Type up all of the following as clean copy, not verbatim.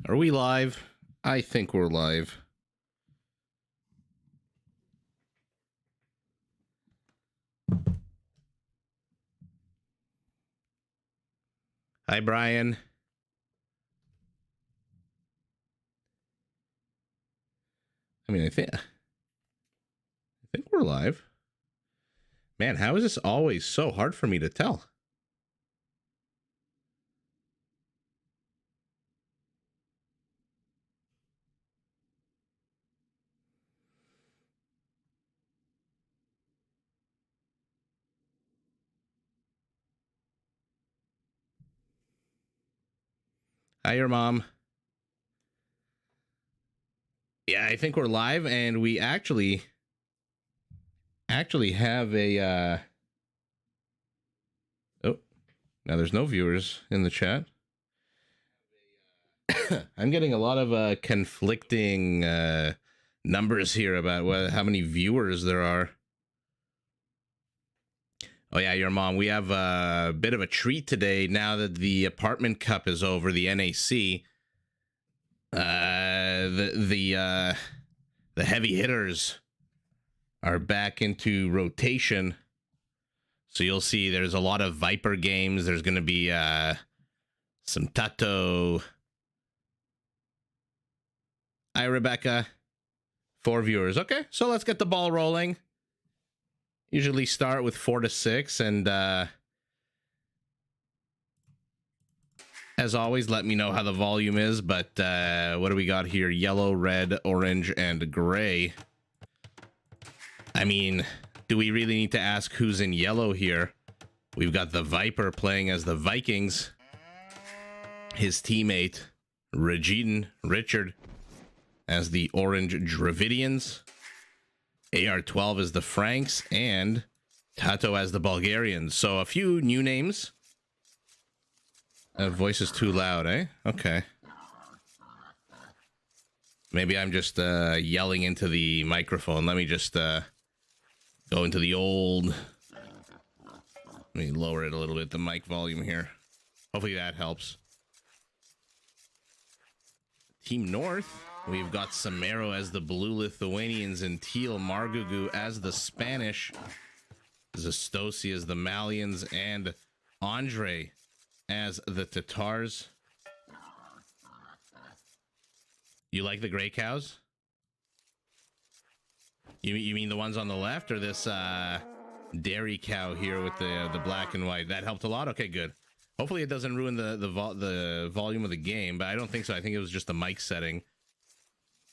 Are we live? I think we're live. Hi, Brian. I think we're live. Man, how is this always so hard for me to tell? Hi, your mom. Yeah, I think we're live, and we actually have a oh, now there's no viewers in the chat. I'm getting a lot of conflicting numbers here about how many viewers there are. Oh yeah, your mom. We have a bit of a treat today now that the Apartment Cup is over, the NAC. The heavy hitters are back into rotation. So you'll see there's a lot of Viper games. There's going to be some Tato. Hi, Rebecca. 4 viewers. Okay, so let's get the ball rolling. Usually start with 4 to 6, and as always, let me know how the volume is. But what do we got here? Yellow, red, orange, and gray. I mean, do we really need to ask who's in yellow here? We've got the Viper playing as the Vikings. His teammate, Richard, as the orange Dravidians. AR-12 as the Franks, and Tato as the Bulgarians. So a few new names. Voice is too loud, eh? Okay. Maybe I'm just yelling into the microphone. Let me just go into the old... Let me lower it a little bit, the mic volume here. Hopefully that helps. Team North, we've got Samaro as the Blue Lithuanians and Teal Margugu as the Spanish, Zastosi as the Malians, and Andre as the Tatars. You like the gray cows? You mean the ones on the left, or this dairy cow here with the black and white? That helped a lot. Okay, good. Hopefully it doesn't ruin the volume of the game, but I don't think so. I think it was just the mic setting.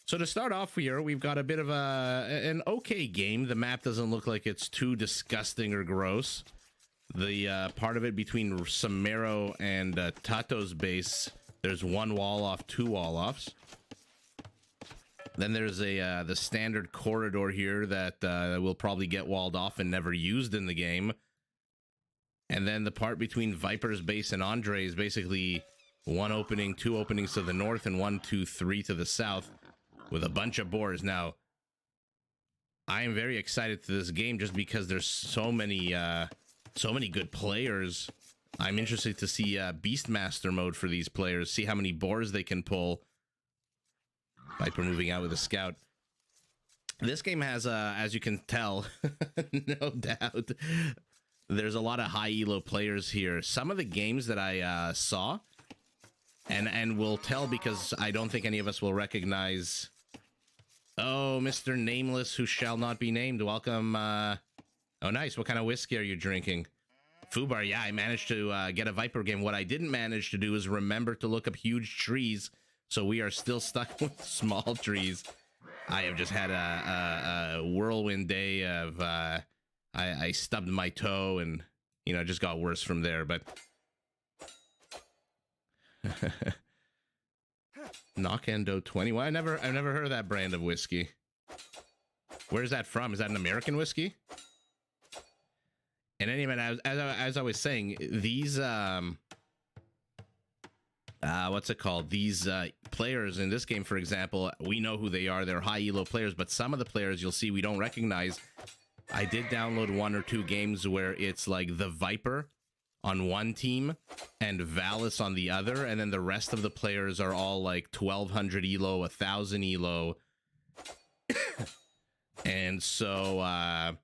So to start off here, we've got a bit of an okay game. The map doesn't look like it's too disgusting or gross. The part of it between Samaro and Tato's base, there's 1 wall off, 2 wall offs. Then there's the standard corridor here that will probably get walled off and never used in the game. And then the part between Viper's base and Andre is basically 1 opening, 2 openings to the north, and 1, 2, 3 to the south, with a bunch of boars. Now, I am very excited to this game just because there's so many good players. I'm interested to see Beastmaster mode for these players, see how many boars they can pull. Viper moving out with a scout. This game has, as you can tell, no doubt, there's a lot of high elo players here. Some of the games that I saw, and will tell because I don't think any of us will recognize. Oh, Mr. Nameless, who shall not be named. Welcome. Oh, nice. What kind of whiskey are you drinking? Fubar, yeah, I managed to get a Viper game. What I didn't manage to do is remember to look up huge trees, so we are still stuck with small trees. I have just had a whirlwind day of... I stubbed my toe, and, you know, it just got worse from there, but... Knockendo 20. Well, I've never heard of that brand of whiskey. Where's that from? Is that an American whiskey? In any event, as I was saying, these what's it called? These players in this game, for example, we know who they are. They're high elo players, but some of the players you'll see we don't recognize. I did download 1 or 2 games where it's like the Viper on one team and Valis on the other, and then the rest of the players are all like 1200 elo, 1000 elo. And so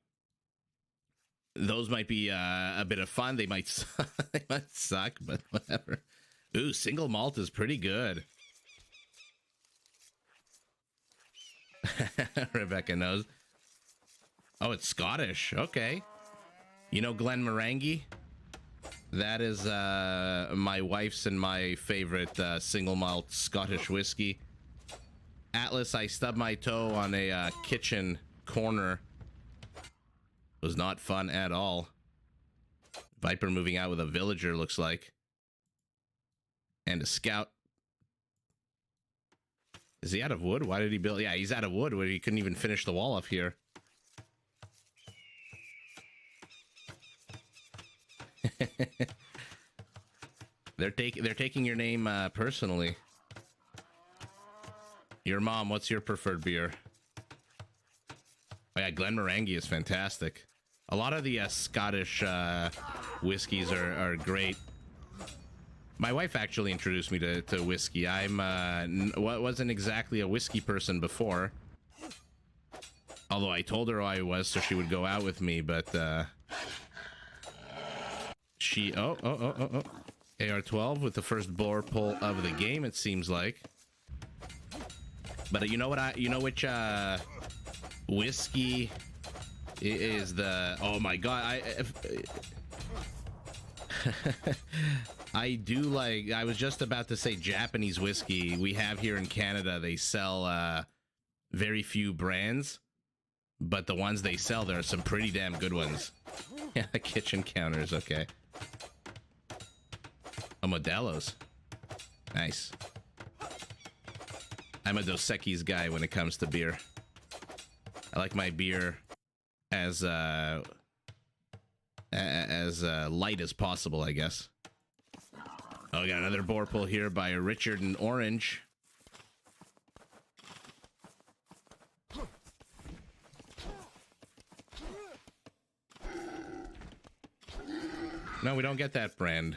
those might be a bit of fun. They might they might suck, but whatever. Ooh, single malt is pretty good. Rebecca knows. Oh, it's Scottish. Okay. You know Glen Morangi? That is my wife's and my favorite single malt Scottish whiskey. Atlas, I stubbed my toe on a kitchen corner. It was not fun at all. Viper moving out with a villager, looks like. And a scout. Is he out of wood? Why did he build? Yeah, he's out of wood where he couldn't even finish the wall up here. They're taking your name personally. Your mom, what's your preferred beer? Oh yeah, Glen Morangi is fantastic. A lot of the Scottish whiskeys are great. My wife actually introduced me to whiskey. I'm wasn't exactly a whiskey person before. Although I told her I was, so she would go out with me, but she AR-12 with the first bore pull of the game, it seems like. But you know what? You know which whiskey is the? Oh my god! I do like. I was just about to say Japanese whiskey. We have here in Canada. They sell very few brands, but the ones they sell, there are some pretty damn good ones. Yeah, kitchen counters. Okay. Oh, Modelo's. Nice. I'm a Dos Equis guy when it comes to beer. I like my beer as light as possible, I guess. Oh, we got another boar pull here by Richard in orange. No, we don't get that brand.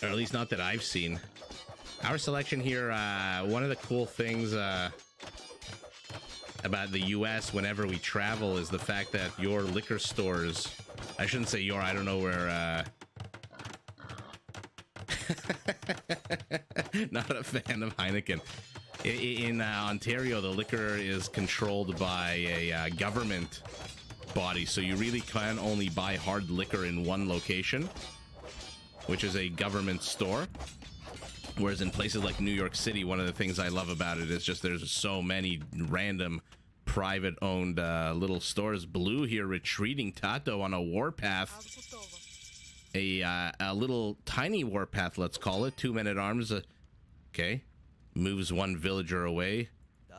Or at least not that I've seen. Our selection here, one of the cool things about the US whenever we travel is the fact that your liquor stores, I shouldn't say your, I don't know where, not a fan of Heineken. In Ontario, the liquor is controlled by a government body, so you really can only buy hard liquor in one location, which is a government store. Whereas in places like New York City, one of the things I love about it is just there's so many random private-owned little stores. Blue here retreating Tato on a warpath. A little tiny warpath, let's call it. 2 men-at-arms. Okay. Moves one villager away.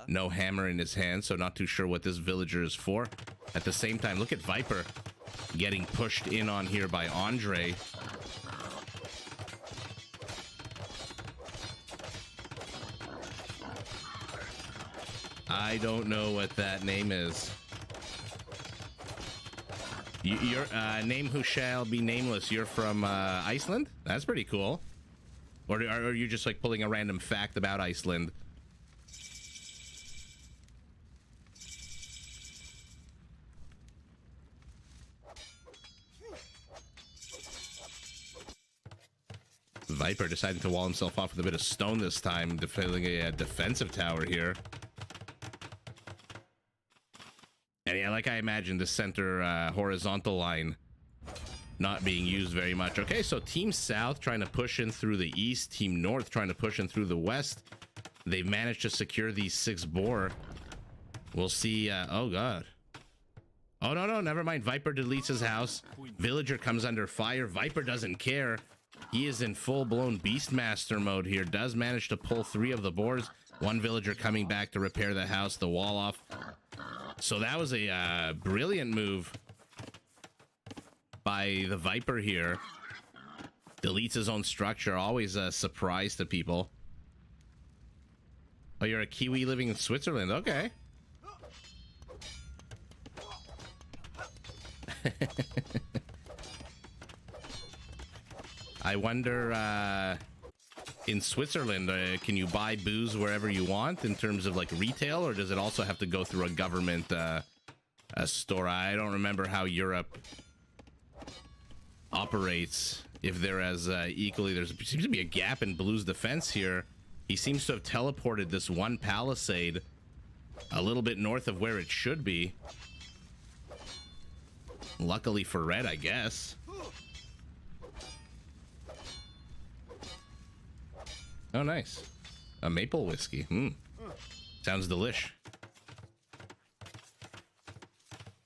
No hammer in his hand, so not too sure what this villager is for. At the same time, look at Viper getting pushed in on here by Andre. I don't know what that name is. Your name who shall be nameless. You're from Iceland? That's pretty cool. Or are you just like pulling a random fact about Iceland? Viper decided to wall himself off with a bit of stone this time, defending a defensive tower here. And yeah, like I imagined, the center horizontal line not being used very much. Okay, so Team South trying to push in through the east. Team North trying to push in through the west. They've managed to secure these 6 boar. We'll see. Oh, God. Oh, no, never mind. Viper deletes his house. Villager comes under fire. Viper doesn't care. He is in full-blown Beastmaster mode here. Does manage to pull 3 of the boars. One villager coming back to repair the house, the wall off. So that was a brilliant move by the Viper here. Deletes his own structure. Always a surprise to people. Oh, you're a Kiwi living in Switzerland. Okay. I wonder, in Switzerland, can you buy booze wherever you want in terms of like retail, or does it also have to go through a government a store? I don't remember how Europe operates, if they're as equally. There seems to be a gap in Blue's defense here. He seems to have teleported this one palisade a little bit north of where it should be. Luckily for Red, I guess. Oh, nice. A maple whiskey. Sounds delish.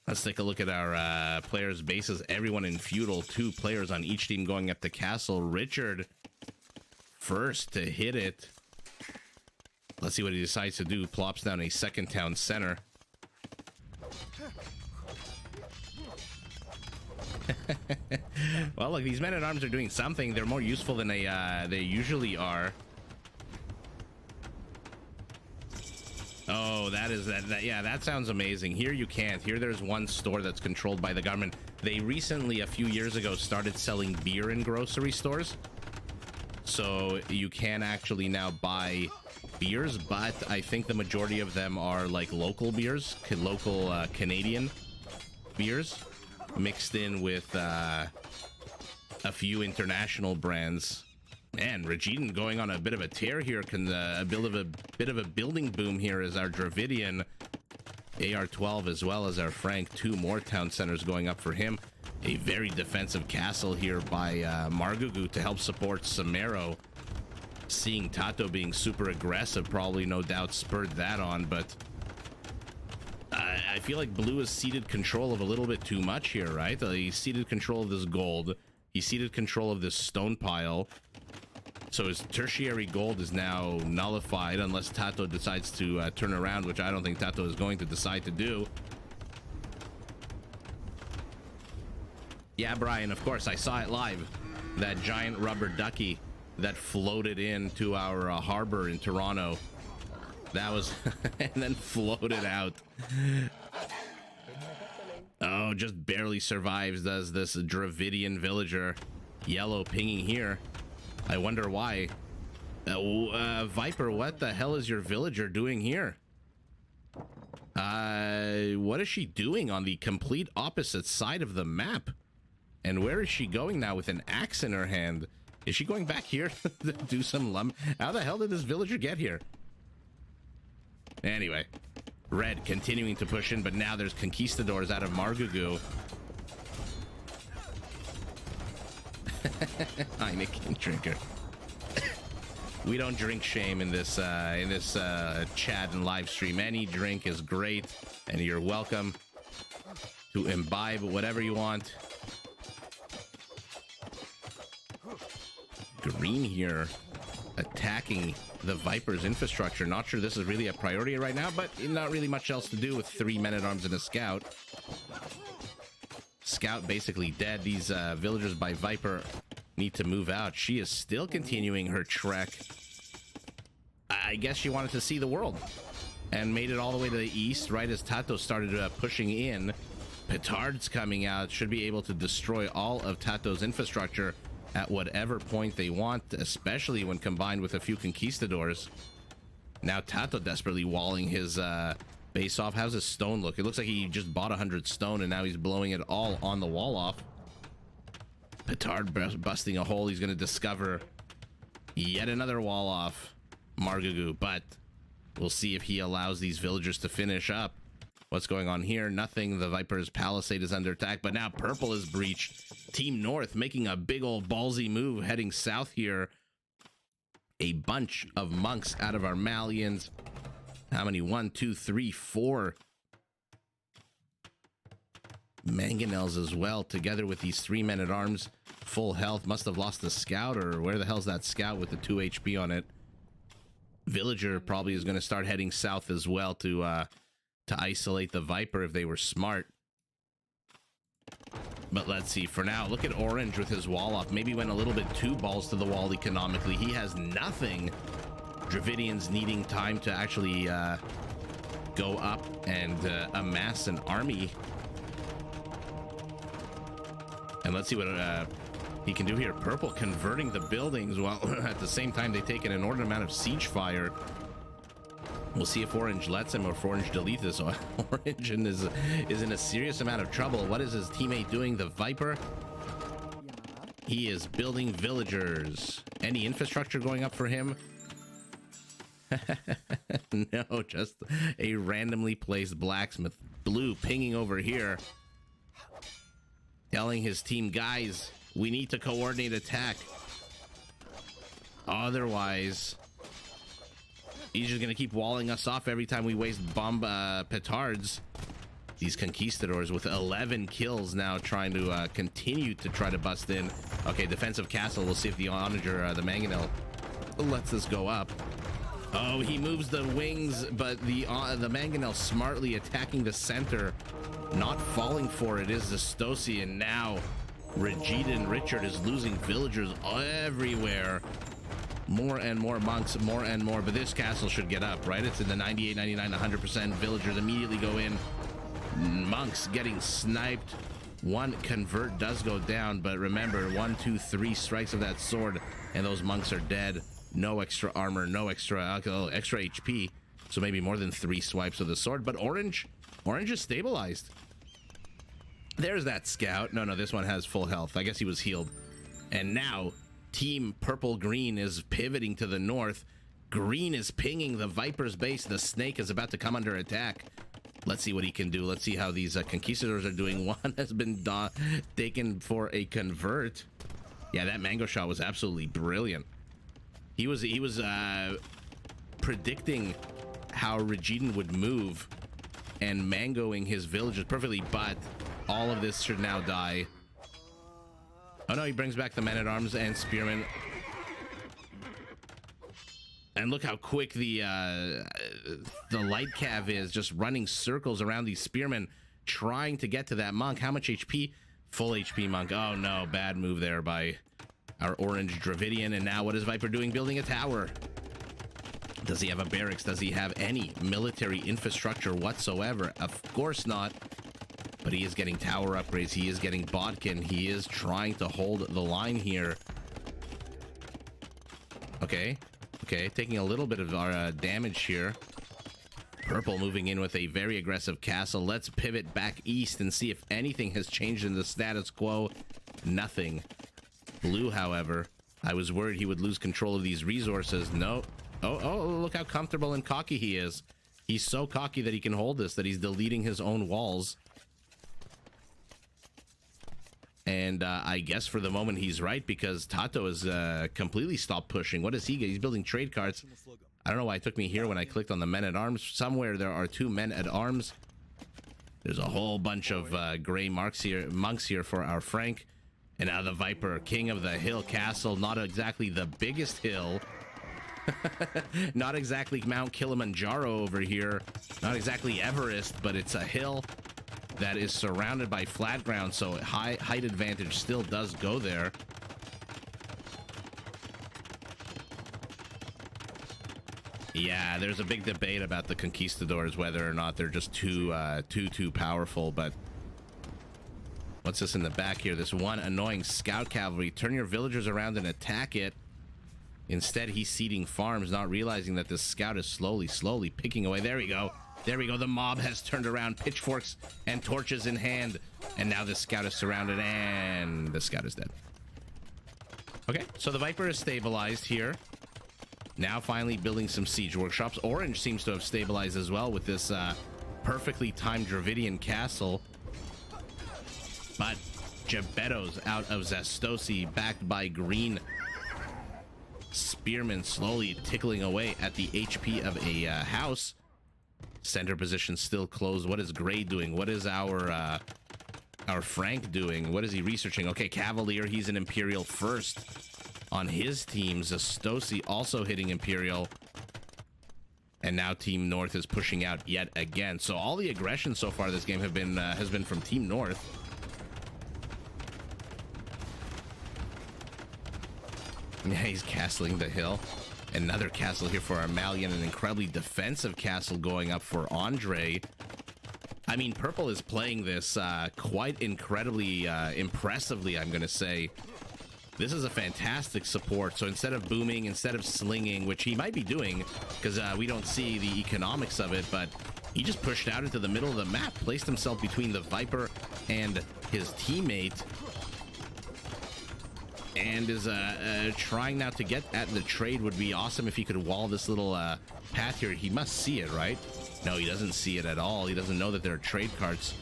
Let's take a look at our players' bases. Everyone in feudal. 2 players on each team going up the castle. Richard first to hit it. Let's see what he decides to do. Plops down a second town center. Well, look, these men-at-arms are doing something. They're more useful than they usually are. Oh, yeah, that sounds amazing. Here you can't. Here there's one store that's controlled by the government. They recently, a few years ago, started selling beer in grocery stores. So you can actually now buy beers, but I think the majority of them are like local beers, local Canadian beers, mixed in with a few international brands. Man, Regine going on a bit of a tear here. Can a bit of a building boom here as our Dravidian AR-12 as well as our Frank. 2 more town centers going up for him. A very defensive castle here by Margugu to help support Samero. Seeing Tato being super aggressive probably no doubt spurred that on, but I feel like Blue has ceded control of a little bit too much here, right? He ceded control of this gold. He ceded control of this stone pile. So his tertiary gold is now nullified unless Tato decides to turn around, which I don't think Tato is going to decide to do. Yeah, Brian, of course, I saw it live. That giant rubber ducky that floated into our harbor in Toronto. That was... and then floated out. Oh, just barely survives, does this Dravidian villager. Yellow pinging here. I wonder why. Viper, what the hell is your villager doing here? What is she doing on the complete opposite side of the map? And where is she going now with an axe in her hand? Is she going back here to do some How the hell did this villager get here? Anyway, Red continuing to push in, but now there's conquistadors out of Margugu. Heineken drinker. We don't drink shame in this chat and live stream. Any drink is great, and you're welcome to imbibe whatever you want. Green here attacking the Viper's infrastructure. Not sure this is really a priority right now, but not really much else to do with 3 men-at-arms and a scout. Scout basically dead. These villagers by Viper need to move out. She is still continuing her trek. I guess she wanted to see the world and made it all the way to the east right as Tato started pushing in. Petard's coming out, should be able to destroy all of Tato's infrastructure at whatever point they want, especially when combined with a few conquistadors. Now Tato desperately walling his base off. How's his stone look? It looks like he just bought 100 stone and now he's blowing it all on the wall off. Petard busting a hole. He's going to discover yet another wall off Margugu, but we'll see if he allows these villagers to finish up. What's going on here? Nothing. The Viper's palisade is under attack, but now purple is breached. Team North making a big old ballsy move, heading south here. A bunch of monks out of our Malians. How many? 1, 2, 3, 4 mangonels as well, together with these 3 men-at-arms. Full health. Must have lost the scout, or where the hell's that scout with the 2 HP on it? Villager probably is going to start heading south as well to isolate the Viper if they were smart. But let's see. For now, look at Orange with his wall off. Maybe went a little bit too balls to the wall economically. He has nothing. Dravidians needing time to actually go up and amass an army. And let's see what he can do here. Purple converting the buildings while at the same time they take an inordinate amount of siege fire. We'll see if Orange lets him or if Orange deletes this. So Orange is in a serious amount of trouble. What is his teammate doing? The Viper? He is building villagers. Any infrastructure going up for him? No, just a randomly placed blacksmith. Blue pinging over here, telling his team, guys, we need to coordinate attack. Otherwise, he's just gonna keep walling us off every time we waste bomb petards. These conquistadors with 11 kills now trying to continue to try to bust in. Okay, defensive castle. We'll see if the onager, the mangonel, lets this go up. Oh, he moves the wings, but the mangonel smartly attacking the center, not falling for it is the Stosi, and now Regida and Richard is losing villagers everywhere. More and more monks, more and more, but this castle should get up, right? It's in the 98, 99, 100%. Villagers immediately go in. Monks getting sniped. One convert does go down, but remember, 1, 2, 3 strikes of that sword, and those monks are dead. No extra armor, no extra HP, so maybe more than 3 swipes of the sword. But Orange is stabilized. There's that scout. No, this one has full health. I guess he was healed. And now Team Purple Green is pivoting to the north. Green is pinging the Viper's base. The snake is about to come under attack. Let's see what he can do. Let's see how these conquistadors are doing. One has been taken for a convert. Yeah, that mango shot was absolutely brilliant. He was predicting how Regidan would move and mangoing his villages perfectly, but all of this should now die. Oh no, he brings back the men-at-arms and spearmen. And look how quick the light cav is, just running circles around these spearmen, trying to get to that monk. How much HP? Full HP monk. Oh no, bad move there by our Orange Dravidian. And now what is Viper doing? Building a tower. Does he have a barracks? Does he have any military infrastructure whatsoever? Of course not. But he is getting tower upgrades. He is getting Bodkin. He is trying to hold the line here. Okay, taking a little bit of our damage here. Purple moving in with a very aggressive castle. Let's pivot back east and see if anything has changed in the status quo. Nothing. Blue, however, I was worried he would lose control of these resources. No. Oh, look how comfortable and cocky he is. He's so cocky that he can hold this, that he's deleting his own walls. And I guess for the moment he's right, because Tato has completely stopped pushing. What does he get? He's building trade carts. I don't know why it took me here when I clicked on the men-at-arms. Somewhere there are 2 men-at-arms. There's a whole bunch of gray monks here for our Frank. And now the Viper, king of the hill castle. Not exactly the biggest hill. Not exactly Mount Kilimanjaro over here. Not exactly Everest, but it's a hill that is surrounded by flat ground, so height advantage still does go there. Yeah, there's a big debate about the conquistadors, whether or not they're just too powerful, but what's this in the back here? This one annoying scout cavalry. Turn your villagers around and attack it. Instead, he's seeding farms, not realizing that this scout is slowly picking away. There we go. There we go. The mob has turned around, pitchforks and torches in hand. And now the scout is surrounded and the scout is dead. Okay, so the Viper is stabilized here. Now finally building some siege workshops. Orange seems to have stabilized as well with this perfectly timed Dravidian castle. But Gebetto's out of Zestosi, backed by green spearmen, slowly tickling away at the HP of a house. Center position still closed. What is Gray doing? What is our Frank doing? What is he researching? Okay, Cavalier, he's an Imperial first on his team. Zestosi also hitting Imperial. And now Team North is pushing out yet again. So all the aggression so far this game has been from Team North. Yeah, he's castling the hill. Another castle here for our Malian, an incredibly defensive castle going up for Andre. I mean, Purple is playing this quite incredibly impressively, I'm going to say. This is a fantastic support. So instead of booming, instead of slinging, which he might be doing, because we don't see the economics of it, but he just pushed out into the middle of the map, placed himself between the Viper and his teammate, and is trying now to get at the trade. Would be awesome if he could wall this little path here. He must see it, right? No, he doesn't see it at all. He doesn't know that there are trade carts.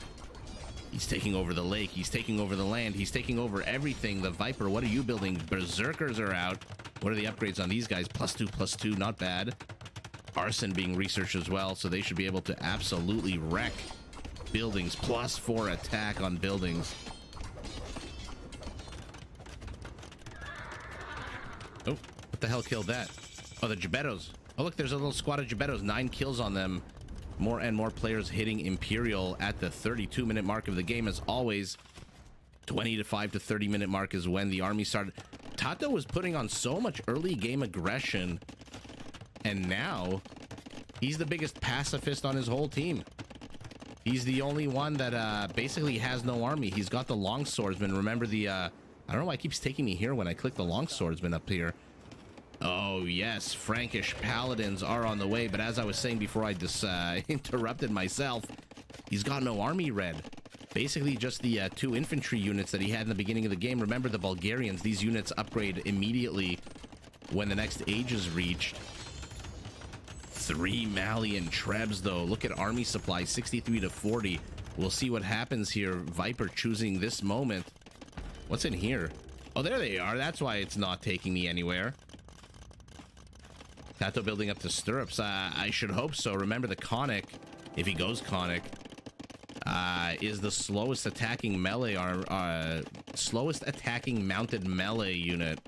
He's taking over the lake. He's taking over the land. He's taking over everything. The Viper, what are you building? Berserkers are out. What are the upgrades on these guys? +2/+2, not bad. Arson being researched as well, so they should be able to absolutely wreck buildings. +4 attack on buildings. Oh, what the hell killed that? Oh, the Gebettos. Oh, look, there's a little squad of Gebettos. 9 kills on them. More and more players hitting Imperial at the 32-minute mark of the game. As always, 25 to 30-minute mark is when the army started. Tato was putting on so much early game aggression, and now he's the biggest pacifist on his whole team. He's the only one that basically has no army. He's got the longswordsman. Remember the I don't know why it keeps taking me here when I click the longswordsman up here. Oh yes, Frankish paladins are on the way, but as I was saying before I just interrupted myself, he's got no army red. Basically just the 2 infantry units that he had in the beginning of the game. Remember the Bulgarians, these units upgrade immediately when the next age is reached. 3 Malian Trebs though. Look at army supply, 63 to 40. We'll see what happens here. Viper choosing this moment. What's in here? Oh, there they are. That's why it's not taking me anywhere. Tato building up the stirrups. I should hope so. Remember the Conic, if he goes Conic, is the slowest attacking melee, slowest attacking mounted melee unit.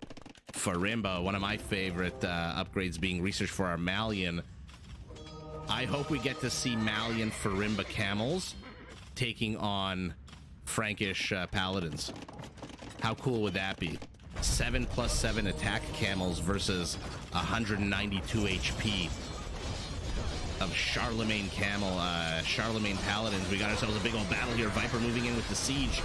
Farimba, one of my favorite upgrades being researched for our Malian. I hope we get to see Malian Farimba camels taking on Frankish paladins. How cool would that be? 7+7 attack camels versus 192 HP of Charlemagne camel, Charlemagne paladins. We got ourselves a big old battle here. Viper moving in with the siege.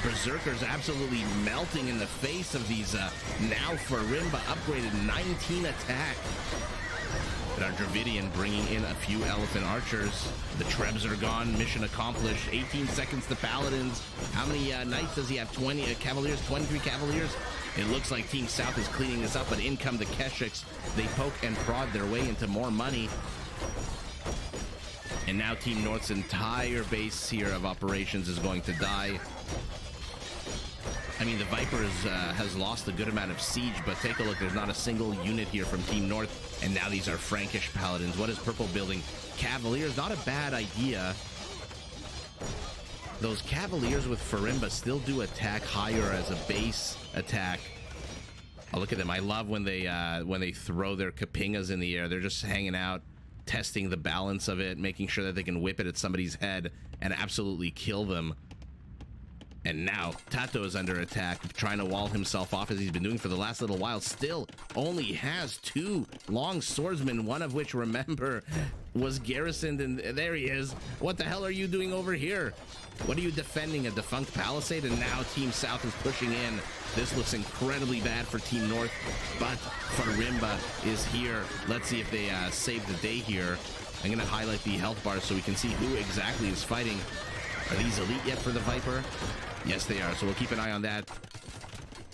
Berserkers absolutely melting in the face of these now Farimba upgraded 19 attack. But our Dravidian bringing in a few elephant archers. The Trebs are gone. Mission accomplished. 18 seconds to paladins. How many knights does he have? 20 cavaliers? 23 cavaliers? It looks like Team South is cleaning this up, but in come the Keshiks. They poke and prod their way into more money. And now Team North's entire base here of operations is going to die. I mean, the Viper has lost a good amount of siege, but take a look. There's not a single unit here from Team North. And now these are Frankish paladins. What is Purple building? Cavaliers, not a bad idea. Those Cavaliers with Farimba still do attack higher as a base attack. Oh, look at them. I love when they throw their Kapingas in the air. They're just hanging out, testing the balance of it, making sure that they can whip it at somebody's head and absolutely kill them. And now Tato is under attack, trying to wall himself off as he's been doing for the last little while. Still only has 2 long swordsmen, one of which, remember, was garrisoned. And there he is. What the hell are you doing over here? What are you defending? A defunct palisade? And now Team South is pushing in. This looks incredibly bad for Team North, but Farimba is here. Let's see if they save the day here. I'm going to highlight the health bars so we can see who exactly is fighting. Are these elite yet for the Viper? Yes, they are. So we'll keep an eye on that.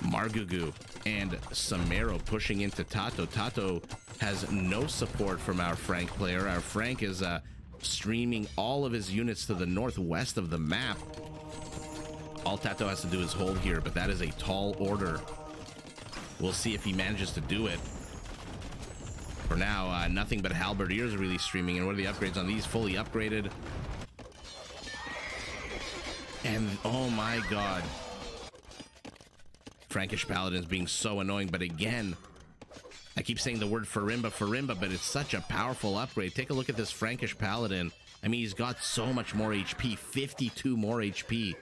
Margugu and Samero pushing into Tato. Tato has no support from our Frank player. Our Frank is streaming all of his units to the northwest of the map. All Tato has to do is hold here, but that is a tall order. We'll see if he manages to do it. For now, nothing but halberdiers are really streaming. And what are the upgrades on these? Fully upgraded. And oh my god, Frankish paladins being so annoying. But again, I keep saying the word Farimba, but it's such a powerful upgrade. Take a look at this Frankish paladin. I mean, he's got so much more HP, 52 more HP.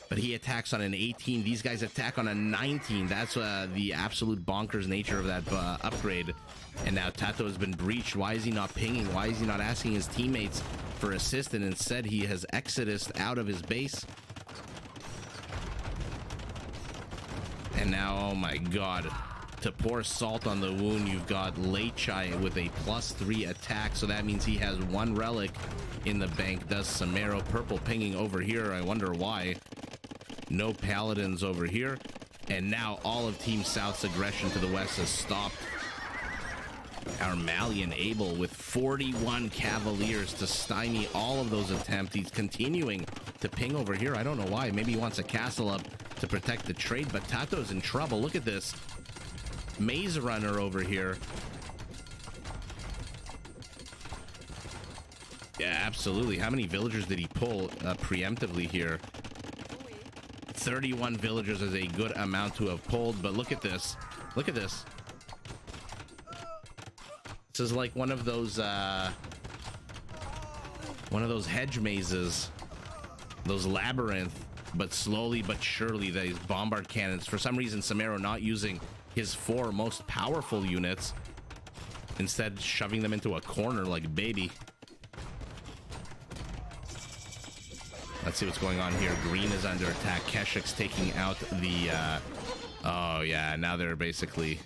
But he attacks on an 18. These guys attack on a 19. That's the absolute bonkers nature of that upgrade. And now Tato has been breached. Why is he not pinging? Why is he not asking his teammates for assist? And instead he has exodus out of his base. And now, oh my god, to pour salt on the wound, you've got Leichai with a +3 attack, so that means he has 1 relic in the bank. Does Samero. Purple pinging over here, I wonder why. No paladins over here, and now all of Team South's aggression to the west has stopped. Our Malian able with 41 Cavaliers to stymie all of those attempts. He's continuing to ping over here. I don't know why. Maybe he wants a castle up to protect the trade, but Tato's in trouble. Look at this. Maze Runner over here. Yeah, absolutely. How many villagers did he pull preemptively here? 31 villagers is a good amount to have pulled, but look at this. Look at this. This is like one of those hedge mazes, those labyrinth, but slowly but surely these bombard cannons. For some reason, Samero not using his 4 most powerful units, instead shoving them into a corner like baby. Let's see what's going on here. Green is under attack. Keshik's taking out the oh yeah, now they're basically,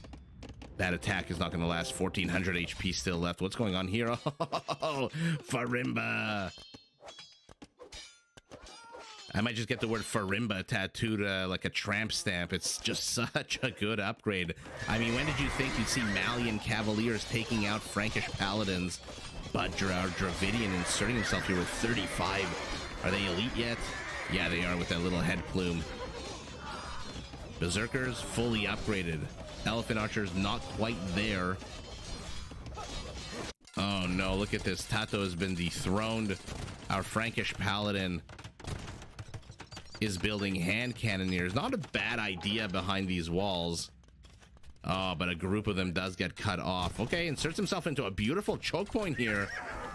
that attack is not going to last. 1400 HP still left. What's going on here? Oh, Farimba. I might just get the word Farimba tattooed like a tramp stamp. It's just such a good upgrade. I mean, when did you think you'd see Malian Cavaliers taking out Frankish Paladins? But Dravidian inserting himself here with 35. Are they elite yet? Yeah, they are with that little head plume. Berserkers fully upgraded. Elephant Archers not quite there. Oh no, look at this. Tato has been dethroned. Our Frankish Paladin is building hand cannoneers. Not a bad idea behind these walls. Oh, but a group of them does get cut off. Okay, inserts himself into a beautiful choke point here.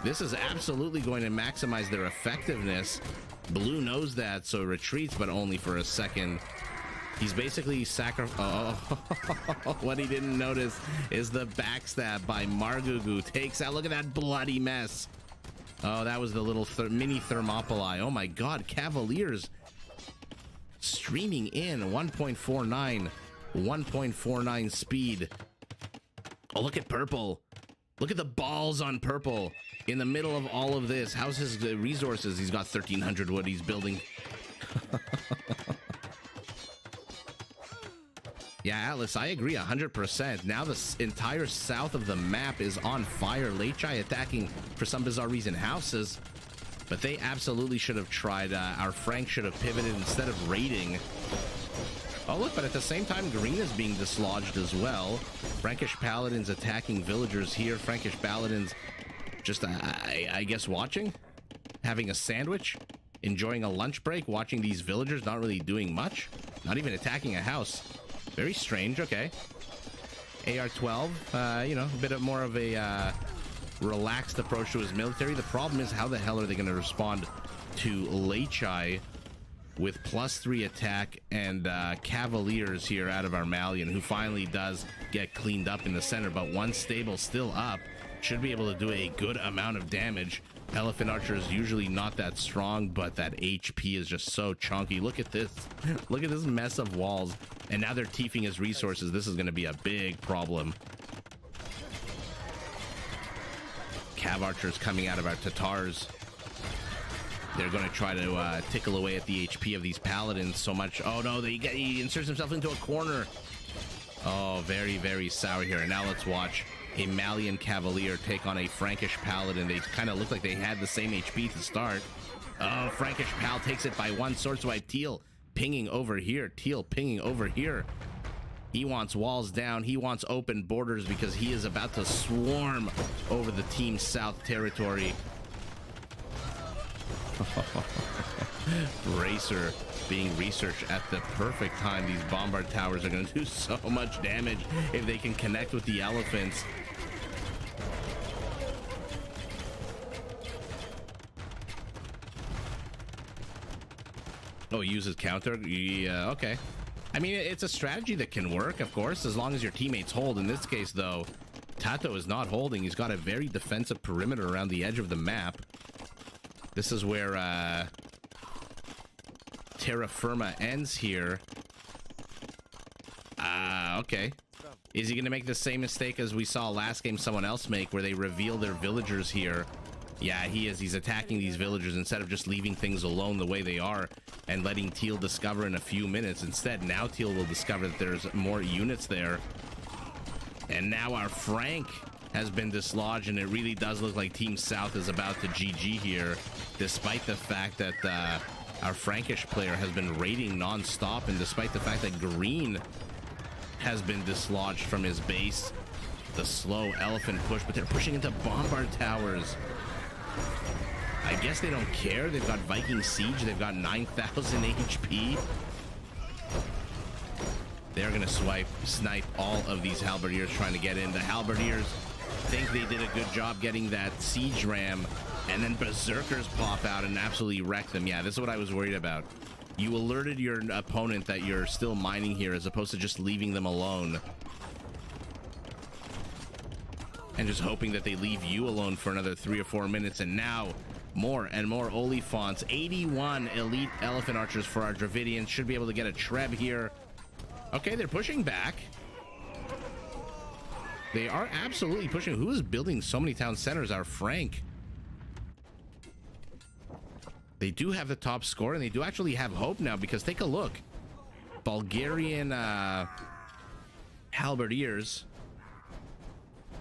This is absolutely going to maximize their effectiveness. Blue knows that, so retreats, but only for a second. He's basically what he didn't notice is the backstab by Margugu. Takes out, look at that bloody mess. Oh, that was the little mini Thermopylae. Oh my god, Cavaliers streaming in 1.49 1.49 speed. Oh, look at Purple. Look at the balls on Purple in the middle of all of this. How's his resources? He's got 1300 wood. He's building. Yeah, Atlas, I agree 100%. Now the entire south of the map is on fire. Leichai attacking, for some bizarre reason, houses. But they absolutely should have tried. Our Frank should have pivoted instead of raiding. Oh, look, but at the same time, green is being dislodged as well. Frankish Paladins attacking villagers here. Frankish Paladins just, I guess, watching? Having a sandwich? Enjoying a lunch break? Watching these villagers not really doing much? Not even attacking a house. Very strange. Okay. AR-12, you know, a bit more of a relaxed approach to his military. The problem is, how the hell are they going to respond to Leichai with +3 attack and Cavaliers here out of our Malian, who finally does get cleaned up in the center, but one stable still up. Should be able to do a good amount of damage. Elephant Archer is usually not that strong, but that HP is just so chunky. Look at this. Look at this mess of walls. And now they're tiefing his resources. This is going to be a big problem. Cav Archers coming out of our Tatars. They're going to try to tickle away at the HP of these Paladins so much. Oh no, he inserts himself into a corner. Oh, very, very sour here. And now let's watch a Malian Cavalier take on a Frankish Paladin. They kind of look like they had the same HP to start. Oh, Frankish Pal takes it by one. Sword Swipe. Teal pinging over here. Teal pinging over here. He wants walls down. He wants open borders because he is about to swarm over the Team South territory. Racer being researched at the perfect time. These bombard towers are going to do so much damage if they can connect with the elephants. Oh, he uses counter? Yeah, okay. I mean, it's a strategy that can work, of course, as long as your teammates hold. In this case, though, Tato is not holding. He's got a very defensive perimeter around the edge of the map. This is where Terra Firma ends here. Okay. Is he going to make the same mistake as we saw last game someone else make, where they reveal their villagers here? Yeah, he is. He's attacking these villagers instead of just leaving things alone the way they are and letting Teal discover in a few minutes. Instead, now Teal will discover that there's more units there. And now our Frank has been dislodged, and it really does look like Team South is about to GG here, despite the fact that our Frankish player has been raiding non-stop, and despite the fact that Green has been dislodged from his base. The slow elephant push, but they're pushing into bombard towers. I guess they don't care. They've got Viking Siege. They've got 9,000 HP. They're going to snipe all of these halberdiers trying to get in. The halberdiers think they did a good job getting that siege ram, and then berserkers pop out and absolutely wreck them. Yeah, this is what I was worried about. You alerted your opponent that you're still mining here as opposed to just leaving them alone. And just hoping that they leave you alone for another 3 or 4 minutes. And now more and more Oliphants. 81 elite elephant archers for our Dravidians. Should be able to get a Treb here. Okay, they're pushing back. They are absolutely pushing. Who is building so many town centers? Our Frank. They do have the top score, and they do actually have hope now, because take a look. Bulgarian halberdiers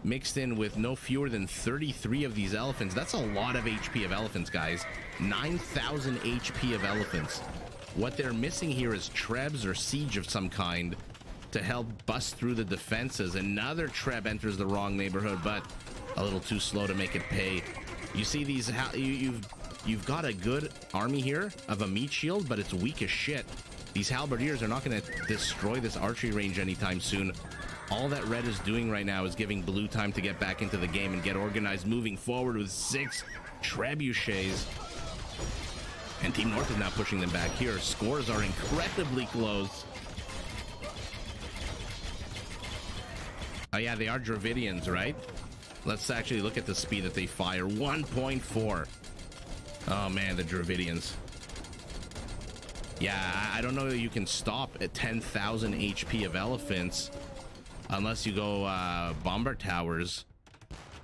mixed in with no fewer than 33 of these elephants. That's a lot of HP of elephants, guys. 9,000 HP of elephants. What they're missing here is Trebs or siege of some kind to help bust through the defenses. Another Treb enters the wrong neighborhood, but a little too slow to make it pay. You see these, you've got a good army here of a meat shield, but it's weak as shit. These halberdiers are not going to destroy this archery range anytime soon. All that red is doing right now is giving blue time to get back into the game and get organized, moving forward with 6 trebuchets. And Team North is now pushing them back here. Scores are incredibly close. Oh yeah, they are Dravidians, right? Let's actually look at the speed that they fire. 1.4. Oh man, the Dravidians. Yeah, I don't know that you can stop at 10,000 HP of elephants unless you go bombard towers,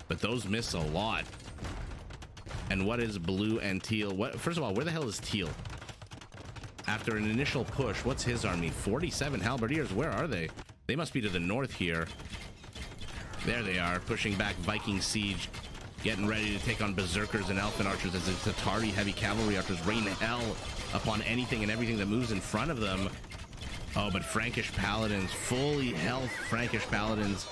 but those miss a lot. And what is blue and teal? What? First of all, where the hell is teal? After an initial push, what's his army? 47 halberdiers. Where are they? They must be to the north here. There they are, pushing back Viking Siege, getting ready to take on berserkers and elephant archers as the Tatari heavy cavalry archers rain hell upon anything and everything that moves in front of them. Oh, but Frankish paladins, fully health Frankish paladins.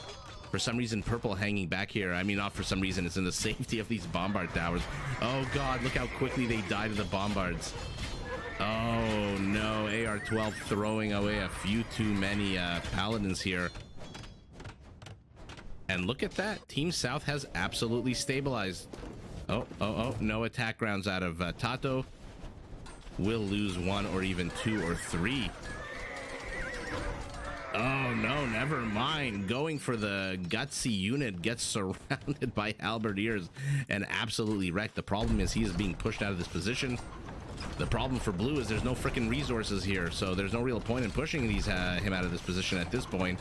For some reason, purple hanging back here. I mean, not for some reason, it's in the safety of these bombard towers. Oh god, look how quickly they die to the bombards. Oh no, AR-12 throwing away a few too many paladins here. And look at that, Team South has absolutely stabilized. Oh, no attack rounds out of Tato. Will lose 1 or even 2 or 3. Oh no, never mind. Going for the gutsy unit, gets surrounded by halberdiers and absolutely wrecked. The problem is he is being pushed out of this position. The problem for blue is there's no freaking resources here, so there's no real point in pushing him out of this position at this point.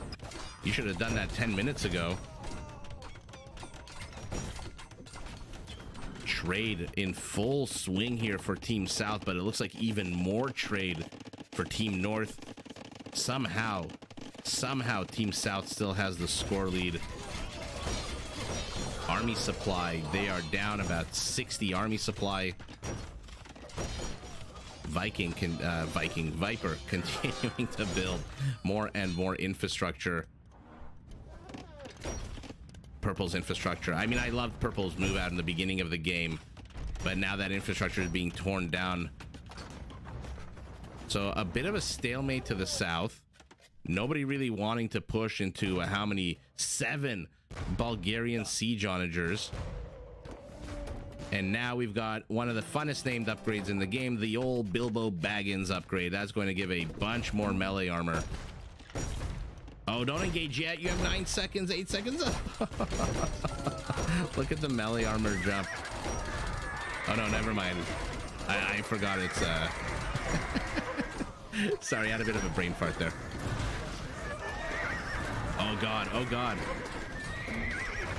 You should have done that 10 minutes ago. Trade in full swing here for Team South, but it looks like even more trade for Team North. Somehow Team South still has the score lead. Army supply, they are down about 60 army supply. Viper continuing to build more and more infrastructure. Purple's infrastructure. I mean, I loved Purple's move out in the beginning of the game, but now that infrastructure is being torn down. So a bit of a stalemate to the south. Nobody really wanting to push into how many? 7 Bulgarian siege onagers. And now we've got one of the funnest named upgrades in the game, the old Bilbo Baggins upgrade. That's going to give a bunch more melee armor. Oh, don't engage yet. You have 9 seconds, 8 seconds. Look at the melee armor jump. Oh no, never mind. I forgot it's Sorry, I had a bit of a brain fart there. Oh god, oh god.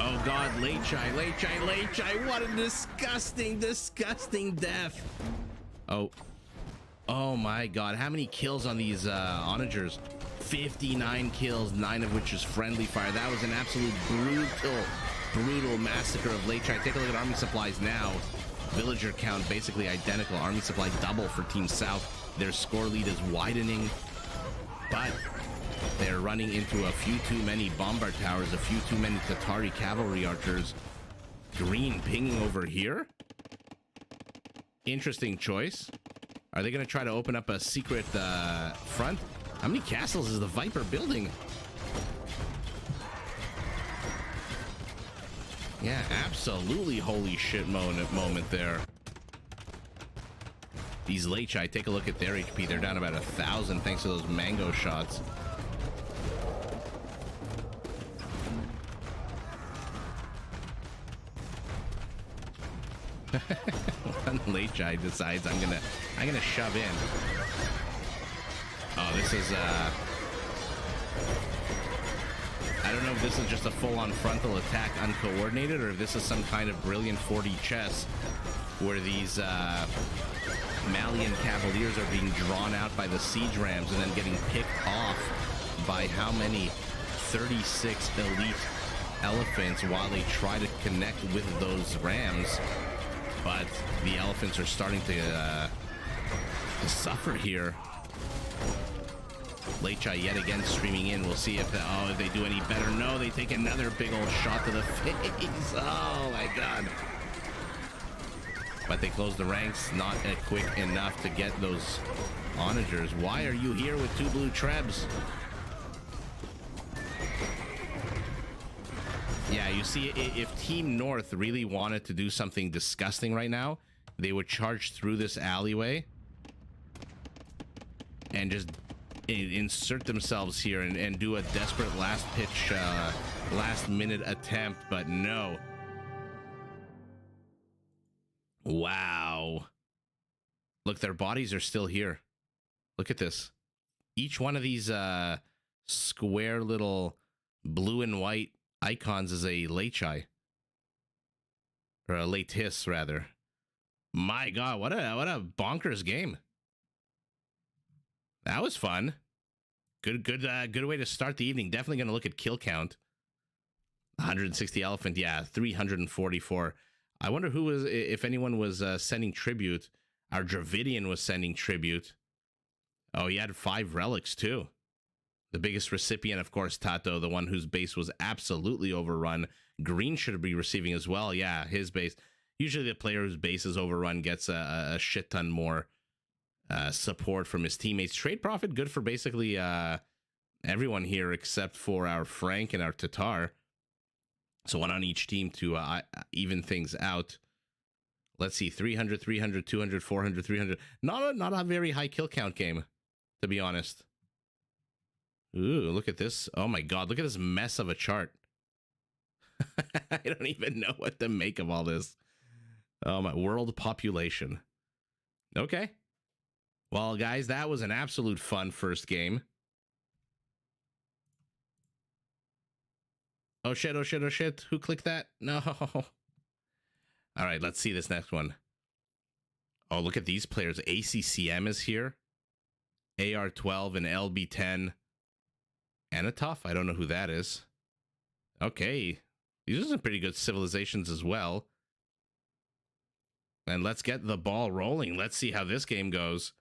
Oh god, late chai, late chai, late chai. What a disgusting, disgusting death. Oh. Oh my god, how many kills on these onagers? 59 kills, 9 of which is friendly fire. That was an absolute brutal massacre of late chai. Take a look at army supplies now. Villager count basically identical. Army supply double for Team South. Their score lead is widening, but they're running into a few too many bombard towers, a few too many Tatari cavalry archers. Green pinging over here. Interesting choice. Are they going to try to open up a secret front? How many castles is the Viper building? Yeah, absolutely holy shit moment there. These late chai, take a look at their HP. They're down about 1,000 thanks to those mango shots. One late chai decides I'm gonna shove in. Oh, this is I don't know if this is just a full-on frontal attack uncoordinated, or if this is some kind of brilliant 4D chess where these Malian Cavaliers are being drawn out by the siege rams and then getting picked off by how many 36 elite elephants while they try to connect with those rams. But the elephants are starting to suffer here. Late chai yet again streaming in. We'll see if they do any better. No, they take another big old shot to the face. Oh my god. But they close the ranks, not quick enough to get those onagers. Why are you here with 2 blue trebs? Yeah, you see, if Team North really wanted to do something disgusting right now, they would charge through this alleyway and just insert themselves here and do a desperate last pitch, last minute attempt, but no. Wow. Look, their bodies are still here. Look at this. Each one of these square little blue and white icons is a late chai, or a late hiss rather. My god, what a bonkers game. That was fun. Good way to start the evening. Definitely going to look at kill count. 160 elephant, yeah, 344. I wonder who was, if anyone was sending tribute. Our Dravidian was sending tribute. Oh, he had 5 relics too. The biggest recipient, of course, Tato, the one whose base was absolutely overrun. Green should be receiving as well. Yeah, his base. Usually the player whose base is overrun gets a shit ton more support from his teammates. Trade profit, good for basically everyone here except for our Frank and our Tatar. So one on each team to even things out. Let's see, 300, 300, 200, 400, 300. Not a very high kill count game, to be honest. Ooh, look at this. Oh my god, look at this mess of a chart. I don't even know what to make of all this. Oh, my world population. Okay. Well, guys, that was an absolute fun first game. Oh shit, oh shit, oh shit. Who clicked that? No. All right, let's see this next one. Oh, look at these players. ACCM is here. AR-12 and LB-10. Anatov? I don't know who that is. Okay. These are some pretty good civilizations as well. And let's get the ball rolling. Let's see how this game goes.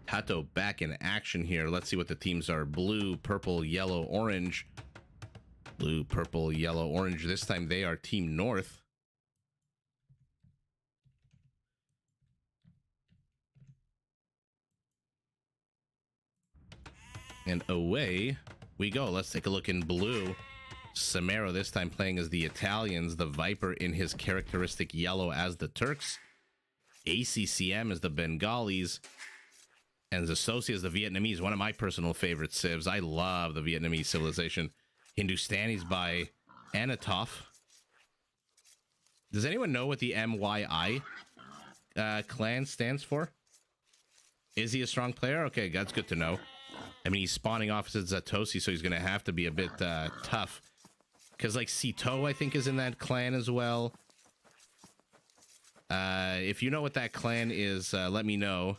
Tato back in action here. Let's see what the teams are. Blue, purple, yellow, orange. Blue, purple, yellow, orange. This time they are Team North. And away we go. Let's take a look in blue. Samero this time playing as the Italians. The Viper in his characteristic yellow as the Turks. ACCM as the Bengalis. And Zasosi as the Vietnamese. One of my personal favorite civs. I love the Vietnamese civilization. Hindustanis by Anatov. Does anyone know what the MYI clan stands for? Is he a strong player? Okay, that's good to know. I mean, he's spawning opposite Zatosi, so he's going to have to be a bit tough. Because, like, Sito, I think, is in that clan as well. If you know what that clan is, let me know.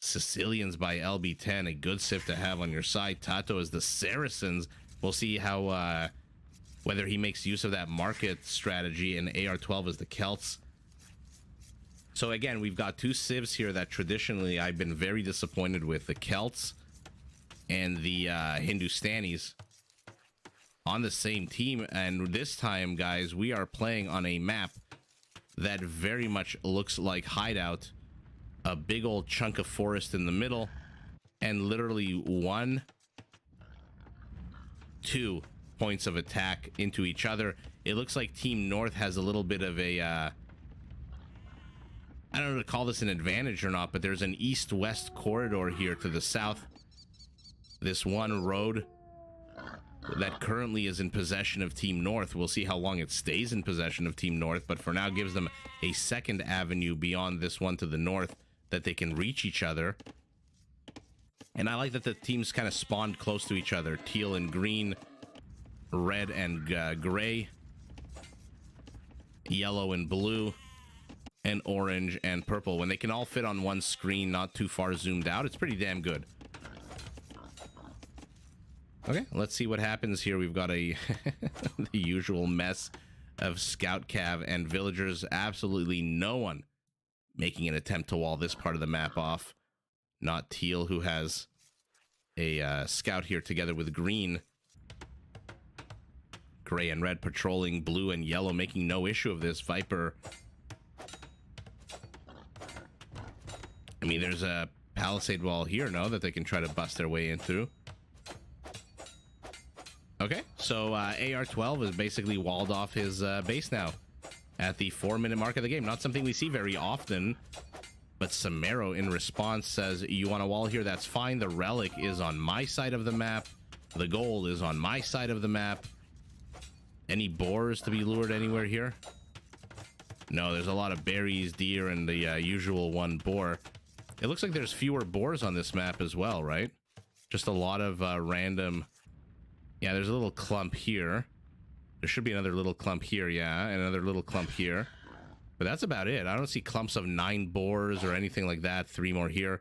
Sicilians by LB10, a good civ to have on your side. Tato is the Saracens. We'll see how, whether he makes use of that market strategy, and AR12 is the Celts. So, again, we've got two civs here that traditionally I've been very disappointed with. The Celts and the Hindustanis on the same team, and this time, guys, we are playing on a map that very much looks like Hideout. A big old chunk of forest in the middle, and literally 1, 2 points of attack into each other. It looks like Team North has a little bit of a I don't know to call this an advantage or not, but there's an east-west corridor here to the south. This one road that currently is in possession of Team North. We'll see how long it stays in possession of Team North, but for now gives them a second avenue beyond this one to the north that they can reach each other. And I like that the teams kind of spawned close to each other. Teal and green, red and gray, yellow and blue, and orange and purple. When they can all fit on one screen, not too far zoomed out, it's pretty damn good. Okay, let's see what happens here. We've got a the usual mess of scout cav and villagers. Absolutely no one making an attempt to wall this part of the map off. Not Teal, who has a scout here together with green. Gray and red patrolling, blue and yellow making no issue of this. Viper. I mean, there's a palisade wall here, no, that they can try to bust their way in through. Okay, so AR12 is basically walled off his base now at the 4-minute mark of the game. Not something we see very often, but Samaro in response says, you want a wall here? That's fine. The relic is on my side of the map. The gold is on my side of the map. Any boars to be lured anywhere here? No, there's a lot of berries, deer, and the usual one boar. It looks like there's fewer boars on this map as well, right? Just a lot of random... Yeah, there's a little clump here. There should be another little clump here, yeah, and another little clump here. But that's about it. I don't see clumps of 9 boars or anything like that. 3 more here.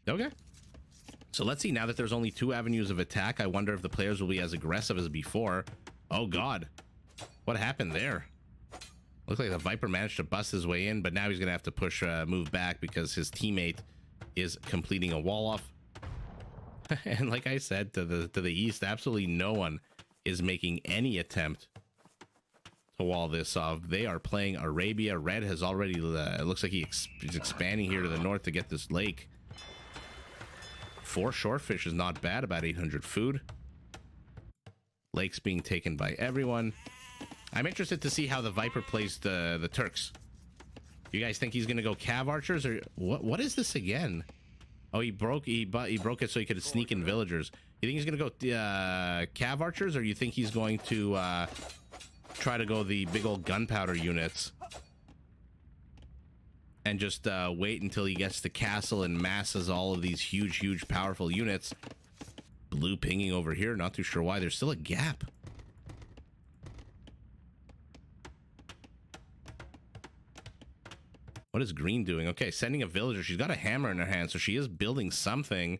Okay. So let's see, now that there's only 2 avenues of attack, I wonder if the players will be as aggressive as before. Oh, God. What happened there? Looks like the Viper managed to bust his way in, but now he's going to have to push, move back because his teammate is completing a wall off. And like I said, to the east, absolutely no one is making any attempt to wall this off. They are playing Arabia. Red has already, it looks like he's expanding here to the north to get this lake. 4 shorefish is not bad, about 800 food. Lake's being taken by everyone. I'm interested to see how the Viper plays the Turks. You guys think he's going to go cav archers, or what is this again? Oh, he broke it so he could sneak in villagers. You think he's gonna go cav archers, or you think he's going to try to go the big old gunpowder units and just wait until he gets to castle and masses all of these huge powerful units? Blue pinging over here, not too sure why. There's still a gap. What is green doing? Okay, sending a villager. She's got a hammer in her hand, so she is building something.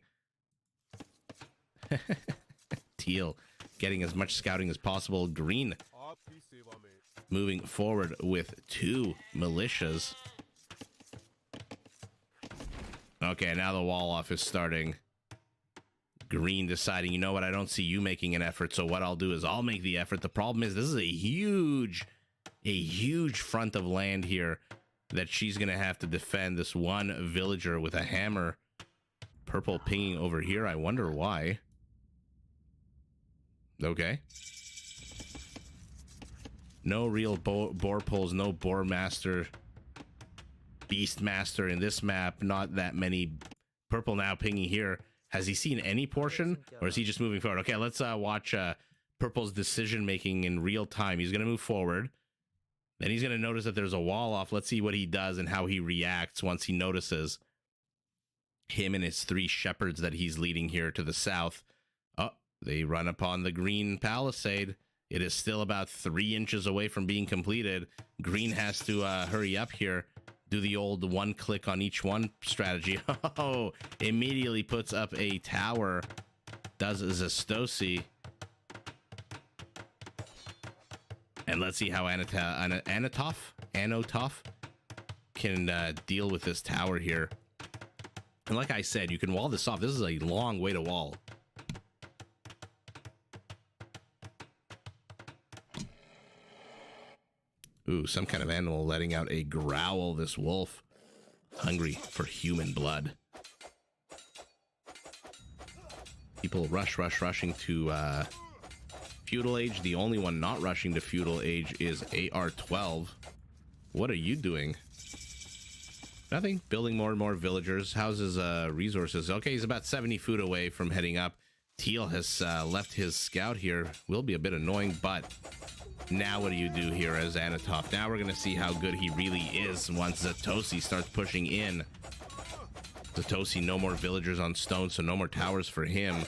Teal getting as much scouting as possible. Green moving forward with 2 militias. Okay, now the wall off is starting. Green deciding, you know what, I don't see you making an effort, so what I'll do is I'll make the effort. The problem is this is a huge front of land here that she's gonna have to defend. This one villager with a hammer. Purple pinging over here. I wonder why. Okay. No real boar pulls, no boar master, beast master in this map. Not that many. Purple now pinging here. Has he seen any portion, or is he just moving forward? Okay, let's watch Purple's decision making in real time. He's gonna move forward. Then he's going to notice that there's a wall off. Let's see what he does and how he reacts once he notices. him and his 3 shepherds that he's leading here to the south. Oh, they run upon the green palisade. It is still about 3 inches away from being completed. Green has to hurry up here. Do the old 1 click on each one strategy. Oh, immediately puts up a tower. Does Zastosi. And let's see how Anatov can deal with this tower here. And like I said, you can wall this off. This is a long way to wall. Ooh, some kind of animal letting out a growl, this wolf. Hungry for human blood. People rushing to feudal age. The only one not rushing to feudal age is AR-12. What are you doing? Nothing. Building more and more villagers. How's his resources? Okay, he's about 70 food away from heading up. Teal has left his scout here. Will be a bit annoying, but now what do you do here as Anatov? Now we're going to see how good he really is once Zatosi starts pushing in. Zatosi, no more villagers on stone, so no more towers for him.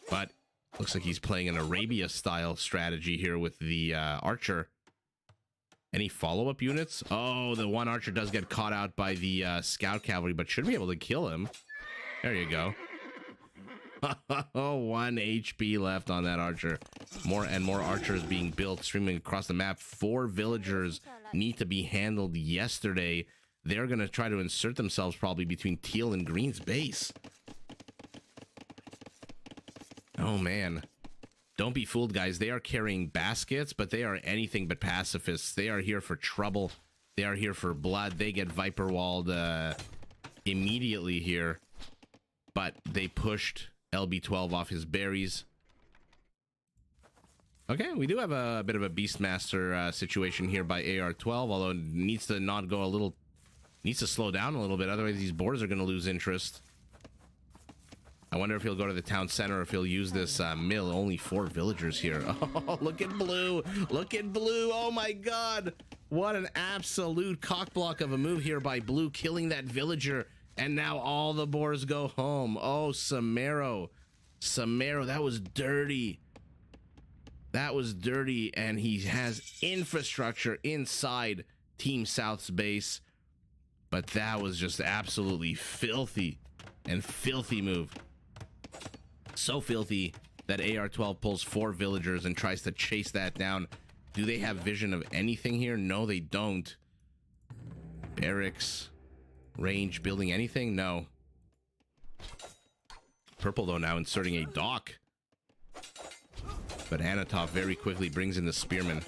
But looks like he's playing an Arabia-style strategy here with the archer. Any follow-up units? Oh, the one archer does get caught out by the scout cavalry, but should be able to kill him. There you go. 1 HP left on that archer. More and more archers being built, streaming across the map. 4 villagers need to be handled yesterday. They're going to try to insert themselves probably between Teal and Green's base. Oh, man. Don't be fooled, guys. They are carrying baskets, but they are anything but pacifists. They are here for trouble. They are here for blood. They get Viper walled immediately here. But they pushed LB12 off his berries. Okay, we do have a bit of a Beastmaster situation here by AR-12, although it needs to not go a little... needs to slow down a little bit, otherwise these boars are going to lose interest. I wonder if he'll go to the town center or if he'll use this mill. Only 4 villagers here. Oh, look at Blue. Look at Blue. Oh, my God. What an absolute cockblock of a move here by Blue, killing that villager. And now all the boars go home. Oh, Samaro. Samaro, that was dirty. That was dirty. And he has infrastructure inside Team South's base. But that was just absolutely filthy and filthy move. So filthy that AR-12 pulls 4 villagers and tries to chase that down. Do they have vision of anything here? No, they don't. Barracks, range, building anything? No. Purple, though, now inserting a dock. But Anatov very quickly brings in the spearmen.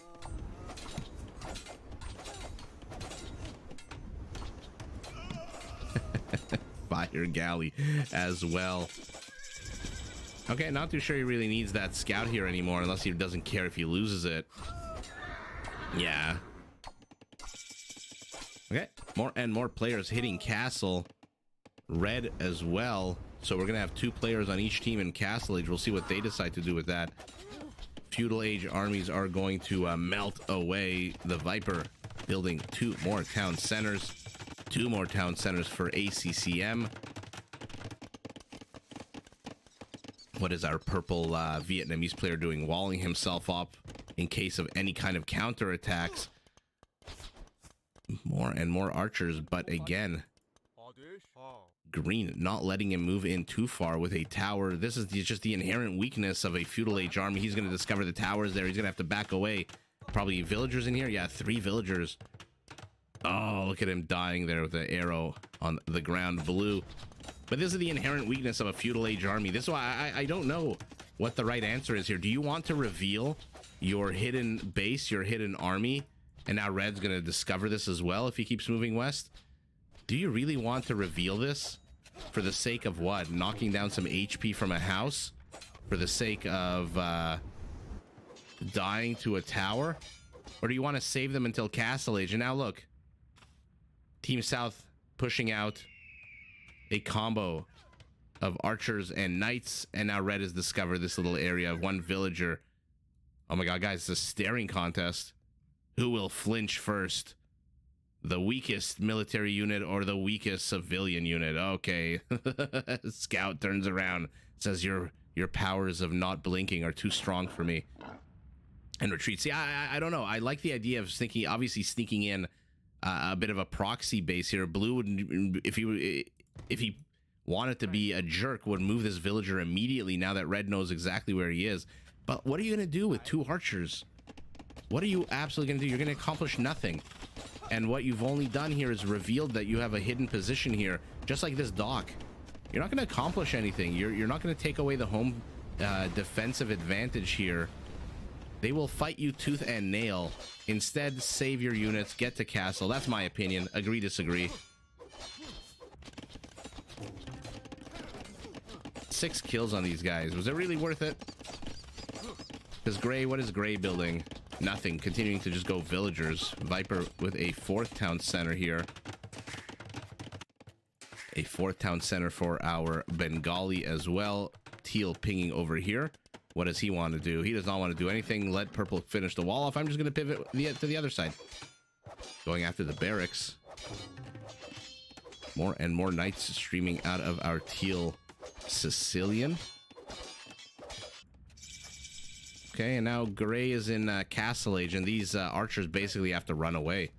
Fire galley as well. Okay, not too sure he really needs that scout here anymore, unless he doesn't care if he loses it. Yeah. Okay, more and more players hitting castle. Red as well. So we're going to have 2 players on each team in Castle Age. We'll see what they decide to do with that. Feudal Age armies are going to melt away the Viper, building 2 more town centers. 2 more town centers for ACCM. What is our purple Vietnamese player doing? Walling himself up in case of any kind of counterattacks. More and more archers, but again, Green not letting him move in too far with a tower. This is just the inherent weakness of a feudal age army. He's going to discover the towers there. He's going to have to back away. Probably villagers in here. Yeah, 3 villagers. Oh, look at him dying there with the arrow on the ground. Blue. But this is the inherent weakness of a feudal age army. This is why I don't know what the right answer is here. Do you want to reveal your hidden base, your hidden army? And now Red's going to discover this as well if he keeps moving west. Do you really want to reveal this? For the sake of what? Knocking down some HP from a house? For the sake of dying to a tower? Or do you want to save them until Castle Age? And now look. Team South pushing out a combo of archers and knights, and now Red has discovered this little area of 1 villager. Oh my God, guys, it's a staring contest. Who will flinch first? The weakest military unit or the weakest civilian unit? Okay. Scout turns around, says your powers of not blinking are too strong for me, and retreats. See, I don't know. I like the idea of obviously sneaking in a bit of a proxy base here. Blue would, if he wanted to be a jerk, would move this villager immediately now that red knows exactly where he is. But what are you going to do with 2 archers? What are you absolutely going to do? You're going to accomplish nothing. And what you've only done here is revealed that you have a hidden position here, just like this dock. You're not going to accomplish anything. You're not going to take away the home defensive advantage here. They will fight you tooth and nail. Instead, save your units, get to castle. That's my opinion. Agree, disagree. 6 kills on these guys. Was it really worth it? Because Gray, what is Gray building? Nothing. Continuing to just go villagers. Viper with a 4th town center here. A 4th town center for our Bengali as well. Teal pinging over here. What does he want to do? He does not want to do anything. Let purple finish the wall off. I'm just going to pivot to the other side. Going after the barracks. More and more knights streaming out of our teal Sicilian. Okay, and now Gray is in Castle Age, and these archers basically have to run away.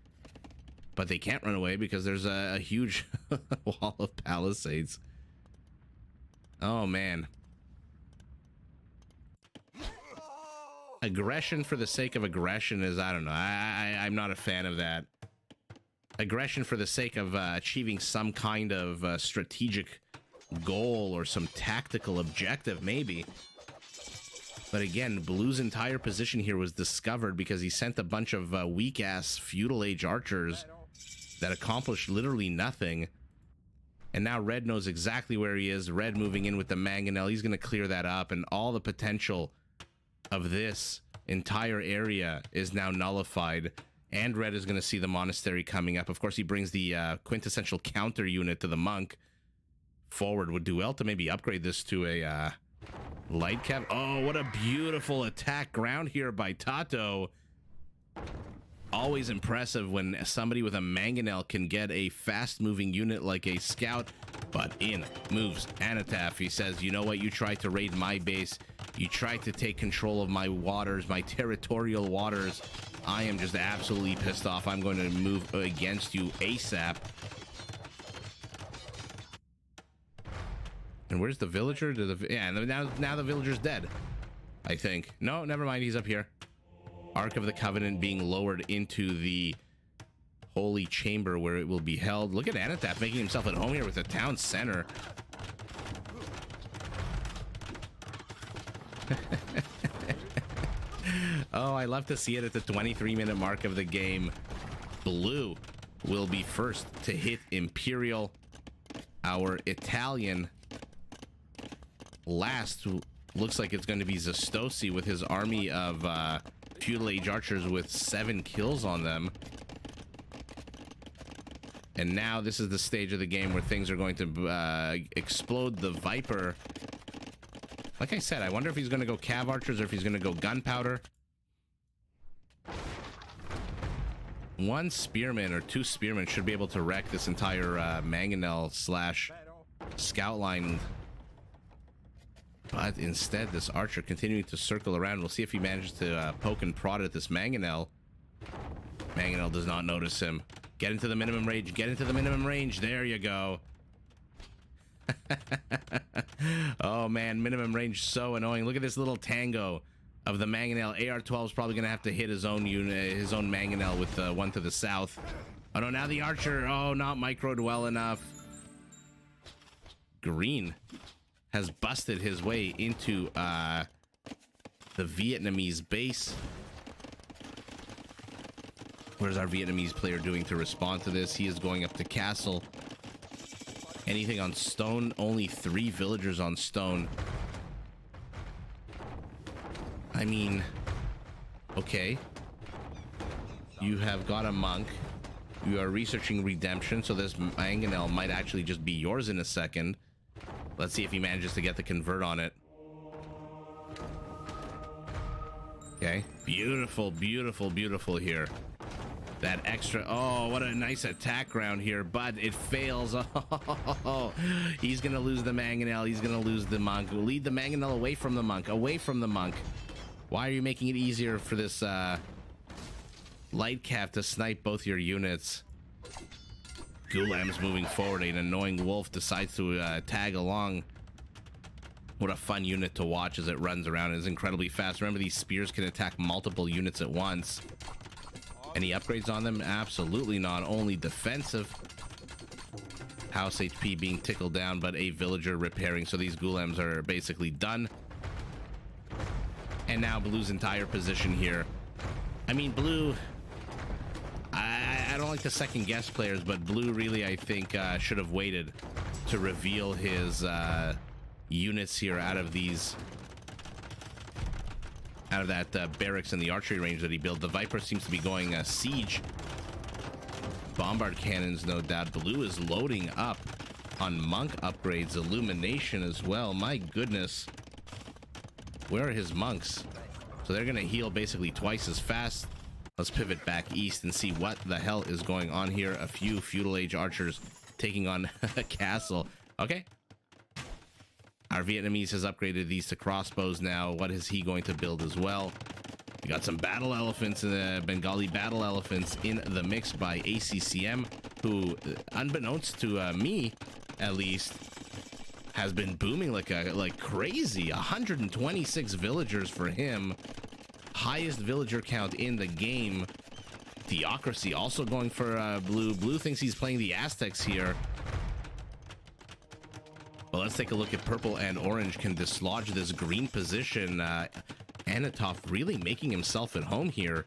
But they can't run away because there's a huge wall of palisades. Oh, man. Aggression for the sake of aggression is, I don't know. I'm not a fan of that. Aggression for the sake of achieving some kind of strategic goal or some tactical objective, maybe. But again, Blue's entire position here was discovered because he sent a bunch of weak-ass feudal age archers that accomplished literally nothing. And now Red knows exactly where he is. Red moving in with the mangonel. He's going to clear that up, and all the potential of this entire area is now nullified. And Red is going to see the monastery coming up. Of course, he brings the quintessential counter unit to the monk. Forward would do well to maybe upgrade this to a light cap. Oh, what a beautiful attack ground here by Tato. Always impressive when somebody with a mangonel can get a fast-moving unit like a scout. But in moves Anataf. He says, you know what? You tried to raid my base. You tried to take control of my waters, my territorial waters. I am just absolutely pissed off. I'm going to move against you ASAP. And where's the villager? Yeah, now the villager's dead, I think. No, never mind. He's up here. Ark of the Covenant being lowered into the holy chamber where it will be held. Look at Anataf making himself at home here with the town center. Oh, I love to see it at the 23-minute mark of the game. Blue will be first to hit Imperial. Our Italian last looks like it's going to be Zastosi with his army of feudal age archers with 7 kills on them. And now this is the stage of the game where things are going to explode. The Viper, like I said, I wonder if he's going to go cav archers or if he's going to go gunpowder. 1 spearman or 2 spearmen should be able to wreck this entire mangonel slash scout line. But instead, this archer continuing to circle around. We'll see if he manages to poke and prod at this mangonel. Mangonel does not notice him. Get into the minimum range. Get into the minimum range. There you go. Oh, man. Minimum range, so annoying. Look at this little tango of the mangonel. AR-12 is probably going to have to hit his own unit, his own mangonel with one to the south. Oh, no. Now the archer. Oh, not microed well enough. Green has busted his way into the Vietnamese base. What is our Vietnamese player doing to respond to this? He is going up to castle. Anything on stone? Only 3 villagers on stone. I mean, okay. You have got a monk. You are researching redemption, so this mangonel might actually just be yours in a second. Let's see if he manages to get the convert on it. Okay. Beautiful, beautiful, beautiful here. That extra, oh, what a nice attack round here, but it fails. Oh, he's gonna lose the mangonel. He's gonna lose the monk. Lead the mangonel away from the monk. Away from the monk. Why are you making it easier for this light cap to snipe both your units? Gulam's moving forward. An annoying wolf decides to tag along. What a fun unit to watch as it runs around. It's incredibly fast. Remember, these spears can attack multiple units at once. Any upgrades on them? Absolutely not. Only defensive. House HP being tickled down, but a villager repairing. So these Gulams are basically done. And now Blue's entire position here. I mean, Blue... I don't like to second guess players, but Blue really, I think, should have waited to reveal his units here out of these... out of that barracks and the archery range that he built. The Viper seems to be going siege. Bombard cannons, no doubt. Blue is loading up on monk upgrades. Illumination as well. My goodness. Where are his monks? So they're going to heal basically twice as fast. Let's pivot back east and see what the hell is going on here. A few feudal age archers taking on a castle. Okay. Our Vietnamese has upgraded these to crossbows now. What is he going to build as well? We got some battle elephants, Bengali battle elephants in the mix by ACCM, who, unbeknownst to me, at least, has been booming like crazy. 126 villagers for him. Highest villager count in the game. Theocracy also going for Blue. Blue thinks he's playing the Aztecs here. Well, let's take a look at purple and orange can dislodge this green position. Anatov really making himself at home here.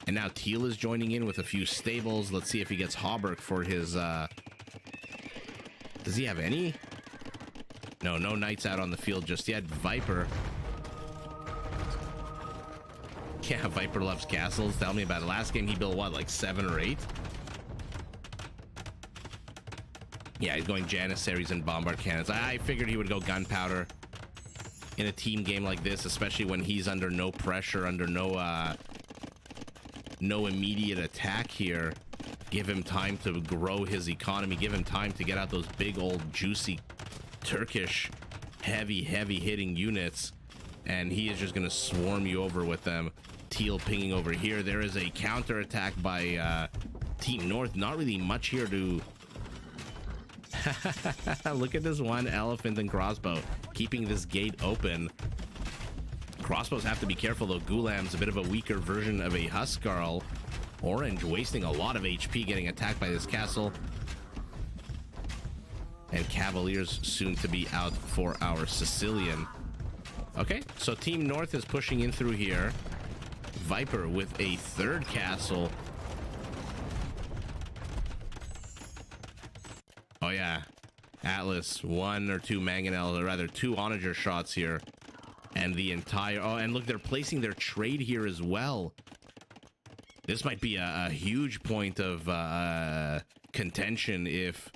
And now Teal is joining in with a few stables. Let's see if he gets Hauberk for his... Does he have any? No knights out on the field just yet. Viper. Yeah, Viper loves castles. Tell me about it. Last game he built, what, like 7 or 8? Yeah, he's going Janissaries and bombard cannons. I figured he would go gunpowder in a team game like this, especially when he's under no pressure, under no immediate attack here. Give him time to grow his economy. Give him time to get out those big old juicy Turkish heavy hitting units, and he is just going to swarm you over with them. Teal pinging over here. There is a counter attack by Team North. Not really much here to... Look at this one elephant and crossbow keeping this gate open. Crossbows have to be careful though. Gulam's a bit of a weaker version of a Huskarl. Orange wasting a lot of HP getting attacked by this castle. And Cavaliers soon to be out for our Sicilian. Okay, so Team North is pushing in through here. Viper with a third castle. Oh yeah, Atlas, 1 or 2 mangonel, or rather 2 onager shots here. And the entire... Oh, and look, they're placing their trade here as well. This might be a huge point of contention if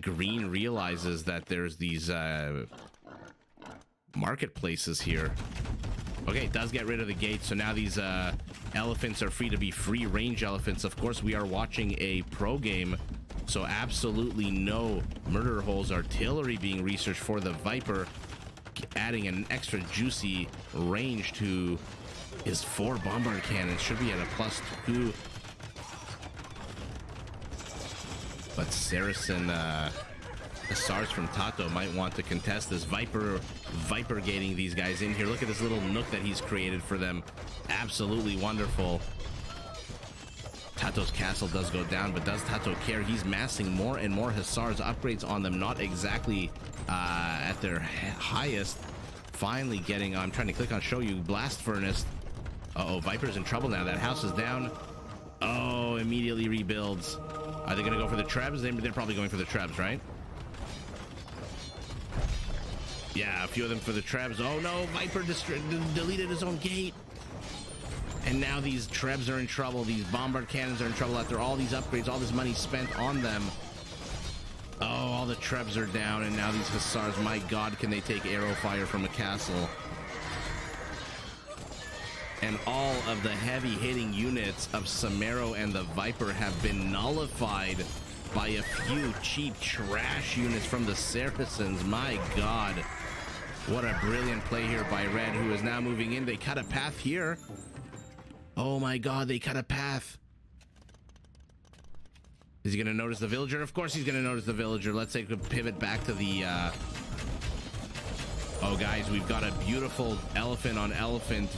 Green realizes that there's these marketplaces here. Okay, it does get rid of the gate, so now these elephants are free to be free range elephants. Of course, we are watching a pro game, so absolutely no murder holes artillery being researched for the Viper, adding an extra juicy range to his 4 bombard cannons. Should be at a +2. But Saracen Hussars from Tato might want to contest this. Viper gating these guys in here. Look at this little nook that he's created for them. Absolutely wonderful. Tato's castle does go down, but does Tato care? He's massing more and more Hussars. Upgrades on them, not exactly at their highest. Finally getting... I'm trying to click on show you. Blast Furnace. Uh-oh, Viper's in trouble now. That house is down. Oh, immediately rebuilds. Are they going to go for the Trebs? They're probably going for the Trebs, right? Yeah, a few of them for the Trebs. Oh no, Viper deleted his own gate. And now these Trebs are in trouble. These bombard cannons are in trouble after all these upgrades, all this money spent on them. Oh, all the Trebs are down, and now these Hussars, my god, can they take arrow fire from a castle? And all of the heavy-hitting units of Samaro and the Viper have been nullified by a few cheap trash units from the Saracens. My God. What a brilliant play here by Red, who is now moving in. They cut a path here. Oh my God, they cut a path. Is he going to notice the villager? Of course he's going to notice the villager. Let's take a pivot back to the... Oh, guys, we've got a beautiful elephant on elephant.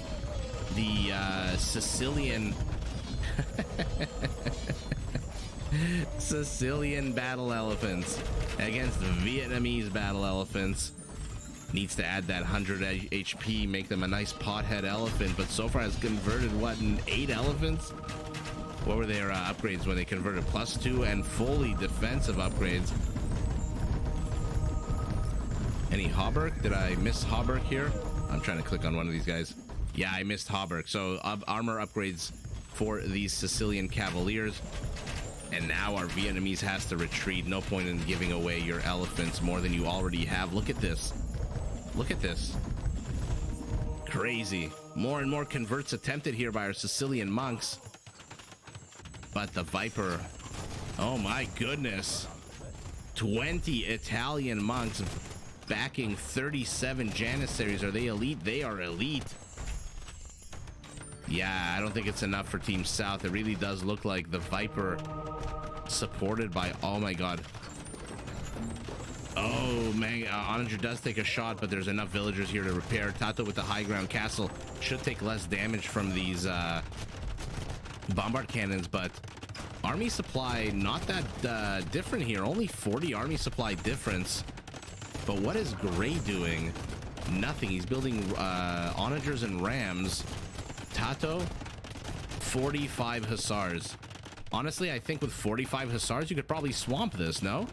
The Sicilian... Sicilian battle elephants against Vietnamese battle elephants. Needs to add that 100 HP, make them a nice pothead elephant, but so far has converted, what, 8 elephants? What were their upgrades when they converted? +2 and fully defensive upgrades. Any Hauberk? Did I miss Hauberk here? I'm trying to click on one of these guys. Yeah, I missed Hauberk. So armor upgrades for these Sicilian Cavaliers. And now our Vietnamese has to retreat. No point in giving away your elephants more than you already have. Look at this. Look at this. Crazy. More and more converts attempted here by our Sicilian monks. But the Viper... Oh my goodness. 20 Italian monks backing 37 Janissaries. Are they elite? They are elite. Yeah, I don't think it's enough for Team South. It really does look like the Viper supported by... Oh my God. Oh man, Onager does take a shot, but there's enough villagers here to repair. Tato with the high ground castle should take less damage from these bombard cannons, but army supply not that different here. Only 40 army supply difference. But what is Gray doing? Nothing. He's building onagers and rams. Tato, 45 hussars. Honestly, I think with 45 hussars, you could probably swamp this, no?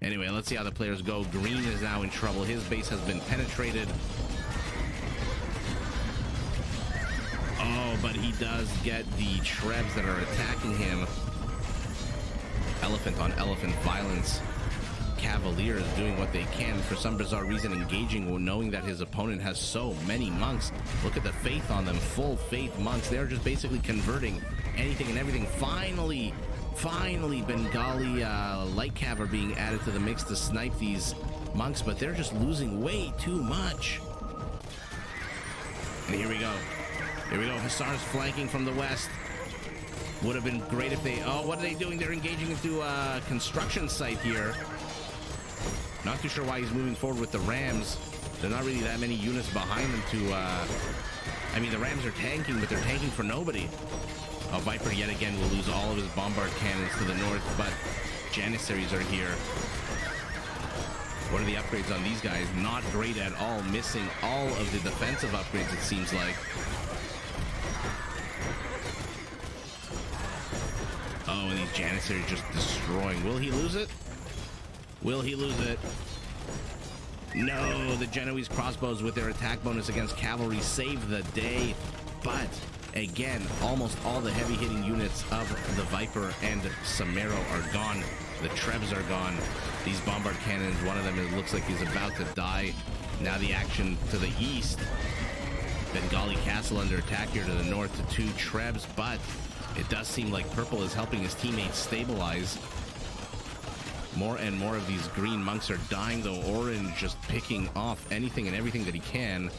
Anyway, let's see how the players go. Green is now in trouble. His base has been penetrated. Oh, but he does get the Trebs that are attacking him. Elephant on elephant violence. Cavaliers doing what they can, for some bizarre reason engaging, knowing that his opponent has so many monks. Look at the faith on them. Full faith monks. They're just basically converting anything and everything. Finally, Bengali light cav are being added to the mix to snipe these monks, but they're just losing way too much. And here we go. Hussars flanking from the west. Would have been great if they... Oh, what are they doing? They're engaging into a construction site here. Not too sure why he's moving forward with the Rams. There's not really that many units behind them to... I mean, the Rams are tanking, but they're tanking for nobody. Viper yet again will lose all of his bombard cannons to the north, but Janissaries are here. What are the upgrades on these guys? Not great at all. Missing all of the defensive upgrades, it seems like. Oh, and these Janissaries just destroying. Will he lose it? Will he lose it? No, the Genoese crossbows with their attack bonus against cavalry save the day. But again, almost all the heavy-hitting units of the Viper and Samaro are gone. The Trebs are gone. These bombard cannons, one of them, it looks like he's about to die. Now the action to the east. Bengali Castle under attack here to the north to 2 Trebs, but it does seem like purple is helping his teammates stabilize. More and more of these green monks are dying, though orange just picking off anything and everything that he can.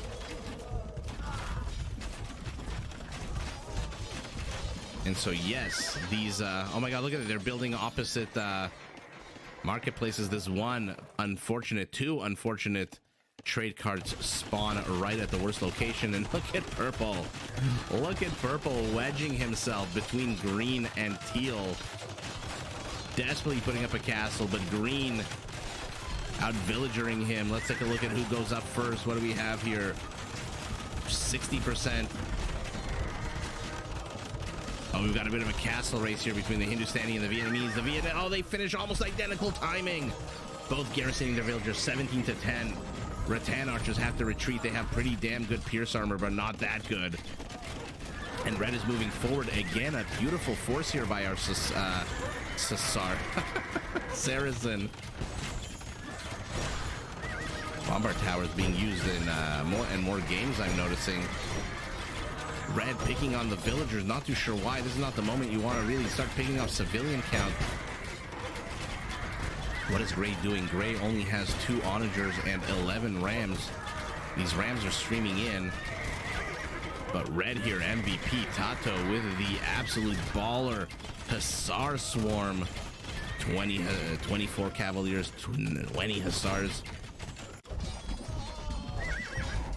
And so, yes, these... oh my god, look at it. They're building opposite marketplaces. This one unfortunate, 2 unfortunate trade carts spawn right at the worst location. And look at purple. Look at purple wedging himself between green and teal. Desperately putting up a castle, but green out villagering him. Let's take a look at who goes up first. What do we have here? 60%. Oh, we've got a bit of a castle race here between the Hindustani and the Vietnamese. Oh, they finish almost identical timing. Both garrisoning their villagers 17 to 10. Rattan archers have to retreat. They have pretty damn good pierce armor, but not that good. And red is moving forward again. A beautiful force here by our Saracen. Bombard towers being used in more and more games, I'm noticing. Red picking on the villagers. Not too sure why. This is not the moment you want to really start picking off civilian count. What is Gray doing? Gray only has 2 onagers and 11 rams. These rams are streaming in. But Red here, MVP, Tato with the absolute baller Hussar Swarm. 24 Cavaliers, 20 Hussars.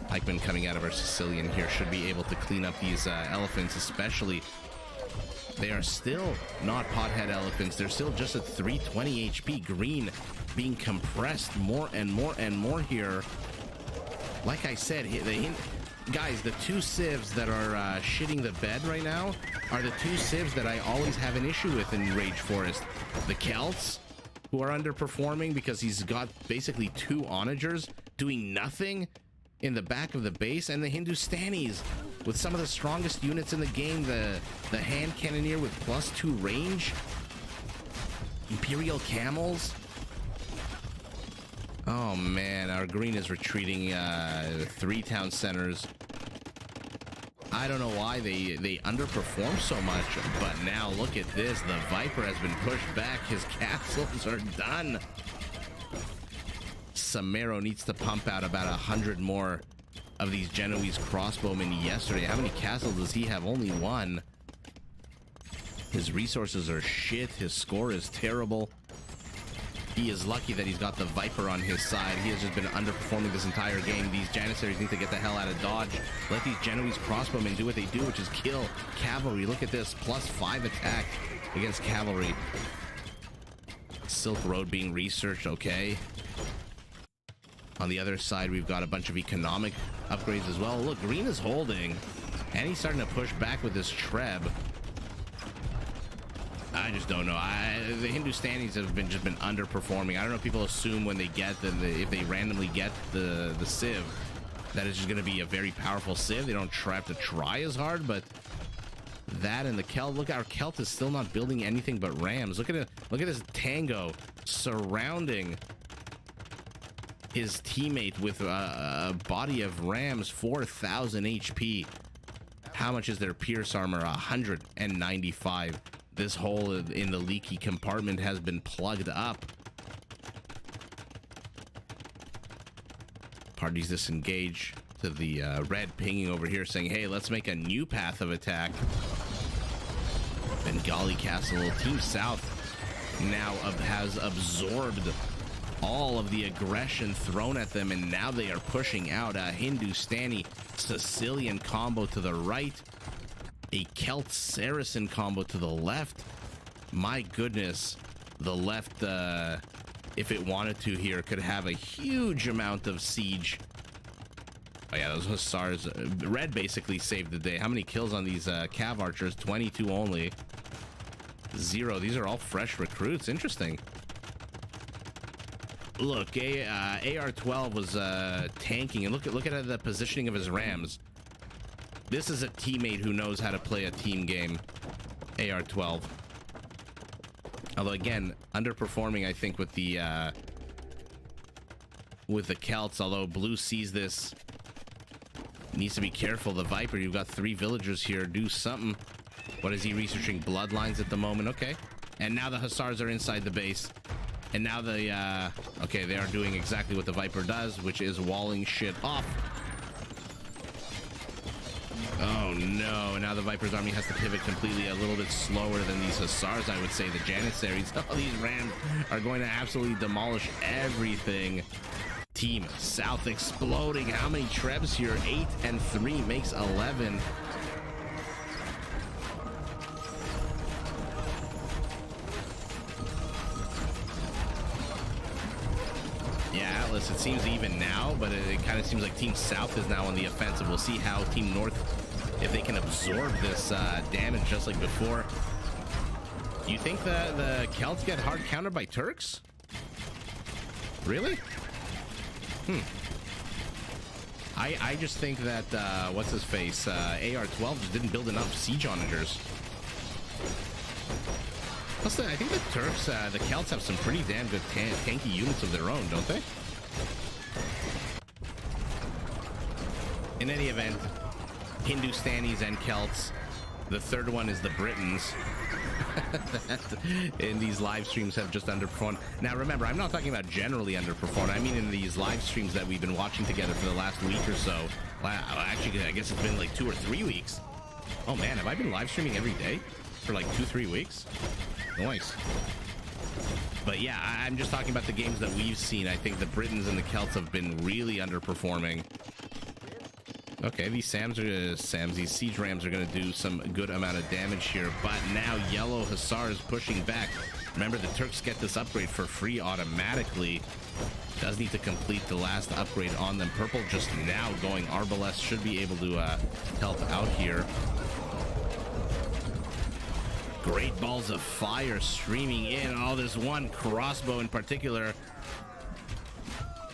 Pikeman coming out of our Sicilian here should be able to clean up these elephants, especially. They are still not pothead elephants. They're still just at 320 HP. Green being compressed more and more and more here. Like I said, guys, the 2 civs that are shitting the bed right now are the 2 civs that I always have an issue with in Rage Forest. The Celts, who are underperforming because he's got basically 2 onagers doing nothing in the back of the base, and the Hindustanis with some of the strongest units in the game. The hand cannoneer with +2 range. Imperial camels. Oh man, our green is retreating 3 town centers. I don't know why they underperform so much, but now look at this. The Viper has been pushed back. His castles are done. Samero needs to pump out about 100 more of these Genoese crossbowmen yesterday. How many castles does he have? Only 1. His resources are shit. His score is terrible. He is lucky that he's got the Viper on his side. He has just been underperforming this entire game. These Janissaries need to get the hell out of Dodge. Let these Genoese crossbowmen do what they do, which is kill cavalry. Look at this, +5 attack against cavalry. Silk Road being researched, okay. On the other side, we've got a bunch of economic upgrades as well. Look, green is holding, and he's starting to push back with this Treb. I just don't know. The Hindustanis have just been underperforming. I don't know if people assume when they get if they randomly get the Civ, that it's just going to be a very powerful Civ. They don't have to try as hard, but that and the Celt. Look, our Celt is still not building anything but rams. Look at it. Look at this Tango surrounding his teammate with a body of rams, 4,000 HP. How much is their Pierce armor? 195. This hole in the leaky compartment has been plugged up. Parties disengage to the red pinging over here saying, hey, let's make a new path of attack. Bengali Castle, Team South now has absorbed all of the aggression thrown at them, and now they are pushing out a Hindustani Sicilian combo to the right, a Celt Saracen combo to the left. My goodness, the left, if it wanted to here, could have a huge amount of siege. Oh yeah, those Hussars. Red basically saved the day. How many kills on these Cav Archers? 22 only. 0. These are all fresh recruits. Interesting. Look, AR-12 was tanking, and look at the positioning of his rams. This is a teammate who knows how to play a team game. AR-12. Although again, underperforming, I think, with the Celts. Although Blue sees this, needs to be careful. The Viper, you've got 3 villagers here. Do something. What is he researching? Bloodlines at the moment. Okay. And now the Hussars are inside the base. And now okay, they are doing exactly what the Viper does, which is walling shit off. Oh no, now the Viper's army has to pivot completely, a little bit slower than these Hussars, I would say. The Janissaries, oh, these Rams are going to absolutely demolish everything. Team South exploding. How many Trebs here? 8 and 3 makes 11. Yeah, Atlas, it seems even now, but it kind of seems like Team South is now on the offensive. We'll see how Team North, if they can absorb this damage just like before. You think the Celts get hard countered by Turks? Really? I just think that, what's his face, AR-12 just didn't build enough siege onagers. Plus, I think the Turks, the Celts have some pretty damn good tanky units of their own, don't they? In any event, Hindustanis and Celts. The third one is the Britons. In these live streams have just underperformed. Now remember, I'm not talking about generally underperformed. I mean in these live streams that we've been watching together for the last week or so. Wow, actually, I guess it's been like 2 or 3 weeks. Oh man, have I been live streaming every day for like 2-3 weeks? Nice. But yeah, I'm just talking about the games that we've seen. I think the Britons and the Celts have been really underperforming. Okay, these these siege rams are going to do some good amount of damage here, but now yellow Hussar is pushing back. Remember, the Turks get this upgrade for free automatically. Does need to complete the last upgrade on them. Purple just now going. Arbalest should be able to help out here. Great balls of fire streaming in. Oh, there's one crossbow in particular.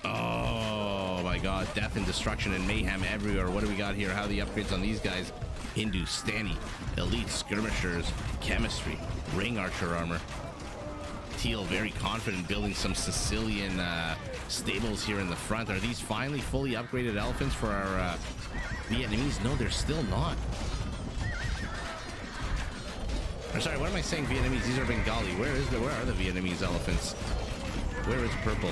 Oh my god, death and destruction and mayhem everywhere. What do we got here? How are the upgrades on these guys? Hindustani, elite skirmishers, chemistry, ring archer armor. Teal very confident building some Sicilian stables here in the front. Are these finally fully upgraded elephants for our Vietnamese? No, they're still not. Or sorry, what am I saying? Vietnamese? These are Bengali. Where are the Vietnamese elephants? Where is purple?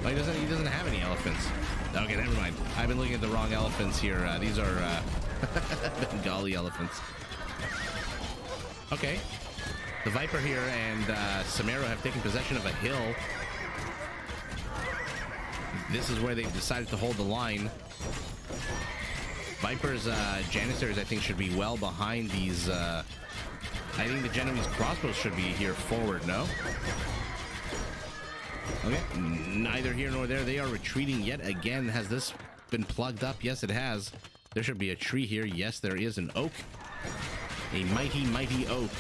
Oh, he doesn't have any elephants. Okay, never mind. I've been looking at the wrong elephants here. These are Bengali elephants. Okay. The Viper here and Samaro have taken possession of a hill. This is where they've decided to hold the line. Viper's Janissaries, I think, should be well behind these. I think the Genoese crossbows should be here forward, no? Okay, neither here nor there. They are retreating yet again. Has this been plugged up? Yes, it has. There should be a tree here. Yes, there is an oak. A mighty, mighty oak.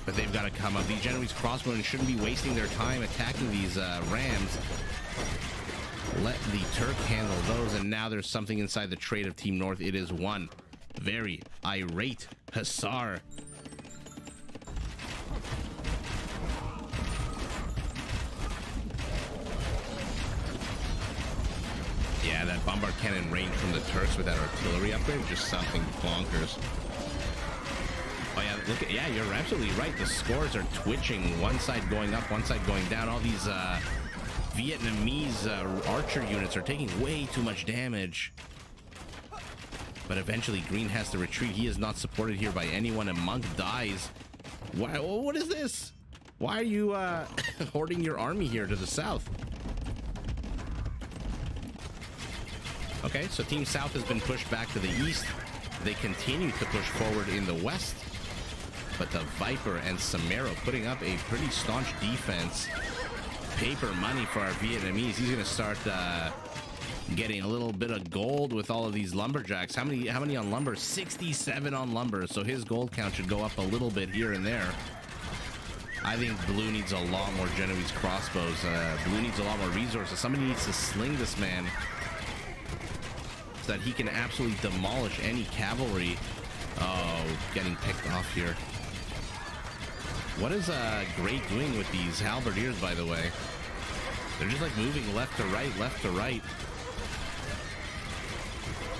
But they've got to come up. The Genoese crossbowmen shouldn't be wasting their time attacking these rams. Let the Turk handle those. And now there's something inside the trade of Team North. It is one very irate Hussar. Yeah, that bombard cannon range from the Turks with that artillery upgrade, just something bonkers. Oh yeah, look at, yeah, you're absolutely right. The scores are twitching. One side going up, one side going down. All these Vietnamese archer units are taking way too much damage. But eventually Green has to retreat. He is not supported here by anyone. A monk dies. Why? What is this? Why are you hoarding your army here to the south? Okay, so Team South has been pushed back to the east. They continue to push forward in the west. But the Viper and Samaro putting up a pretty staunch defense. Paper money for our Vietnamese. He's going to start getting a little bit of gold with all of these lumberjacks. How many on lumber? 67 on lumber. So his gold count should go up a little bit here and there. I think blue needs a lot more Genoese crossbows. Blue needs a lot more resources. Somebody needs to sling this man so that he can absolutely demolish any cavalry. Oh, getting picked off here. What is Great doing with these halberdiers, by the way? They're just like moving left to right, left to right.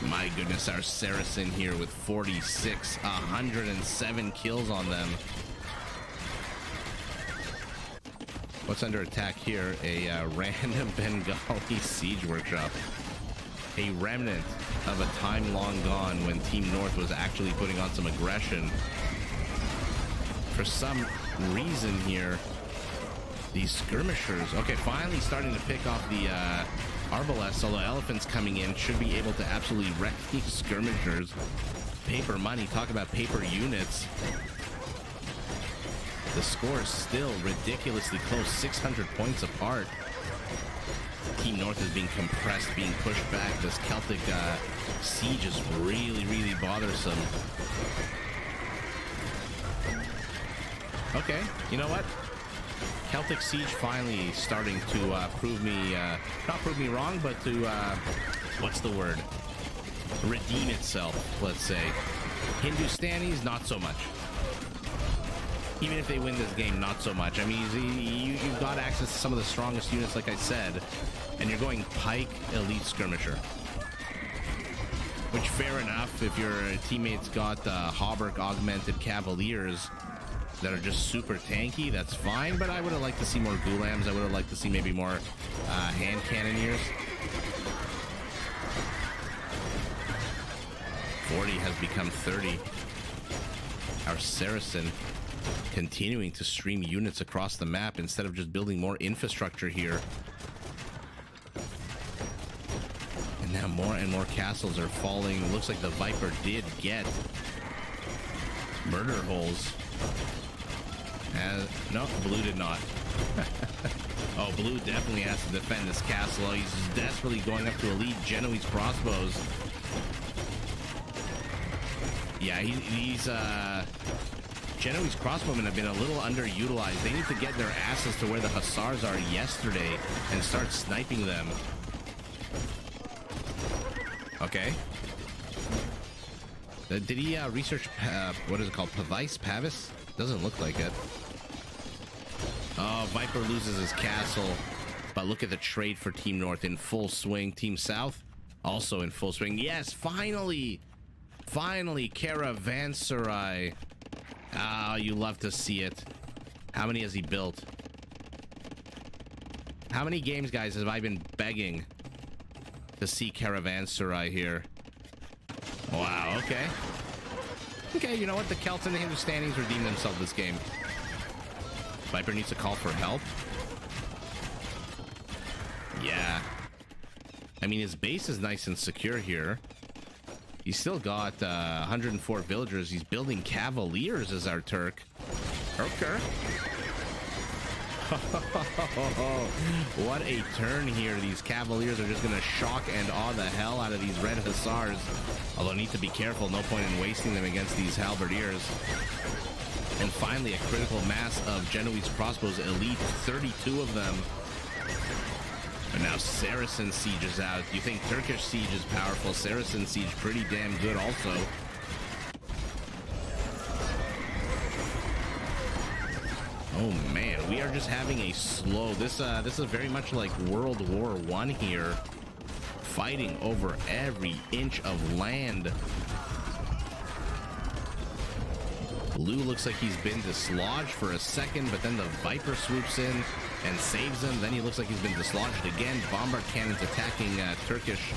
My goodness, our Saracen here with 46, 107 kills on them. What's under attack here? A random Bengali siege workshop. A remnant of a time long gone when Team North was actually putting on some aggression. For some reason here, these skirmishers, okay, finally starting to pick off the arbalests, although elephants coming in should be able to absolutely wreck these skirmishers. Paper money, talk about paper units. The score is still ridiculously close, 600 points apart. Team North is being compressed, being pushed back. This Celtic siege is really, really bothersome. Okay, you know what? Celtic siege finally starting to prove me, not prove me wrong, but to, what's the word? Redeem itself, let's say. Hindustanis, not so much. Even if they win this game, not so much. I mean, you've got access to some of the strongest units, like I said, and you're going Pike Elite Skirmisher. Which, fair enough, if your teammates got Hauberk augmented Cavaliers that are just super tanky, that's fine, but I would have liked to see more Gulams. I would have liked to see maybe more hand cannoneers. 40 has become 30. Our Saracen continuing to stream units across the map instead of just building more infrastructure here. And now more and more castles are falling. Looks like the Viper did get murder holes. No, blue did not. Oh, blue definitely has to defend this castle. Oh, he's desperately going up to elite Genoese crossbows. Yeah, he's Genoese crossbowmen have been a little underutilized. They need to get their asses to where the Hussars are yesterday and start sniping them. Okay. Did he research, what is it called? Pavis? Doesn't look like it. Oh, Viper loses his castle. But look at the trade for Team North in full swing. Team South also in full swing. Yes, finally! Finally, Caravanserai. Ah, you love to see it. How many has he built? How many games, guys, have I been begging to see Caravanserai here? Wow, okay. Okay, you know what? The Celts and the Hindustanis redeemed themselves this game. Viper needs to call for help. Yeah. I mean, his base is nice and secure here. He's still got 104 villagers. He's building Cavaliers as our Turk. Okay. What a turn here. These Cavaliers are just going to shock and awe the hell out of these red Hussars. Although need to be careful. No point in wasting them against these halberdiers. And finally, a critical mass of Genoese crossbows. Elite, 32 of them. And now Saracen Siege is out. You think Turkish Siege is powerful? Saracen Siege pretty damn good also. Oh man, we are just having a slow. This is very much like World War I here. Fighting over every inch of land. Blue looks like he's been dislodged for a second, but then the Viper swoops in and saves him. Then he looks like he's been dislodged again. Bombard cannons attacking Turkish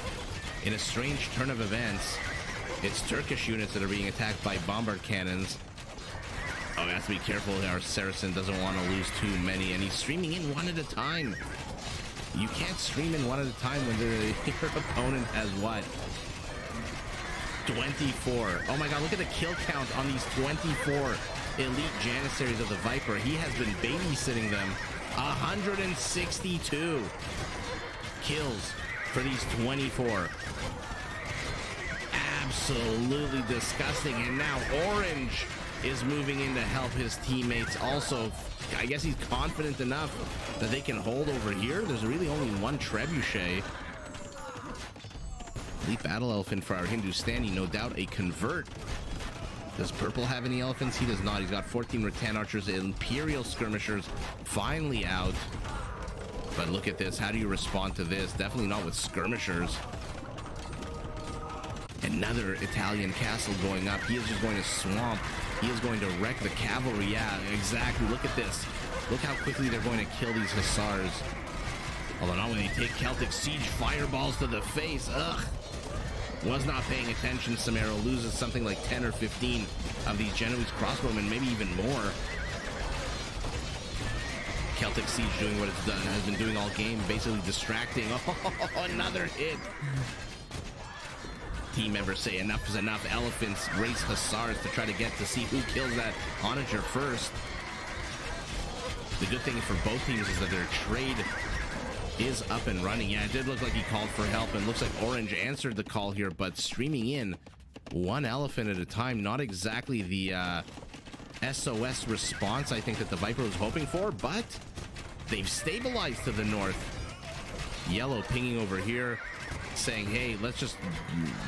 in a strange turn of events. It's Turkish units that are being attacked by bombard cannons. Oh, we have to be careful. Our Saracen doesn't want to lose too many, and he's streaming in one at a time. You can't stream in one at a time when your opponent has what? 24. Oh my god, look at the kill count on these 24 elite Janissaries of the Viper. He has been babysitting them. 162 kills for these 24. Absolutely disgusting. And now Orange is moving in to help his teammates. Also, I guess he's confident enough that they can hold over here. There's really only one trebuchet. Elite battle elephant for our Hindustani, no doubt a convert. Does Purple have any elephants? He does not. He's got 14 rattan archers. Imperial skirmishers finally out. But look at this. How do you respond to this? Definitely not with skirmishers. Another Italian castle going up. He is just going to swamp. He is going to wreck the cavalry. Yeah, exactly. Look at this. Look how quickly they're going to kill these Hussars. Although not when they take Celtic Siege fireballs to the face. Ugh. Was not paying attention. Samaro loses something like 10 or 15 of these Genoese crossbowmen, maybe even more. Celtic Siege doing what it's done, has been doing all game, basically distracting. Oh, another hit. Team members say enough is enough. Elephants race Hussars to try to get to see who kills that onager first. The good thing for both teams is that their trade is up and running. Yeah, it did look like he called for help, and looks like Orange answered the call here, but streaming in one elephant at a time. Not exactly the SOS response I think that the Viper was hoping for, but they've stabilized to the north. Yellow pinging over here, saying, hey, let's just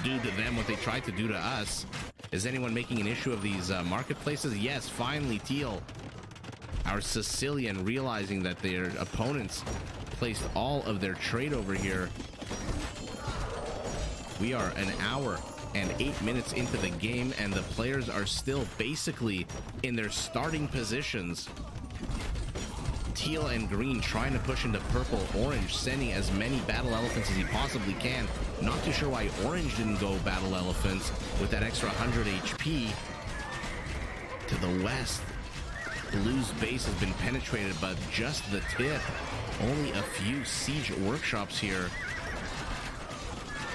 do to them what they tried to do to us. Is anyone making an issue of these marketplaces? Yes, finally, Teal, our Sicilian, realizing that their opponents placed all of their trade over here. We are an hour and 8 minutes into the game, and the players are still basically in their starting positions. Teal and green trying to push into purple. Orange sending as many battle elephants as he possibly can. Not too sure why orange didn't go battle elephants with that extra 100 HP. To the west, blue's base has been penetrated, but just the tip. Only a few siege workshops here.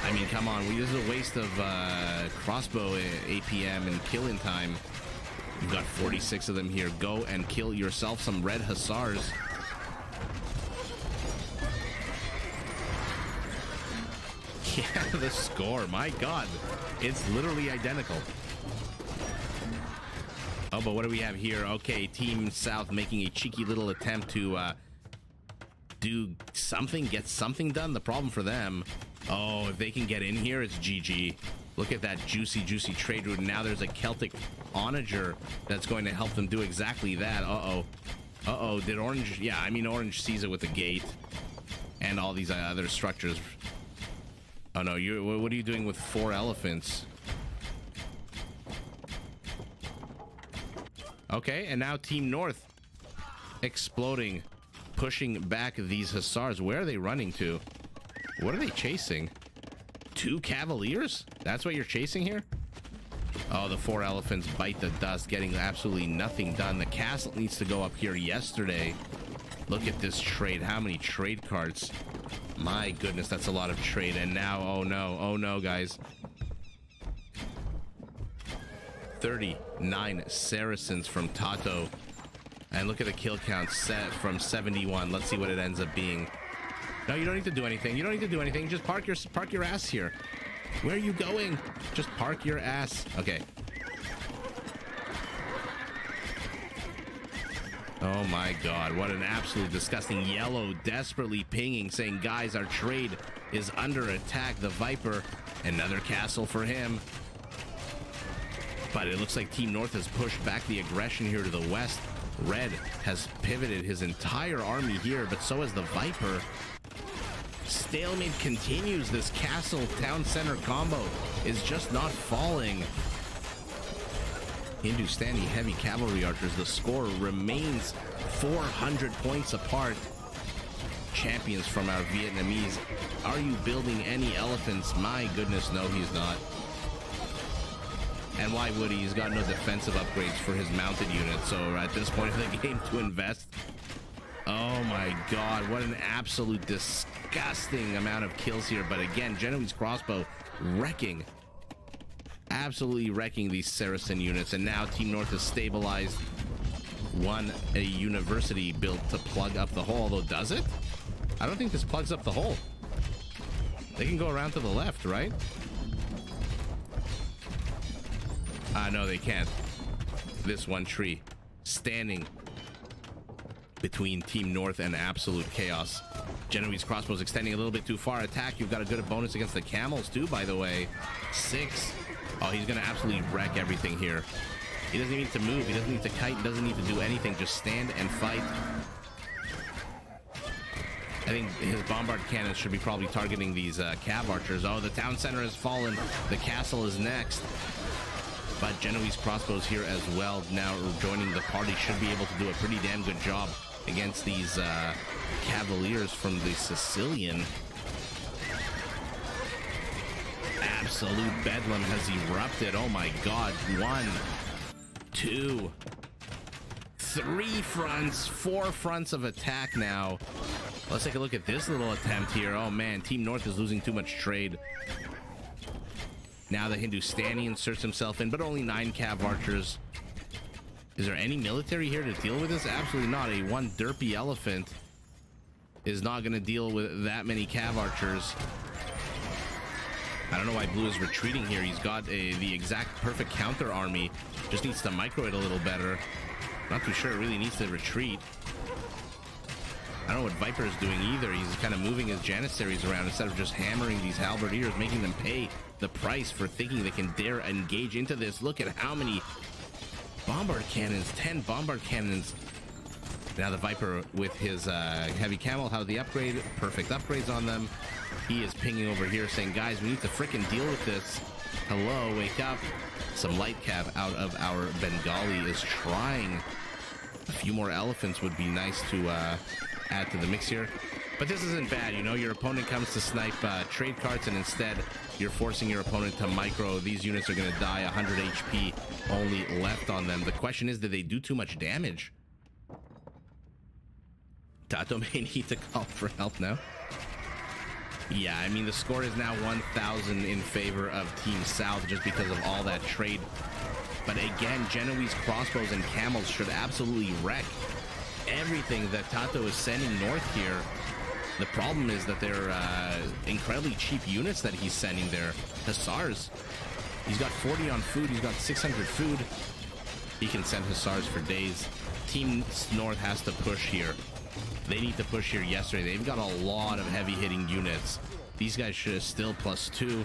I mean, come on, this is a waste of crossbow APM and killing time. You've got 46 of them here. Go and kill yourself some red hussars. Yeah, the score, my god, it's literally identical. Oh, but what do we have here? Okay, Team South making a cheeky little attempt to do something, get something done. The problem for them, oh, if they can get in here, it's GG. Look at that juicy trade route. Now there's a Celtic onager that's going to help them do exactly that. Uh-oh, did orange? Yeah, I mean, orange sees it with the gate and all these other structures. Oh no, what are you doing with 4 elephants? Okay, and now Team North exploding, pushing back these hussars. Where are they running to? What are they chasing? 2 cavaliers? That's what you're chasing here? Oh, the 4 elephants bite the dust, getting absolutely nothing done. The castle needs to go up here yesterday. Look at this trade. How many trade carts? My goodness, that's a lot of trade. And now, oh no, guys. 39 Saracens from Tato. And look at the kill count set from 71. Let's see what it ends up being. No, you don't need to do anything. You don't need to do anything. Just park your ass here. Where are you going? Just park your ass. Okay. Oh my god, what an absolute disgusting. Yellow desperately pinging, saying, guys, our trade is under attack. The Viper, another castle for him. But it looks like Team North has pushed back the aggression here to the west. Red has pivoted his entire army here, but so has the Viper. Stalemate continues. This castle town center combo is just not falling. Hindustani heavy cavalry archers. The score remains 400 points apart. Champions from our Vietnamese. Are you building any elephants? My goodness, no, he's not. And why would he? He's got no defensive upgrades for his mounted unit. So at this point in the game to invest. Oh my god, what an absolute disgusting amount of kills here. But again, Genoese crossbow wrecking. Absolutely wrecking these Saracen units. And now Team North has stabilized a university built to plug up the hole. Although, does it? I don't think this plugs up the hole. They can go around to the left, right? No, they can't. This one tree standing between Team North and absolute chaos. Genoese crossbows extending a little bit too far. Attack, you've got a good bonus against the camels too, by the way. 6. Oh, he's gonna absolutely wreck everything here. He doesn't need to move, he doesn't need to kite, he doesn't need to do anything. Just stand and fight. I think his bombard cannons should be probably targeting these cav archers. Oh, the town center has fallen. The castle is next. But Genoese crossbows here as well, now joining the party, should be able to do a pretty damn good job against these cavaliers from the Sicilian. Absolute bedlam has erupted. Oh my god. 1, 2, 3 fronts, 4 fronts of attack now. Let's take a look at this little attempt here. Oh man, Team North is losing too much trade. Now the Hindustani inserts himself in, but only 9 cav archers. Is there any military here to deal with this? Absolutely not. A 1 derpy elephant is not going to deal with that many cav archers. I don't know why blue is retreating here. He's got the exact perfect counter army. Just needs to micro it a little better. Not too sure it really needs to retreat. I don't know what Viper is doing either. He's kind of moving his Janissaries around instead of just hammering these halberdiers, making them pay the price for thinking they can dare engage into this. Look at how many bombard cannons. 10 bombard cannons. Now the Viper with his heavy camel. How the upgrade? Perfect upgrades on them. He is pinging over here saying, guys, we need to frickin' deal with this. Hello, wake up. Some light cav out of our Bengali is trying. A few more elephants would be nice to add to the mix here. But this isn't bad, you know, your opponent comes to snipe trade carts, and instead you're forcing your opponent to micro. These units are going to die, 100 HP only left on them. The question is, did they do too much damage? Tato may need to call for help now. Yeah, I mean, the score is now 1,000 in favor of Team South just because of all that trade. But again, Genoese crossbows and camels should absolutely wreck everything that Tato is sending north here. The problem is that they're incredibly cheap units that he's sending there. Hussars. He's got 40 on food. He's got 600 food. He can send Hussars for days. Team North has to push here. They need to push here yesterday. They've got a lot of heavy-hitting units. These guys should have still +2.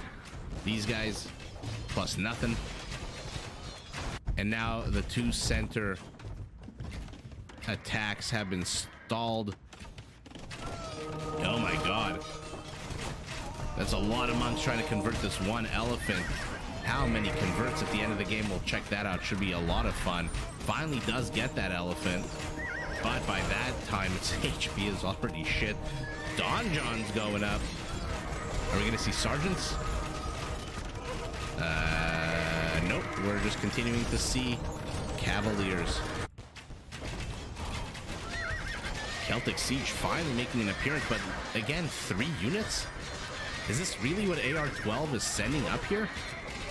These guys plus nothing. And now the two center attacks have been stalled. Oh my god. That's a lot of monks trying to convert this one elephant. How many converts at the end of the game? We'll check that out. Should be a lot of fun. Finally does get that elephant. But by that time, its HP is already shit. Don John's going up. Are we going to see sergeants? Nope. We're just continuing to see cavaliers. Celtic Siege finally making an appearance, but again, 3 units? Is this really what AR-12 is sending up here?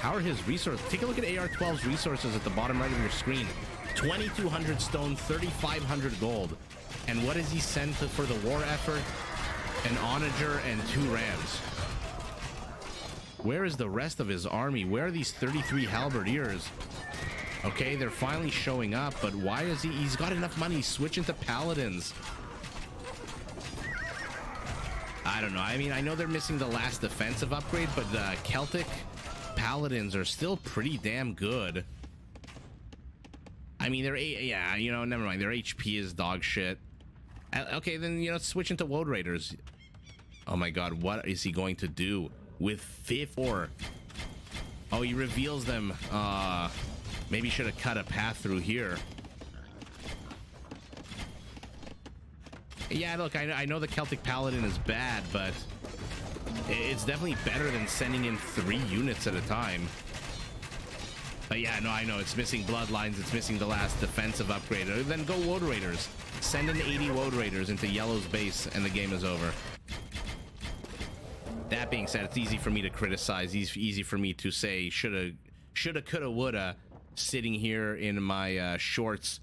How are his resources? Take a look at AR-12's resources at the bottom right of your screen. 2,200 stone, 3,500 gold. And what does he send for the war effort? An onager and 2 rams. Where is the rest of his army? Where are these 33 halberdiers? Okay, they're finally showing up, but why is he's got enough money switching to paladins? I don't know. I mean, I know they're missing the last defensive upgrade, but Celtic paladins are still pretty damn good. I mean, yeah, you know, never mind. Their HP is dog shit. Okay, then, you know, switch into Woad Raiders. Oh my god, what is he going to do with 4? Oh, he reveals them. Maybe should have cut a path through here. Yeah, look, I know the Celtic Paladin is bad, but it's definitely better than sending in 3 units at a time. Yeah, no, I know. It's missing Bloodlines. It's missing the last defensive upgrade. Then go Woad Raiders. Send in 80 Woad Raiders into Yellow's base, and the game is over. That being said, it's easy for me to criticize. Easy for me to say shoulda, coulda, woulda. Sitting here in my shorts.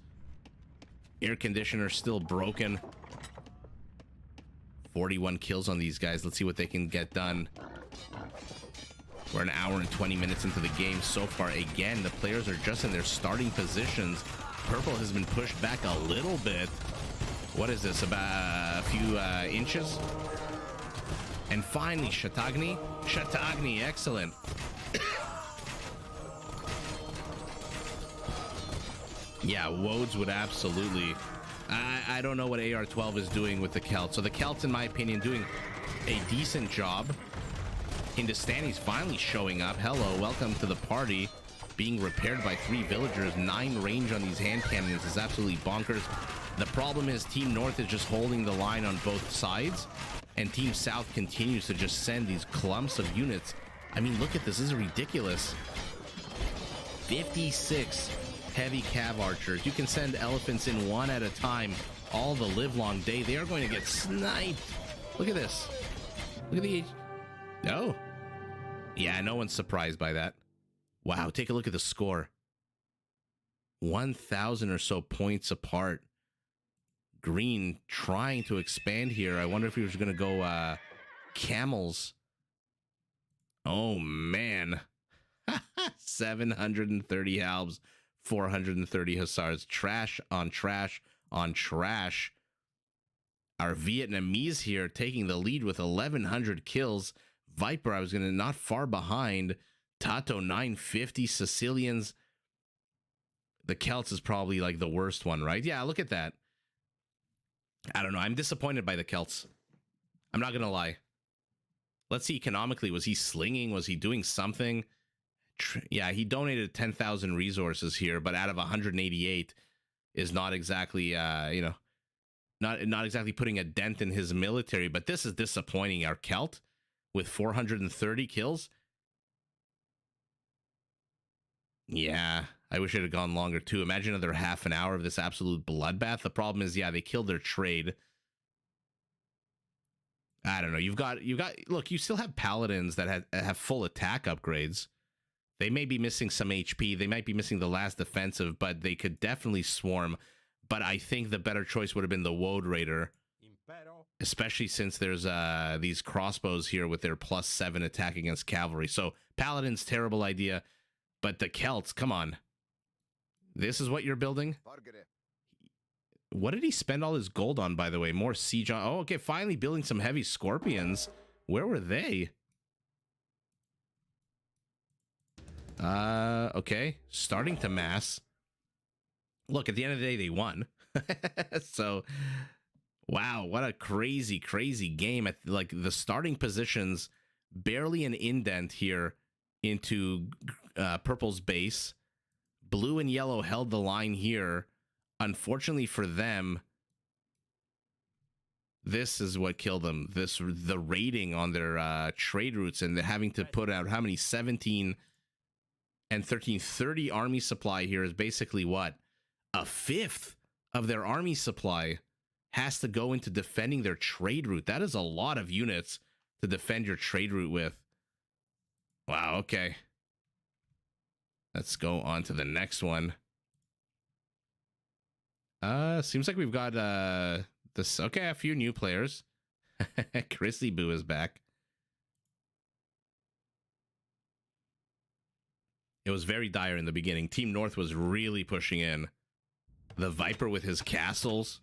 Air conditioner still broken. 41 kills on these guys. Let's see what they can get done. We're an hour and 20 minutes into the game so far. Again, the players are just in their starting positions. Purple has been pushed back a little bit. What is this, about a few inches? And finally, Shatagni. Shatagni, excellent. Yeah, Woads would absolutely... I don't know what AR-12 is doing with the Celts. So the Celts, in my opinion, doing a decent job. Hindustani's finally showing up. Hello, welcome to the party. Being repaired by 3 villagers. 9 range on these hand cannons is absolutely bonkers. The problem is Team North is just holding the line on both sides. And Team South continues to just send these clumps of units. I mean, look at this. This is ridiculous. 56 heavy cav archers. You can send elephants in 1 at a time all the live long day. They are going to get sniped. Look at this. Look at the... Oh. Yeah, no one's surprised by that. Wow, take a look at the score. 1,000 or so points apart. Green trying to expand here. I wonder if he was going to go camels. Oh, man. 730 halbs. 430 hussars. Trash on trash on trash. Our Vietnamese here taking the lead with 1,100 kills. Viper, I was going to not far behind. Tato, 950. Sicilians. The Celts is probably like the worst one, right? Yeah, look at that. I don't know. I'm disappointed by the Celts. I'm not going to lie. Let's see economically. Was he slinging? Was he doing something? Yeah, he donated 10,000 resources here, but out of 188 is not exactly, you know, not exactly putting a dent in his military. But this is disappointing. Our Celt with 430 kills. Yeah, I wish it had gone longer too. Imagine another half an hour of this absolute bloodbath. The problem is, yeah, they killed their trade. I don't know. You've got. Look, you still have paladins that have full attack upgrades. They may be missing some HP. They might be missing the last defensive, but they could definitely swarm. But I think the better choice would have been the Woad Raider, especially since there's these crossbows here with their +7 attack against cavalry. So paladins, terrible idea. But the Celts, come on. This is what you're building? What did he spend all his gold on, by the way? More siege on. Oh, okay, finally building some heavy scorpions. Where were they? Okay. Starting to mass. Look, at the end of the day, they won. So, wow, what a crazy, crazy game. At like the starting positions, barely an indent here into Purple's base. Blue and yellow held the line here. Unfortunately for them, this is what killed them. The raiding on their trade routes and having to put out how many 17 and 13, 30 army supply here is basically what? A fifth of their army supply has to go into defending their trade route. That is a lot of units to defend your trade route with. Wow, okay. Let's go on to the next one. Seems like we've got this. Okay, a few new players. Chrissy Boo is back. It was very dire in the beginning. Team North was really pushing in. The Viper with his castles.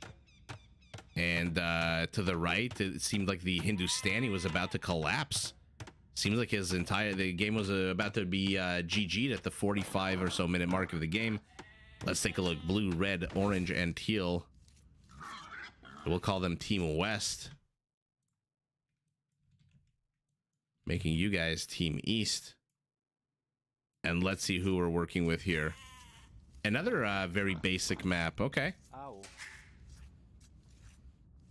And to the right, it seemed like the Hindustani was about to collapse. Seems like the game was about to be GG'd at the 45 or so minute mark of the game. Let's take a look. Blue, red, orange, and teal. We'll call them Team West. Making you guys Team East. And let's see who we're working with here. Another very basic map. Okay.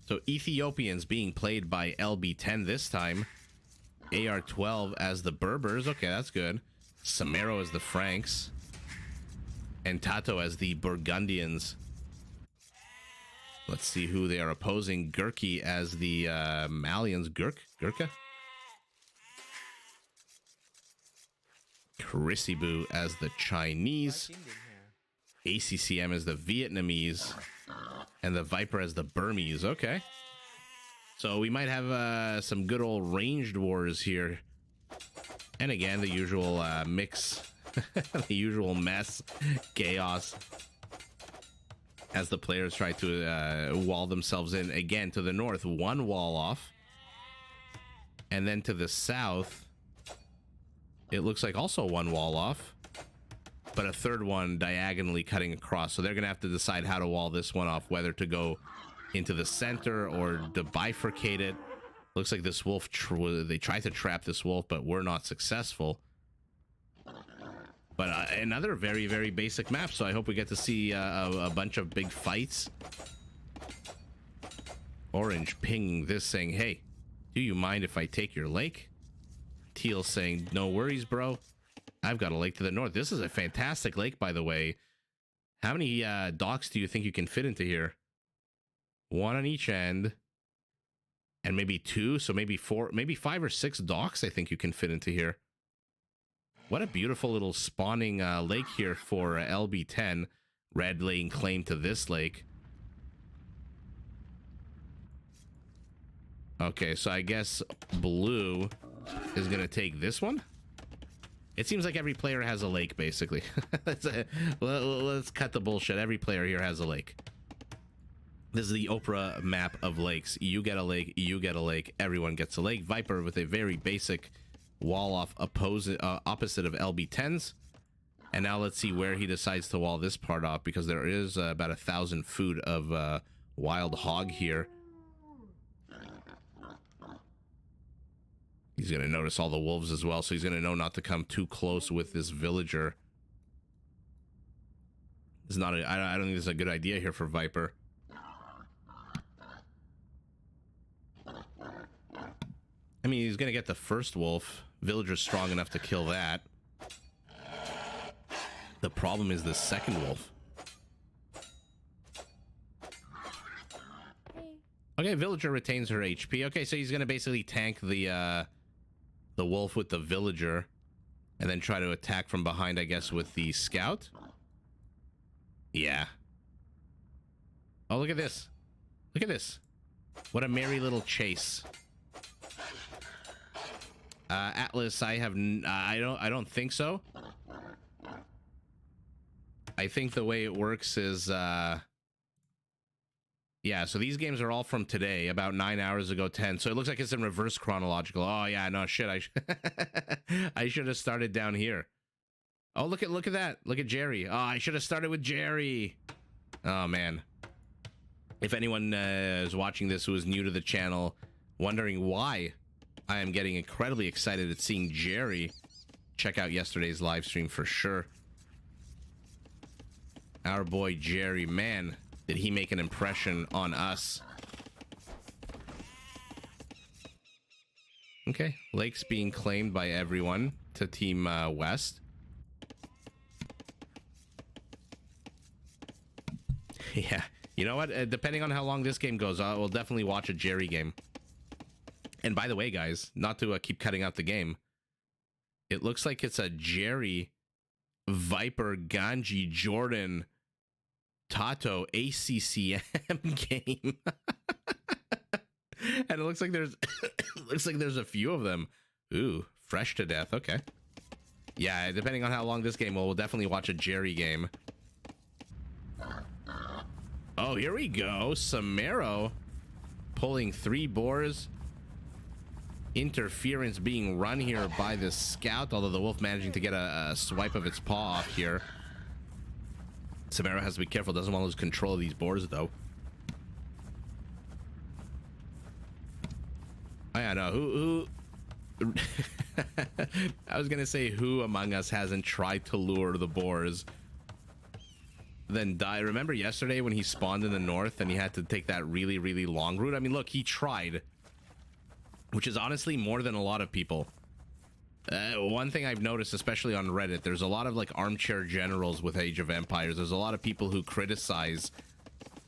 So Ethiopians being played by LB10 this time. AR-12 as the Berbers. Okay, that's good. Samaro as the Franks. And Tato as the Burgundians. Let's see who they are opposing. Gurki as the Malians. Gurkha? Karisibu as the Chinese. ACCM as the Vietnamese. And the Viper as the Burmese. Okay. So we might have some good old ranged wars here. And again, the usual mix. The usual mess. Chaos. As the players try to wall themselves in. Again, to the north, one wall off. And then to the south, it looks like also one wall off. But a third one diagonally cutting across. So they're going to have to decide how to wall this one off. Whether to go into the center or to bifurcate it. Looks like this wolf, they tried to trap this wolf, but were not successful. But another very, very basic map, so I hope we get to see a bunch of big fights. Orange pinging this, saying, hey, do you mind if I take your lake? Teal saying, no worries, bro. I've got a lake to the north. This is a fantastic lake, by the way. How many docks do you think you can fit into here? One on each end. And maybe two, so maybe four, maybe 5 or 6 docks I think you can fit into here. What a beautiful little spawning lake here for LB10. Red laying claim to this lake. Okay, so I guess blue is going to take this one. It seems like every player has a lake, basically. Let's cut the bullshit. Every player here has a lake. This is the Oprah map of lakes. You get a lake, you get a lake, everyone gets a lake. Viper with a very basic wall off opposite of LB10's. And now let's see where he decides to wall this part off, because there is about 1,000 food of wild hog here. He's going to notice all the wolves as well, so he's going to know not to come too close with this villager. It's not I don't think this is a good idea here for Viper. I mean, he's going to get the first wolf. Villager's strong enough to kill that. The problem is the second wolf. Okay, villager retains her HP. Okay, so he's going to basically tank the wolf with the villager and then try to attack from behind, I guess, with the scout. Yeah. Oh, look at this. Look at this. What a merry little chase. Atlas, I don't think so. I think the way it works is yeah, so these games are all from today, about 9 hours ago, 10. So it looks like it's in reverse chronological. Oh yeah, no shit. I should have started down here. Oh, look at that. Look at Jerry. Oh, I should have started with Jerry. Oh man. If anyone is watching this who is new to the channel, wondering why I am getting incredibly excited at seeing Jerry, check out yesterday's live stream for sure. Our boy Jerry, man, did he make an impression on us. Okay, Lake's being claimed by everyone to Team West. Yeah, you know what? Depending on how long this game goes, I will definitely watch a Jerry game. And by the way, guys, not to keep cutting out the game, it looks like it's a Jerry, Viper, Ganji, Jordan, Tato, ACCM game. And it looks like there's a few of them. Ooh, fresh to death. Okay. Yeah, depending on how long this game will, we'll definitely watch a Jerry game. Oh, here we go. Samaro pulling 3 boars. Interference being run here by the scout, although the wolf managing to get a swipe of its paw off here. Samaro has to be careful, doesn't want to lose control of these boars though. Oh yeah, no, who I was gonna say who among us hasn't tried to lure the boars then die. Remember yesterday when he spawned in the north and he had to take that really, really long route? I mean, look, he tried, which is honestly more than a lot of people. One thing I've noticed, especially on Reddit, there's a lot of like armchair generals with Age of Empires. There's a lot of people who criticize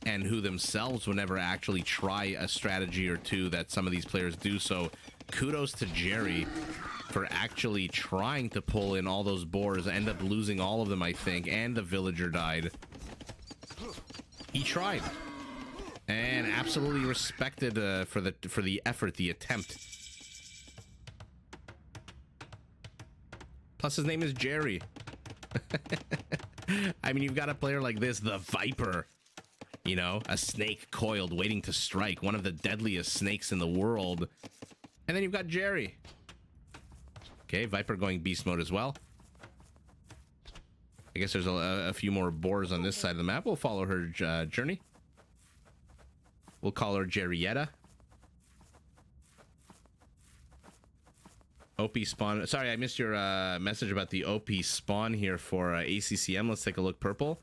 and who themselves would never actually try a strategy or two that some of these players do. So kudos to Jerry for actually trying to pull in all those boars. End up losing all of them, I think, and the villager died. He tried and absolutely respected for the effort, the attempt. Plus his name is Jerry. I mean, you've got a player like this, the Viper, you know, a snake coiled waiting to strike, one of the deadliest snakes in the world. And then you've got Jerry. Okay, Viper going beast mode as well. I guess there's a few more boars on this side of the map. We'll follow her journey. We'll call her Jerrietta. OP spawn. Sorry, I missed your message about the OP spawn here for ACCM. Let's take a look. Purple.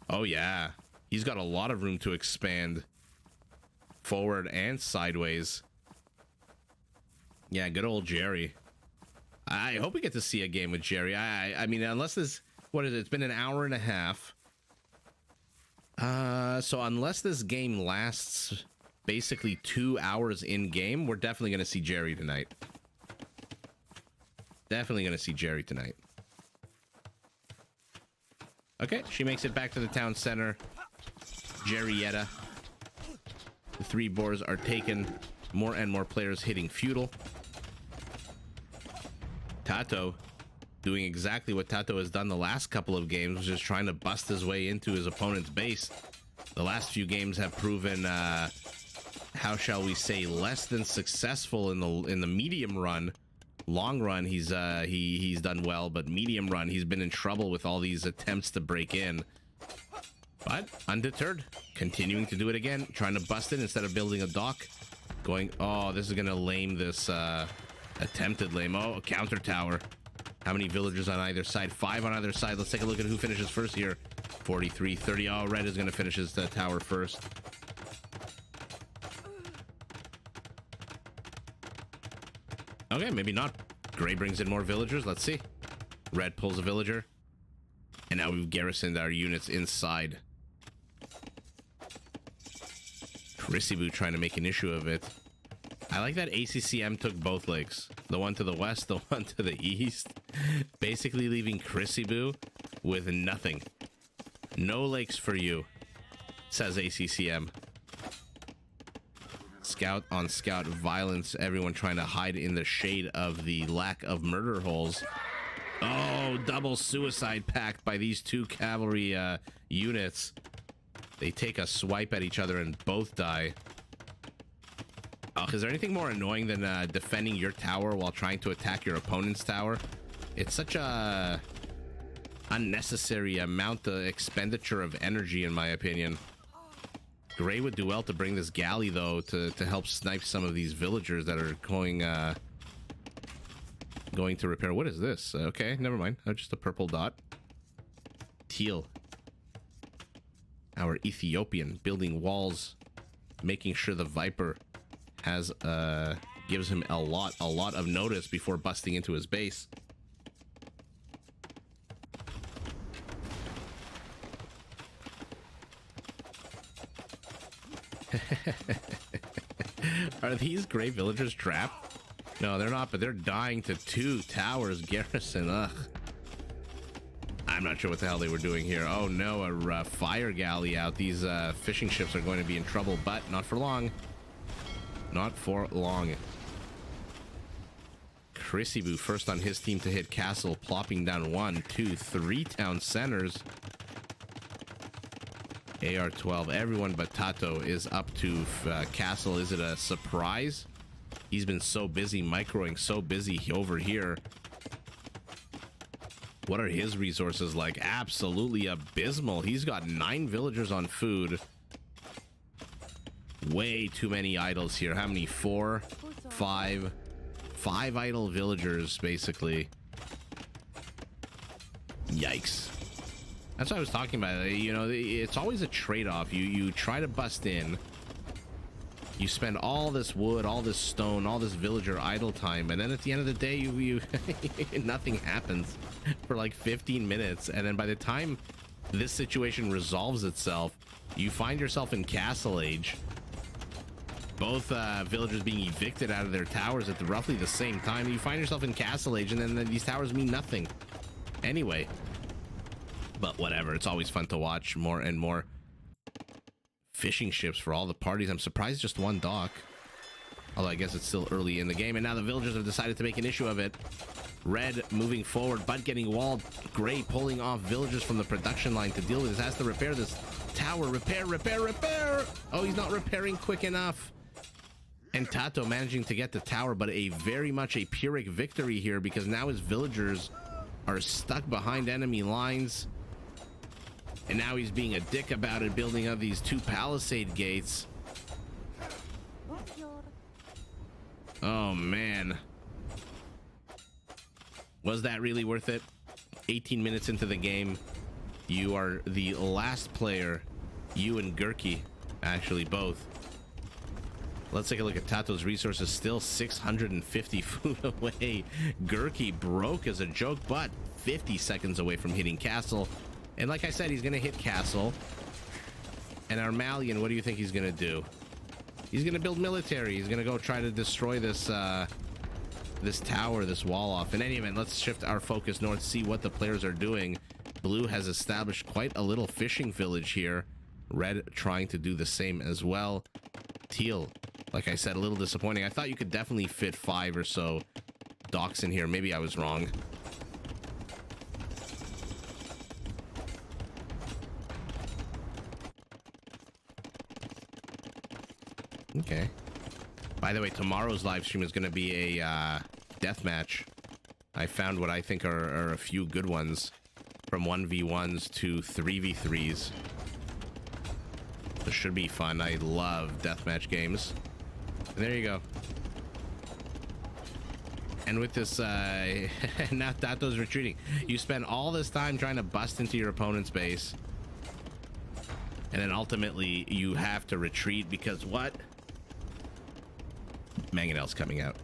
Oh, yeah. He's got a lot of room to expand forward and sideways. Yeah, good old Jerry. I hope we get to see a game with Jerry. I mean, unless this... What is it? It's been an hour and a half. So unless this game lasts basically 2 hours in game, we're definitely going to see Jerry tonight. Definitely going to see Jerry tonight. Okay, she makes it back to the town center. Jerrietta. The 3 boars are taken. More and more players hitting feudal. Tato doing exactly what Tato has done the last couple of games, which is trying to bust his way into his opponent's base. The last few games have proven, how shall we say, less than successful in the medium run. Long run, he's done well, but medium run, he's been in trouble with all these attempts to break in. But undeterred, continuing to do it again, trying to bust it instead of building a dock. Going, oh, this is gonna lame this attempted lame. Oh, a counter tower. How many villagers on either side? 5 on either side. Let's take a look at who finishes first here. 43, 30. Oh, red is gonna finish his tower first. Okay, maybe not. Gray brings in more villagers. Let's see. Red pulls a villager. And now we've garrisoned our units inside. Rissiboo trying to make an issue of it. I like that ACCM took both lakes. The one to the west, the one to the east. Basically leaving Rissiboo with nothing. No lakes for you, says ACCM. Scout on scout violence. Everyone trying to hide in the shade of the lack of murder holes. Oh, double suicide pact by these two cavalry units. They take a swipe at each other and both die. Oh, is there anything more annoying than defending your tower while trying to attack your opponent's tower? It's such a unnecessary amount of expenditure of energy, in my opinion. Gray would do well to bring this galley, though, to help snipe some of these villagers that are going to repair. What is this? Okay, never mind. Oh, just a purple dot. Teal. Our Ethiopian building walls, making sure the Viper has gives him a lot of notice before busting into his base. Are these gray villagers trapped? No, they're not, but they're dying to 2 towers garrison. Ugh. I'm not sure what the hell they were doing here. Oh no, a fire galley out. These fishing ships are going to be in trouble, but not for long. Not for long. Rissiboo first on his team to hit castle, plopping down 1, 2, 3 town centers. AR-12, everyone but Tato is up to castle. Is it a surprise? He's been so busy microing, so busy over here. What are his resources like? Absolutely abysmal. He's got 9 villagers on food. Way too many idols here. How many? 4, 5 idle villagers, basically. Yikes. That's what I was talking about. You know, it's always a trade-off. You try to bust in. You spend all this wood, all this stone, all this villager idle time, and then at the end of the day, you nothing happens for like 15 minutes. And then by the time this situation resolves itself, you find yourself in Castle Age. Both villagers being evicted out of their towers at roughly the same time. You find yourself in Castle Age, and then these towers mean nothing. Anyway. But whatever, it's always fun to watch more and more fishing ships for all the parties. I'm surprised just 1 dock. Although I guess it's still early in the game. And now the villagers have decided to make an issue of it. Red moving forward, but getting walled. Gray pulling off villagers from the production line to deal with this. Has to repair this tower. Repair, repair, repair! Oh, he's not repairing quick enough. And Tato managing to get the tower, but a very much a Pyrrhic victory here because now his villagers are stuck behind enemy lines. And now he's being a dick about it, building up these 2 palisade gates. Oh, man. Was that really worth it? 18 minutes into the game, you are the last player. You and Gurki, actually, both. Let's take a look at Tato's resources. Still 650 food away. Gurki broke as a joke, but 50 seconds away from hitting castle. And like I said, he's going to hit castle. And our Malian, what do you think he's going to do? He's going to build military. He's going to go try to destroy this this tower, this wall off. In any event, let's shift our focus north, see what the players are doing. Blue has established quite a little fishing village here. Red trying to do the same as well. Teal, like I said, a little disappointing. I thought you could definitely fit 5 or so docks in here. Maybe I was wrong. Okay. By the way, tomorrow's live stream is going to be a death match. I found what I think are a few good ones, from 1v1s to 3v3s. This should be fun. I love deathmatch games. There you go. And with this, now Tato's retreating. You spend all this time trying to bust into your opponent's base. And then ultimately, you have to retreat because what? Mangonel's coming out.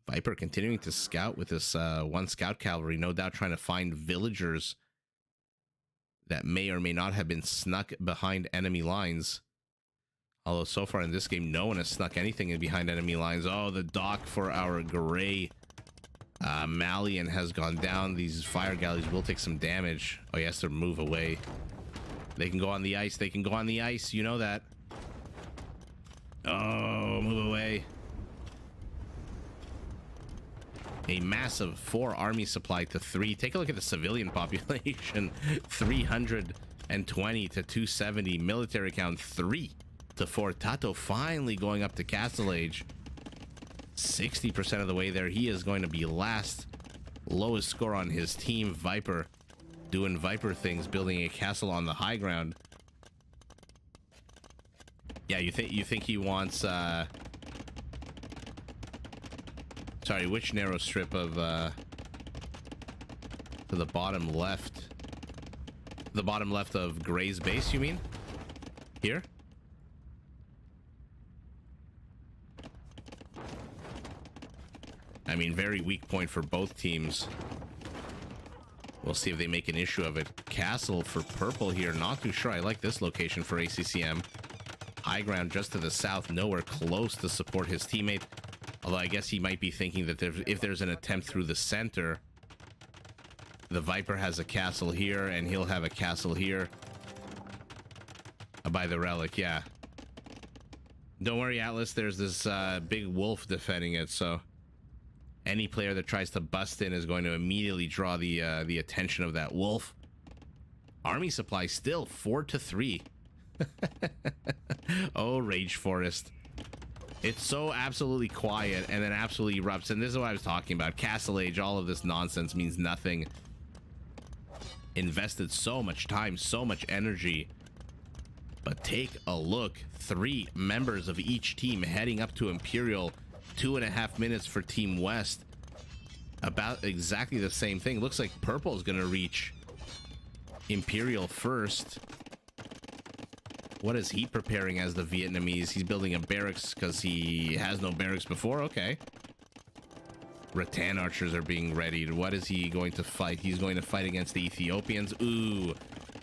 Viper continuing to scout with this one scout cavalry, no doubt trying to find villagers that may or may not have been snuck behind enemy lines. Although so far in this game, no one has snuck anything in behind enemy lines. Oh, the dock for our gray Malian has gone down. These fire galleys will take some damage. Oh, he has to move away. They can go on the ice. They can go on the ice. You know that. Oh, move away. A massive 4 army supply to 3. Take a look at the civilian population. 320 to 270. Military count 3 to 4. Tato finally going up to Castle Age. 60% of the way there. He is going to be last. Lowest score on his team. Viper doing Viper things, building a castle on the high ground. Yeah, you think he wants sorry, which narrow strip of to the bottom left? The bottom left of Gray's base, you mean? Here? I mean, very weak point for both teams. We'll see if they make an issue of it. Castle for purple here. Not too sure. I like this location for ACCM. High ground just to the south. Nowhere close to support his teammate. Although I guess he might be thinking that if there's an attempt through the center, the Viper has a castle here and he'll have a castle here. By the relic, yeah. Don't worry, Atlas. There's this big wolf defending it, so any player that tries to bust in is going to immediately draw the attention of that wolf. Army supply still 4 to 3. Oh, Rage Forest. It's so absolutely quiet and then absolutely erupts. And this is what I was talking about. Castle Age, all of this nonsense means nothing. Invested so much time, so much energy. But take a look. 3 members of each team heading up to Imperial. 2.5 minutes for Team West. About exactly the same thing. Looks like Purple is going to reach Imperial first. What is he preparing as the Vietnamese? He's building a barracks because he has no barracks before. Okay. Rattan archers are being readied. What is he going to fight? He's going to fight against the Ethiopians. Ooh.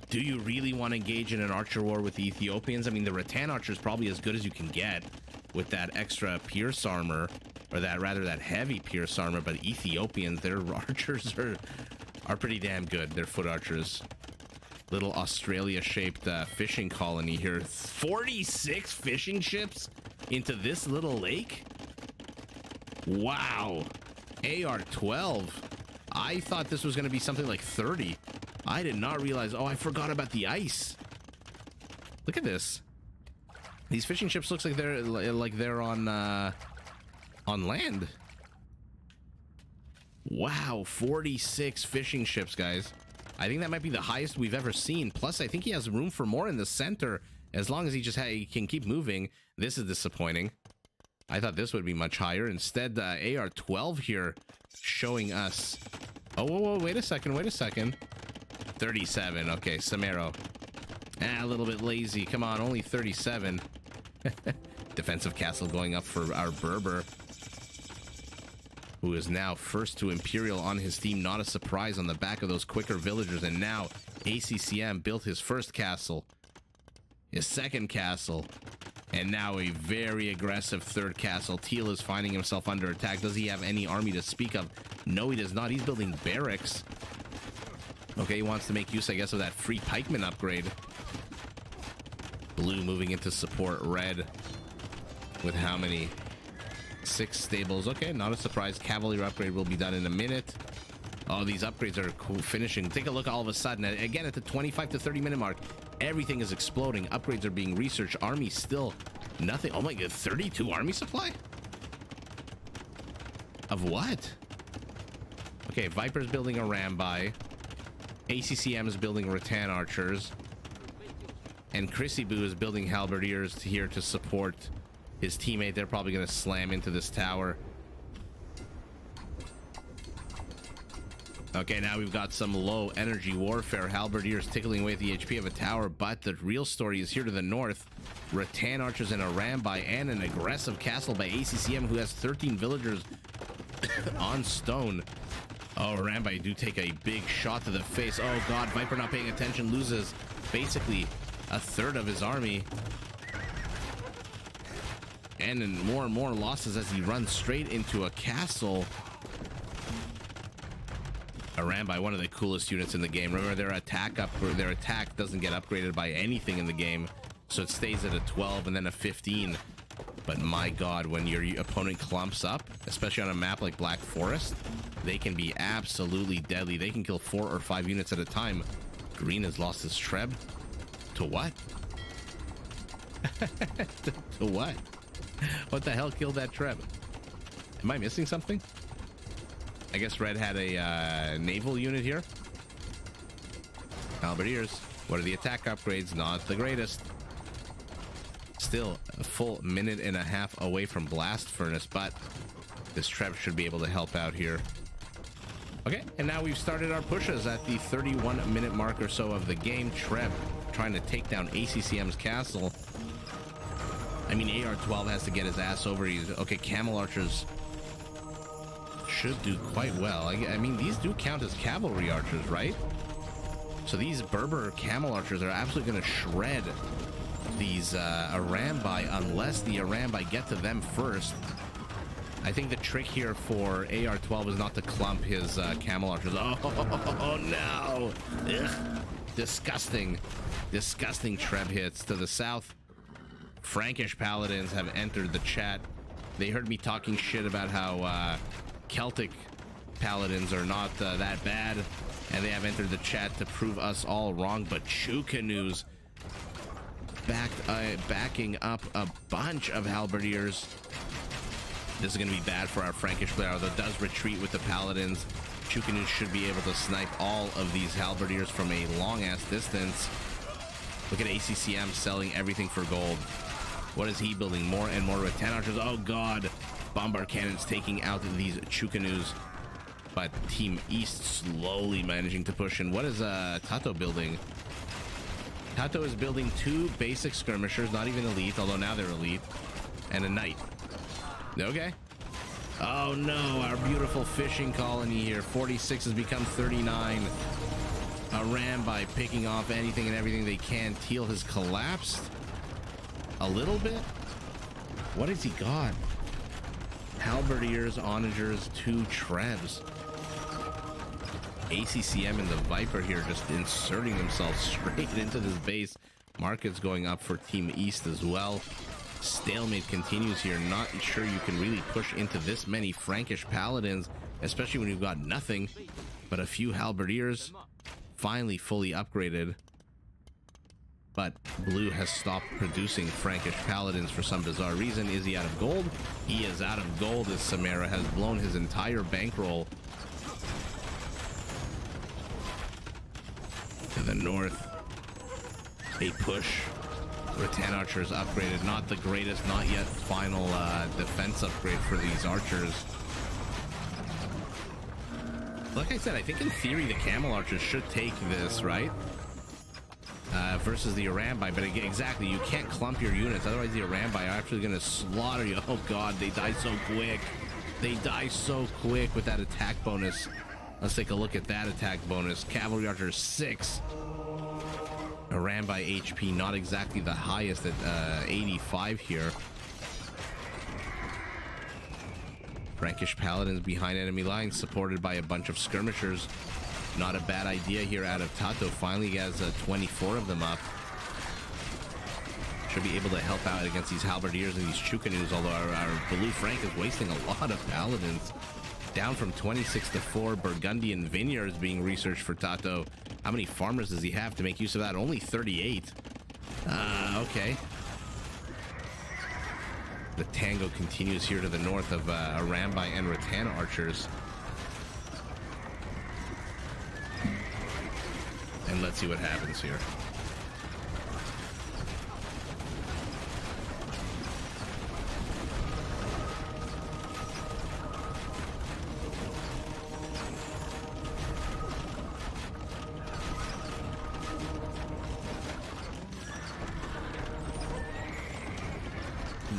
Do you really want to engage in an archer war with the Ethiopians? I mean, the Rattan archer is probably as good as you can get with that extra pierce armor, or that heavy pierce armor, but Ethiopians, their archers are pretty damn good. They're foot archers. Little Australia-shaped fishing colony here. 46 fishing ships into this little lake? Wow. AR-12. I thought this was going to be something like 30. I did not realize. Oh, I forgot about the ice. Look at this. These fishing ships looks like they're on land. Wow, 46 fishing ships, guys. I think that might be the highest we've ever seen. Plus, I think he has room for more in the center. As long as he can keep moving. This is disappointing. I thought this would be much higher. Instead, AR-12 here showing us. Oh, whoa, wait a second. 37. Okay, Samaro. A little bit lazy. Come on, only 37. Defensive castle going up for our Berber, who is now first to Imperial on his team. Not a surprise on the back of those quicker villagers. And now ACCM built his first castle, his second castle, and now a very aggressive third castle. Teal is finding himself under attack. Does he have any army to speak of? No, he does not. He's building barracks. Okay, he wants to make use, I guess, of that free pikeman upgrade. Blue moving into support red with how many? 6 stables. Okay, not a surprise. Cavalry upgrade will be done in a minute. Oh, these upgrades are finishing. Take a look. All of a sudden, again at the 25 to 30 minute mark, everything is exploding. Upgrades are being researched. Army still nothing. Oh my god, 32 army supply? Of what? Okay, Viper's building a Rambai. ACCM is building rattan archers. And Chrissy Boo is building halberdiers here to support his teammate. They're probably going to slam into this tower. Okay, now we've got some low energy warfare. Halberdiers tickling away at the HP of a tower, but the real story is here to the north. Rattan archers and a Rambai and an aggressive castle by ACCM, who has 13 villagers on stone. Oh, Rambai do take a big shot to the face. Oh god, Viper not paying attention, loses basically a third of his army. And then more and more losses as he runs straight into a castle. A Rambai, one of the coolest units in the game. Remember, their attack doesn't get upgraded by anything in the game, so it stays at a 12 and then a 15. But my god, when your opponent clumps up, especially on a map like Black Forest, they can be absolutely deadly. They can kill 4 or 5 units at a time. Green has lost his Treb. To what? to what? What the hell killed that Treb? Am I missing something? I guess Red had a naval unit here. Halberdiers. What are the attack upgrades? Not the greatest. Still a full minute and a half away from Blast Furnace, but this Treb should be able to help out here. Okay, and now we've started our pushes at the 31-minute mark or so of the game. Treb trying to take down ACCM's castle. I mean, AR-12 has to get his ass over. Okay, Camel Archers should do quite well. I mean, these do count as cavalry archers, right? So these Berber Camel Archers are absolutely going to shred these Arambai unless the Arambai get to them first. I think the trick here for AR-12 is not to clump his Camel Archers. Oh no! Ugh. Disgusting. Disgusting Treb hits. To the south, Frankish Paladins have entered the chat. They heard me talking shit about how Celtic Paladins are not that bad, and they have entered the chat to prove us all wrong. But Chucanoos backing up a bunch of Halberdiers. This is going to be bad for our Frankish player, although it does retreat with the Paladins. Chucanoos should be able to snipe all of these Halberdiers from a long-ass distance. Look at ACCM selling everything for gold. What is he building? More and more Rattan Archers. Oh god! Bombard cannons taking out these Chucanoos. But Team East slowly managing to push in. What is Tato building? Tato is building 2 basic skirmishers, not even elite, although now they're elite, and a knight. Okay. Oh no, our beautiful fishing colony here. 46 has become 39. A Rambai picking off anything and everything they can. Teal has collapsed a little bit. What has he got? Halberdiers, Onagers, 2 Trebs. ACCM and the Viper here just inserting themselves straight into this base. Market's going up for Team East as well. Stalemate continues here. Not sure you can really push into this many Frankish Paladins, especially when you've got nothing but a few Halberdiers. Finally fully upgraded. But Blue has stopped producing Frankish Paladins for some bizarre reason. Is he out of gold? He is out of gold as Samara has blown his entire bankroll. To the north, a push. Rattan Archers upgraded. Not the greatest, not yet final defense upgrade for these archers. Like I said, I think in theory the Camel Archers should take this, right? Versus the Arambai, but again, exactly, you can't clump your units, otherwise the Arambai are actually going to slaughter you. Oh god, they die so quick. They die so quick with that attack bonus. Let's take a look at that attack bonus. Cavalry Archers 6. Arambai HP not exactly the highest at 85 here. Frankish Paladins behind enemy lines, supported by a bunch of skirmishers. Not a bad idea here out of Tato. Finally he has 24 of them up. Should be able to help out against these Halberdiers and these Chucanoos, although our Blue Frank is wasting a lot of Paladins. Down from 26 to 4. Burgundian Vineyards being researched for Tato. How many farmers does he have to make use of that? Only 38. Okay. The tango continues here to the north of Arambai and Rattan Archers. And let's see what happens here.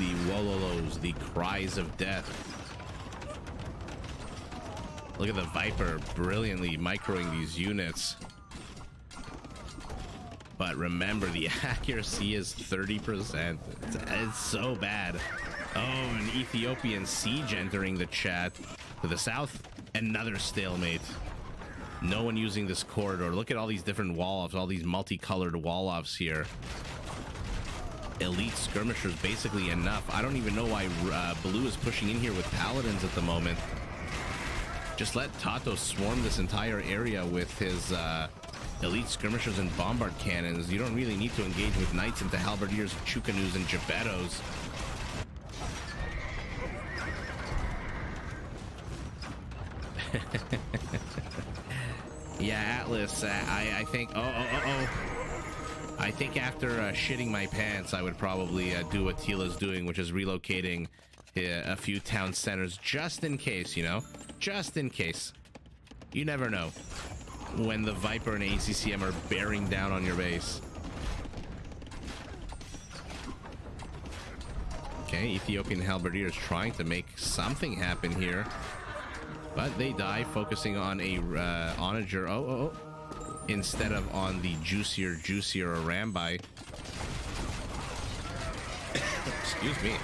the Wololos, the cries of death. Look at the Viper brilliantly microing these units. But remember, the accuracy is 30%. It's so bad. Oh, an Ethiopian siege entering the chat. To the south, another stalemate. No one using this corridor. Look at all these different wall-offs, all these multicolored wall-offs here. Elite skirmishers, basically enough. I don't even know why Blue is pushing in here with paladins at the moment. Just let Tato swarm this entire area with his elite skirmishers and bombard cannons. You don't really need to engage with knights into halberdiers, chukanus, and gebettos. Yeah, Atlas, I think... I think after shitting my pants, I would probably do what Tila's doing, which is relocating a few town centers, just in case, you know? Just in case. You never know when the Viper and ACCM are bearing down on your base. Okay, Ethiopian halberdiers trying to make something happen here. But they die, focusing on a onager instead of on the juicier Arambai. Excuse me.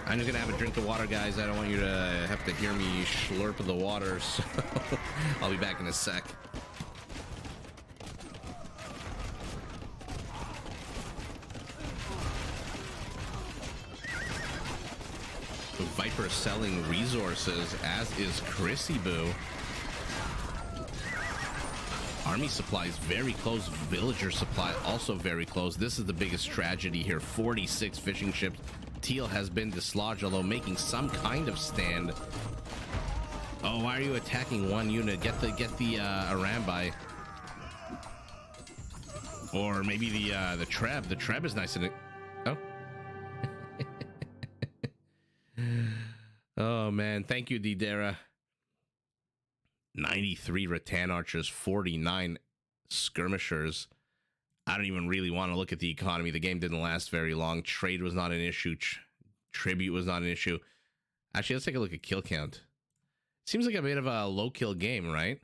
I'm just gonna have a drink of water, guys. I don't want you to have to hear me slurp the water, so I'll be back in a sec. Viper selling resources, as is Chrissy Boo. Army supplies very close. Villager supply also very close. This is the biggest tragedy here. 46 fishing ships. Teal has been dislodged, although making some kind of stand. Oh, why are you attacking one unit? Get the Arambai. Or maybe the Treb. The Treb is nice and... Oh. Oh man, thank you, Didera. 93 rattan archers, 49 skirmishers. I don't even really want to look at the economy. The game didn't last very long. Trade was not an issue. Tribute was not an issue. Actually, let's take a look at kill count. Seems like a bit of a low kill game, right?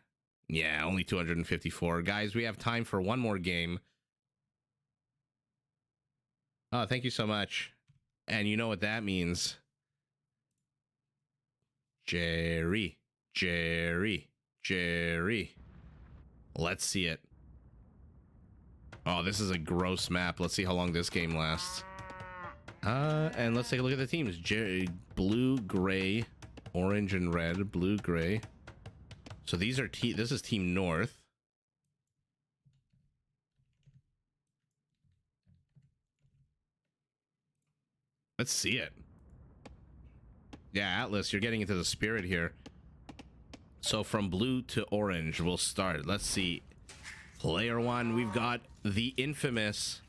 Yeah, only 254. Guys, we have time for one more game. Oh, thank you so much. And you know what that means. Jerry. Let's see it. Oh, this is a gross map. Let's see how long this game lasts. And let's take a look at the teams. Blue, gray, orange, and red. Blue, gray. So these are this is Team North. Let's see it. Yeah, Atlas, you're getting into the spirit here. So from blue to orange, we'll start. Let's see. Player one, we've got the infamous,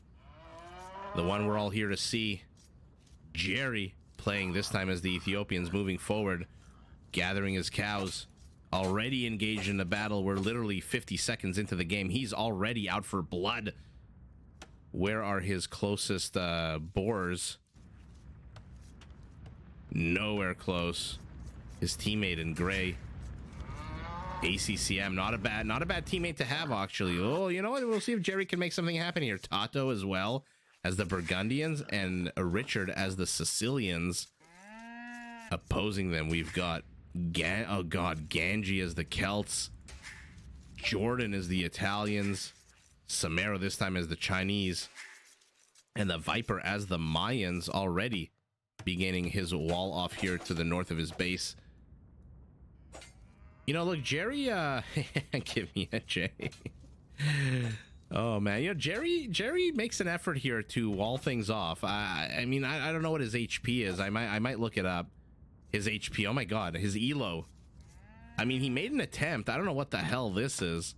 the one we're all here to see, Jerry, playing this time as the Ethiopians, moving forward, gathering his cows, already engaged in a battle. We're literally 50 seconds into the game. He's already out for blood. Where are his closest boars? Nowhere close. His teammate in gray. ACCM, not a bad teammate to have, actually. Oh, you know what? We'll see if Jerry can make something happen here. Tato as well as the Burgundians, and Richard as the Sicilians. Opposing them, we've got Ganji as the Celts. Jordan as the Italians. Samaro this time as the Chinese. And the Viper as the Mayans, already beginning his wall off here to the north of his base. You know, look, Jerry, give me a J. Oh man, you know, Jerry makes an effort here to wall things off. I mean, I don't know what his HP is. I might look it up. His HP, oh my god, his Elo. I mean, he made an attempt. I don't know what the hell this is.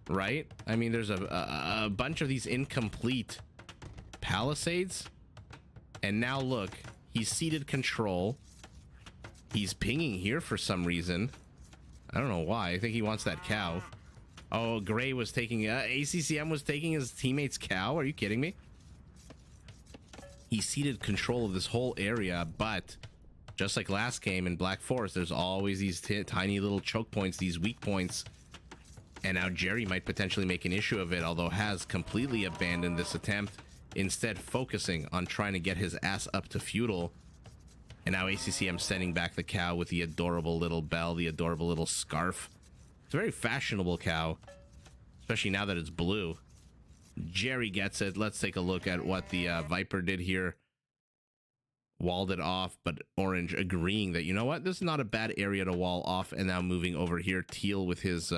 Right? I mean, there's a bunch of these incomplete palisades. And now look, he's ceded control. He's pinging here for some reason. I don't know why. I think he wants that cow. Oh, Gray was taking... ACCM was taking his teammate's cow? Are you kidding me? He ceded control of this whole area, but just like last game in Black Forest, there's always these tiny little choke points, these weak points. And now Jerry might potentially make an issue of it, although has completely abandoned this attempt, instead focusing on trying to get his ass up to feudal. And now ACCM sending back the cow with the adorable little bell, the adorable little scarf. It's a very fashionable cow, especially now that it's blue. Jerry gets it. Let's take a look at what the Viper did here. Walled it off, but Orange agreeing that, you know what, this is not a bad area to wall off, and now moving over here. Teal with his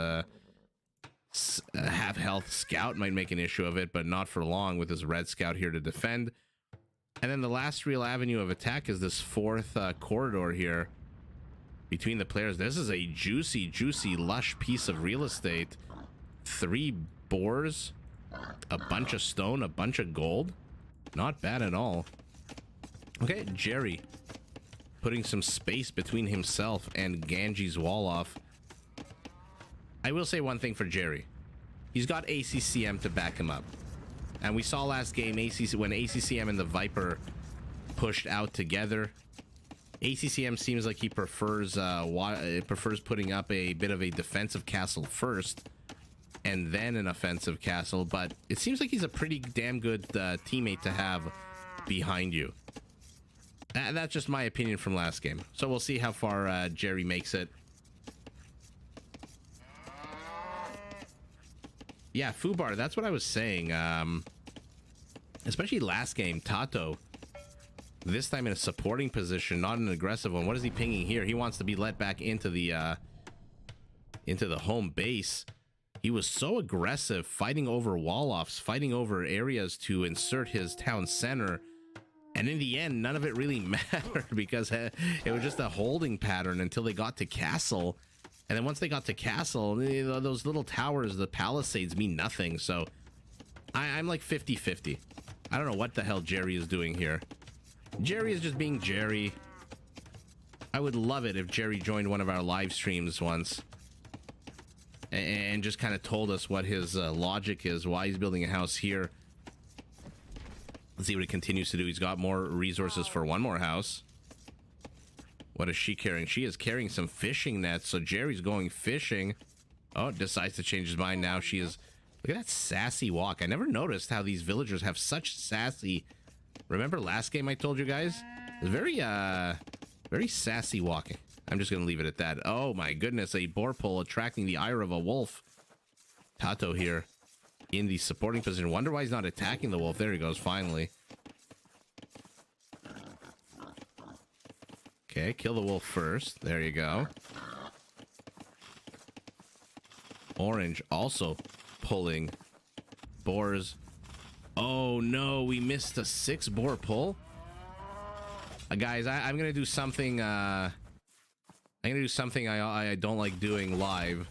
half health scout might make an issue of it, but not for long with his red scout here to defend. And then the last real avenue of attack is this fourth corridor here between the players. This is a juicy, lush piece of real estate. 3 boars, a bunch of stone, a bunch of gold. Not bad at all. Okay, Jerry putting some space between himself and Ganji's wall off. I will say one thing for Jerry. He's got ACCM to back him up. And we saw last game when ACCM and the Viper pushed out together. ACCM seems like he prefers putting up a bit of a defensive castle first and then an offensive castle, but it seems like he's a pretty damn good teammate to have behind you. That's just my opinion from last game. So we'll see how far Jerry makes it. Yeah, Fubar, that's what I was saying. Especially last game, Tato, this time in a supporting position, not an aggressive one. What is he pinging here? He wants to be let back into the home base. He was so aggressive, fighting over wall-offs, fighting over areas to insert his town center. And in the end, none of it really mattered because it was just a holding pattern until they got to castle. And then once they got to castle, those little towers, the palisades, mean nothing. So I'm like 50-50. I don't know what the hell Jerry is doing here. Jerry is just being Jerry. I would love it if Jerry joined one of our live streams once and just kind of told us what his logic is, why he's building a house here. Let's see what he continues to do. He's got more resources for one more house. What is she carrying? She is carrying some fishing nets. So Jerry's going fishing. Oh, decides to change his mind now. She is... Look at that sassy walk. I never noticed how these villagers have such sassy... Remember last game I told you guys? It's very sassy walking. I'm just going to leave it at that. Oh my goodness. A boar pole attracting the ire of a wolf. Tato here in the supporting position. Wonder why he's not attacking the wolf. There he goes, finally. Okay, kill the wolf first. There you go. Orange also pulling boars. Oh no, we missed a 6 boar pull. Guys, I'm gonna do something. I'm gonna do something I don't like doing live.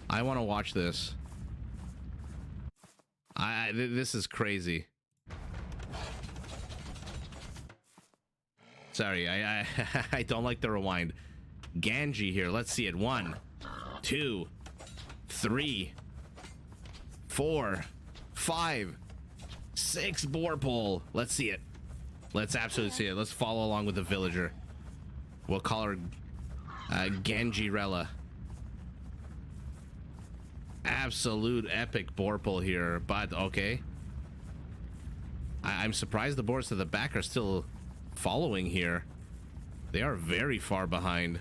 I want to watch this. This is crazy. Sorry, I don't like the rewind. Ganji here. Let's see it. 1, 2, 3, 4, 5, 6 boar pole. Let's see it. Let's absolutely see it. Let's follow along with the villager. We'll call her Ganjirella. Absolute epic boar pull here, but okay. I'm surprised the boars to the back are still following here. They are very far behind.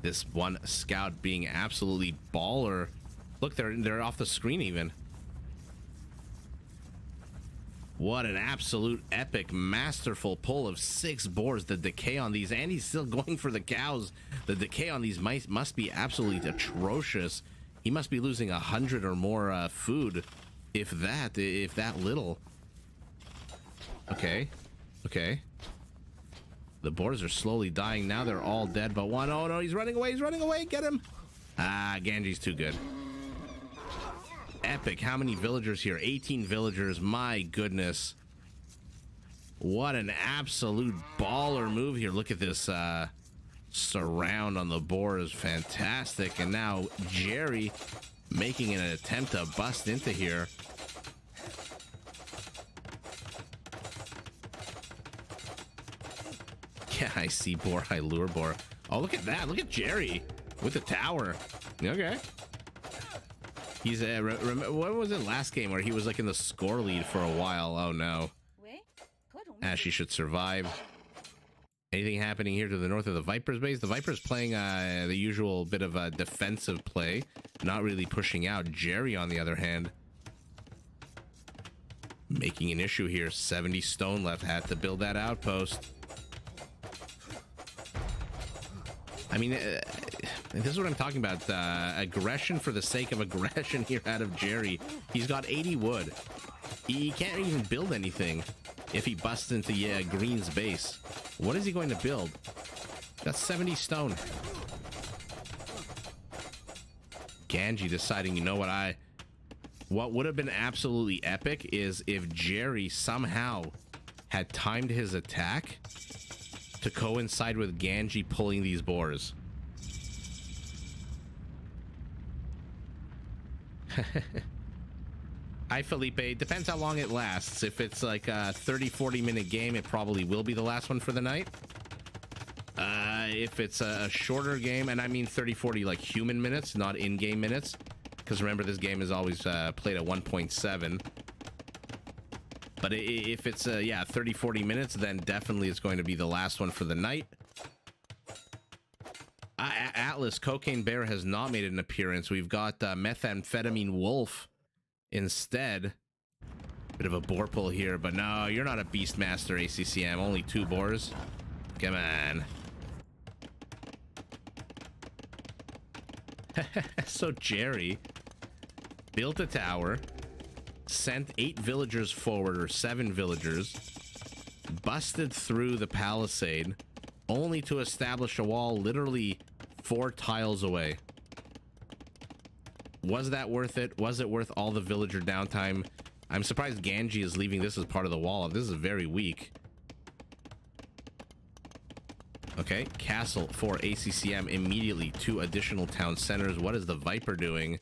This one scout being absolutely baller. Look, they're off the screen even. What an absolute epic, masterful pull of 6 boars. The decay on these, and he's still going for the cows. The decay on these must be absolutely atrocious. He must be losing 100 or more food, if that little. Okay, okay. The boars are slowly dying now. They're all dead but one. Oh no, he's running away. He's running away. Get him. Ah, Ganji's too good. Epic. How many villagers here? 18 villagers. My goodness. What an absolute baller move here. Look at this surround on the board is fantastic. And now Jerry making an attempt to bust into here. Yeah, I see boar. I lure boar. Oh, look at that. Look at Jerry with the tower. Okay. He's what was it last game where he was like in the score lead for a while? Oh no. Ashy should survive. Anything happening here to the north of the Viper's base? The Viper's playing the usual bit of a defensive play, not really pushing out. Jerry, on the other hand, making an issue here. 70 stone left. Had to build that outpost. I mean, this is what I'm talking about. Aggression for the sake of aggression here out of Jerry. He's got 80 wood. He can't even build anything if he busts into Green's base. What is he going to build? That's 70 stone. Ganji deciding, you know what would have been absolutely epic is if Jerry somehow had timed his attack to coincide with Ganji pulling these boars. Hi, Felipe. Depends how long it lasts. If it's like a 30-40 minute game, it probably will be the last one for the night. If it's a shorter game, and I mean 30-40 like human minutes, not in-game minutes, because remember this game is always played at 1.7. But if it's 30-40 minutes, then definitely it's going to be the last one for the night. Atlas Cocaine Bear has not made an appearance. We've got Methamphetamine Wolf instead. Bit of a boar pull here, but no, you're not a Beastmaster, ACCM. Only 2 boars. Come on. So Jerry built a tower, sent 8 villagers forward, or 7 villagers, busted through the palisade, only to establish a wall literally 4 tiles away. Was that worth it? Was it worth all the villager downtime? I'm surprised Ganji is leaving this as part of the wall. This is very weak. Okay, castle for ACCM immediately. 2 additional town centers. What is the Viper doing?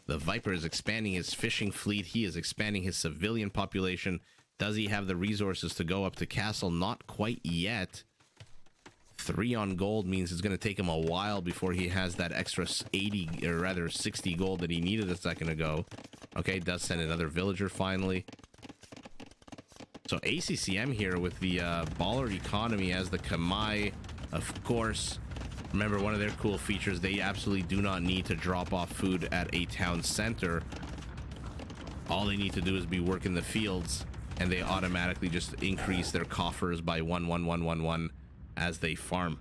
The Viper is expanding his fishing fleet. He is expanding his civilian population. Does he have the resources to go up to castle? Not quite yet. 3 on gold means it's going to take him a while before he has that extra 80, or rather 60 gold that he needed a second ago. Okay, does send another villager finally. So ACCM here with the baller economy as the Kamai, of course. Remember, one of their cool features, they absolutely do not need to drop off food at a town center. All they need to do is be working the fields, and they automatically just increase their coffers by 1 as they farm.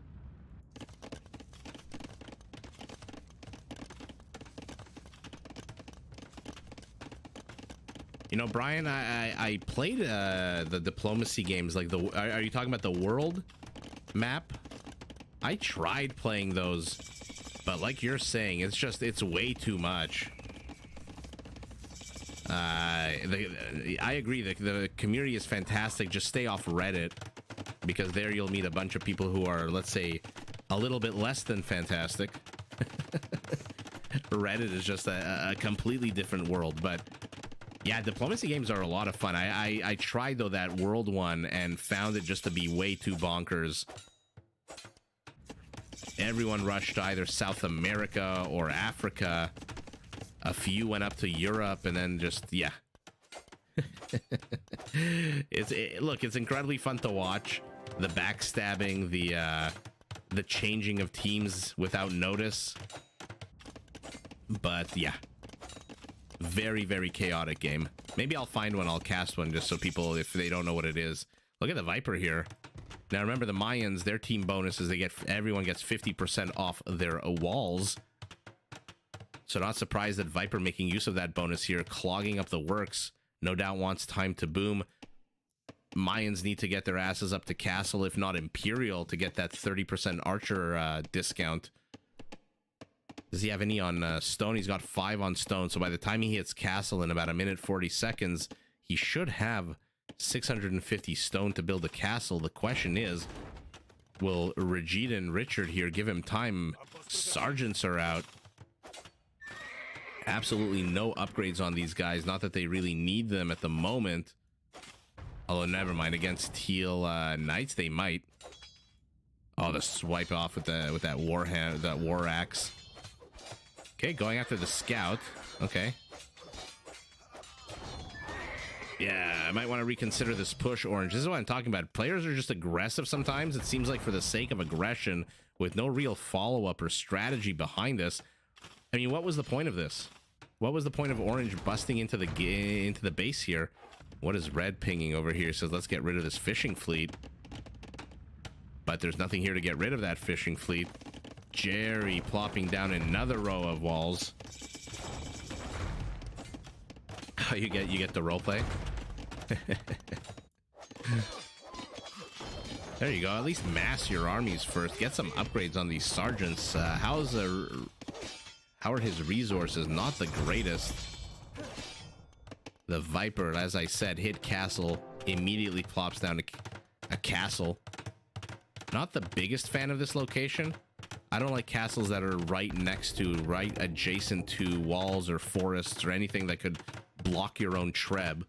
You know, Brian, I played the diplomacy games, like are you talking about the world map? I tried playing those, but like you're saying, it's way too much. I agree, the community is fantastic. Just stay off Reddit, because there you'll meet a bunch of people who are, let's say, a little bit less than fantastic. Reddit is just a completely different world. But yeah, diplomacy games are a lot of fun. I tried, though, that world one and found it just to be way too bonkers. Everyone rushed to either South America or Africa. A few went up to Europe, and then just, yeah. Look, it's incredibly fun to watch. The backstabbing, the changing of teams without notice. But yeah, very, very chaotic game. Maybe I'll find one, I'll cast one, just so people, if they don't know what it is. Look at the Viper here. Now remember, the Mayans, their team bonus is everyone gets 50% off their walls. So not surprised that Viper making use of that bonus here, clogging up the works. No doubt wants time to boom. Mayans need to get their asses up to castle, if not Imperial, to get that 30% archer discount. Does he have any on stone? He's got 5 on stone. So by the time he hits castle in about 1:40 seconds, he should have 650 stone to build a castle. The question is, Will Regina and Richard here give him time? Sergeants are out. Absolutely no upgrades on these guys. Not that they really need them at the moment. Although, never mind. Against Teal Knights, they might. Oh, the swipe off with that war axe. Okay, going after the scout. Okay. Yeah, I might want to reconsider this push, Orange. This is what I'm talking about. Players are just aggressive sometimes. It seems like for the sake of aggression, with no real follow-up or strategy behind this. I mean, what was the point of this? What was the point of Orange busting into the base here? What is Red pinging over here? Says, let's get rid of this fishing fleet. But there's nothing here to get rid of that fishing fleet. Jerry plopping down another row of walls. You get the role play. There you go. At least mass your armies first. Get some upgrades on these sergeants. How are his resources? Not the greatest. The Viper, as I said, hit castle, immediately plops down a castle. Not the biggest fan of this location. I don't like castles that are right adjacent to walls or forests or anything that could block your own treb.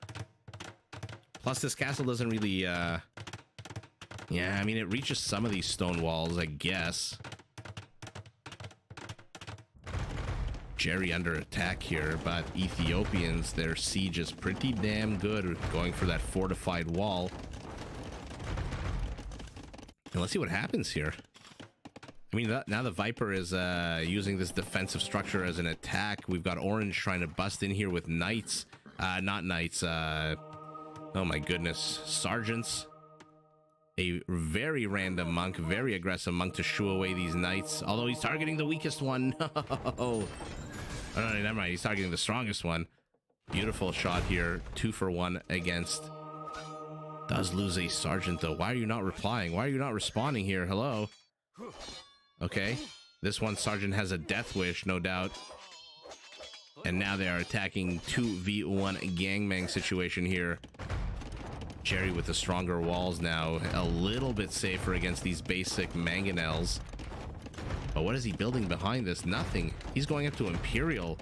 Plus, this castle doesn't really, yeah, I mean, it reaches some of these stone walls, I guess. Jerry under attack here, but Ethiopians, their siege is pretty damn good, going for that fortified wall. And let's see what happens here. I mean, now the Viper is using this defensive structure as an attack. We've got Orange trying to bust in here with Knights. Not Knights. Oh my goodness. Sergeants. A very random monk, very aggressive monk to shoo away these Knights. Although he's targeting the weakest one. No. Oh, no, never mind. He's targeting the strongest one. Beautiful shot here. 2 for 1 against. Does lose a sergeant, though. Why are you not replying? Why are you not responding here? Hello? Okay. This one sergeant has a death wish, no doubt. And now they are attacking 2v1 gangbang situation here. Jerry with the stronger walls now. A little bit safer against these basic mangonels. But what is he building behind this? Nothing. He's going up to Imperial.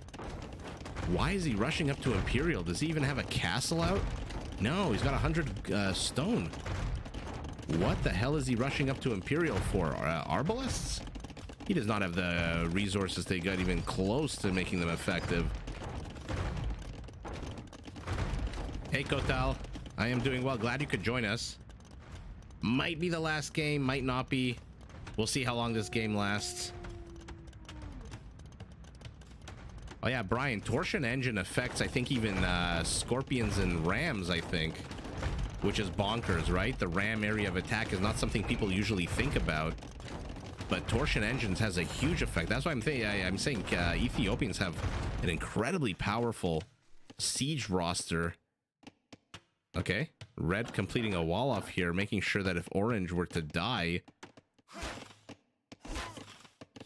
Why is he rushing up to Imperial? Does he even have a castle out? No, he's got 100 stone. What the hell is he rushing up to Imperial for? Arbalists? He does not have the resources to get even close to making them effective. Hey, Kotal. I am doing well. Glad you could join us. Might be the last game, might not be. We'll see how long this game lasts. Oh yeah, Brian, torsion engine affects, I think, even scorpions and rams, I think. Which is bonkers, right? The ram area of attack is not something people usually think about. But torsion engines has a huge effect. That's why I'm saying Ethiopians have an incredibly powerful siege roster. Okay, Red completing a wall off here, making sure that if Orange were to die,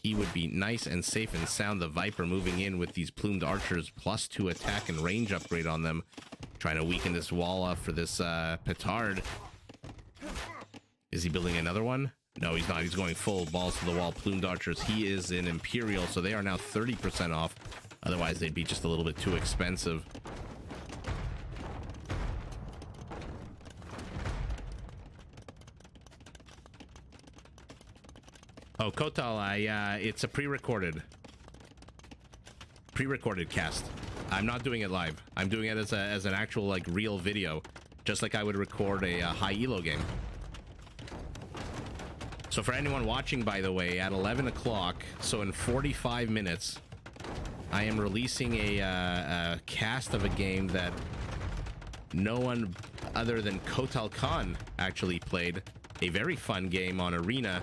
he would be nice and safe and sound. The Viper moving in with these plumed archers, +2 attack and range upgrade on them, trying to weaken this wall off for this petard. Is he building another one? No, he's not. He's going full balls to the wall. Plumed archers. He is in Imperial, so they are now 30% off. Otherwise, they'd be just a little bit too expensive. Oh, Kotal, it's a pre-recorded cast. I'm not doing it live. I'm doing it as an actual, like, real video, just like I would record a high elo game. So for anyone watching, by the way, at 11 o'clock, so in 45 minutes, I am releasing a cast of a game that no one other than Kotal Khan actually played. A very fun game on Arena,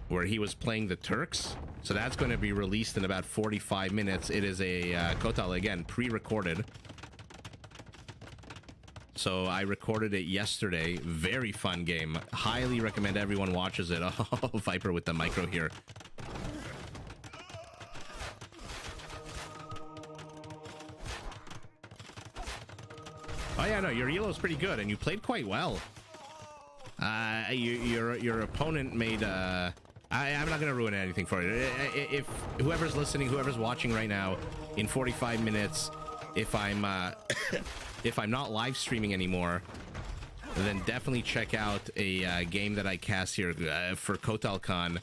where he was playing the Turks. So that's going to be released in about 45 minutes. It is a Kotal, again, pre-recorded. So I recorded it yesterday. Very fun game. Highly recommend everyone watches it. Oh, Viper with the micro here. Oh yeah, no, your Elo's pretty good, and you played quite well. Your opponent made I'm not gonna ruin anything for you. If whoever's listening, whoever's watching right now, in 45 minutes, if I'm if I'm not live streaming anymore, then definitely check out a game that I cast here for Kotal Khan.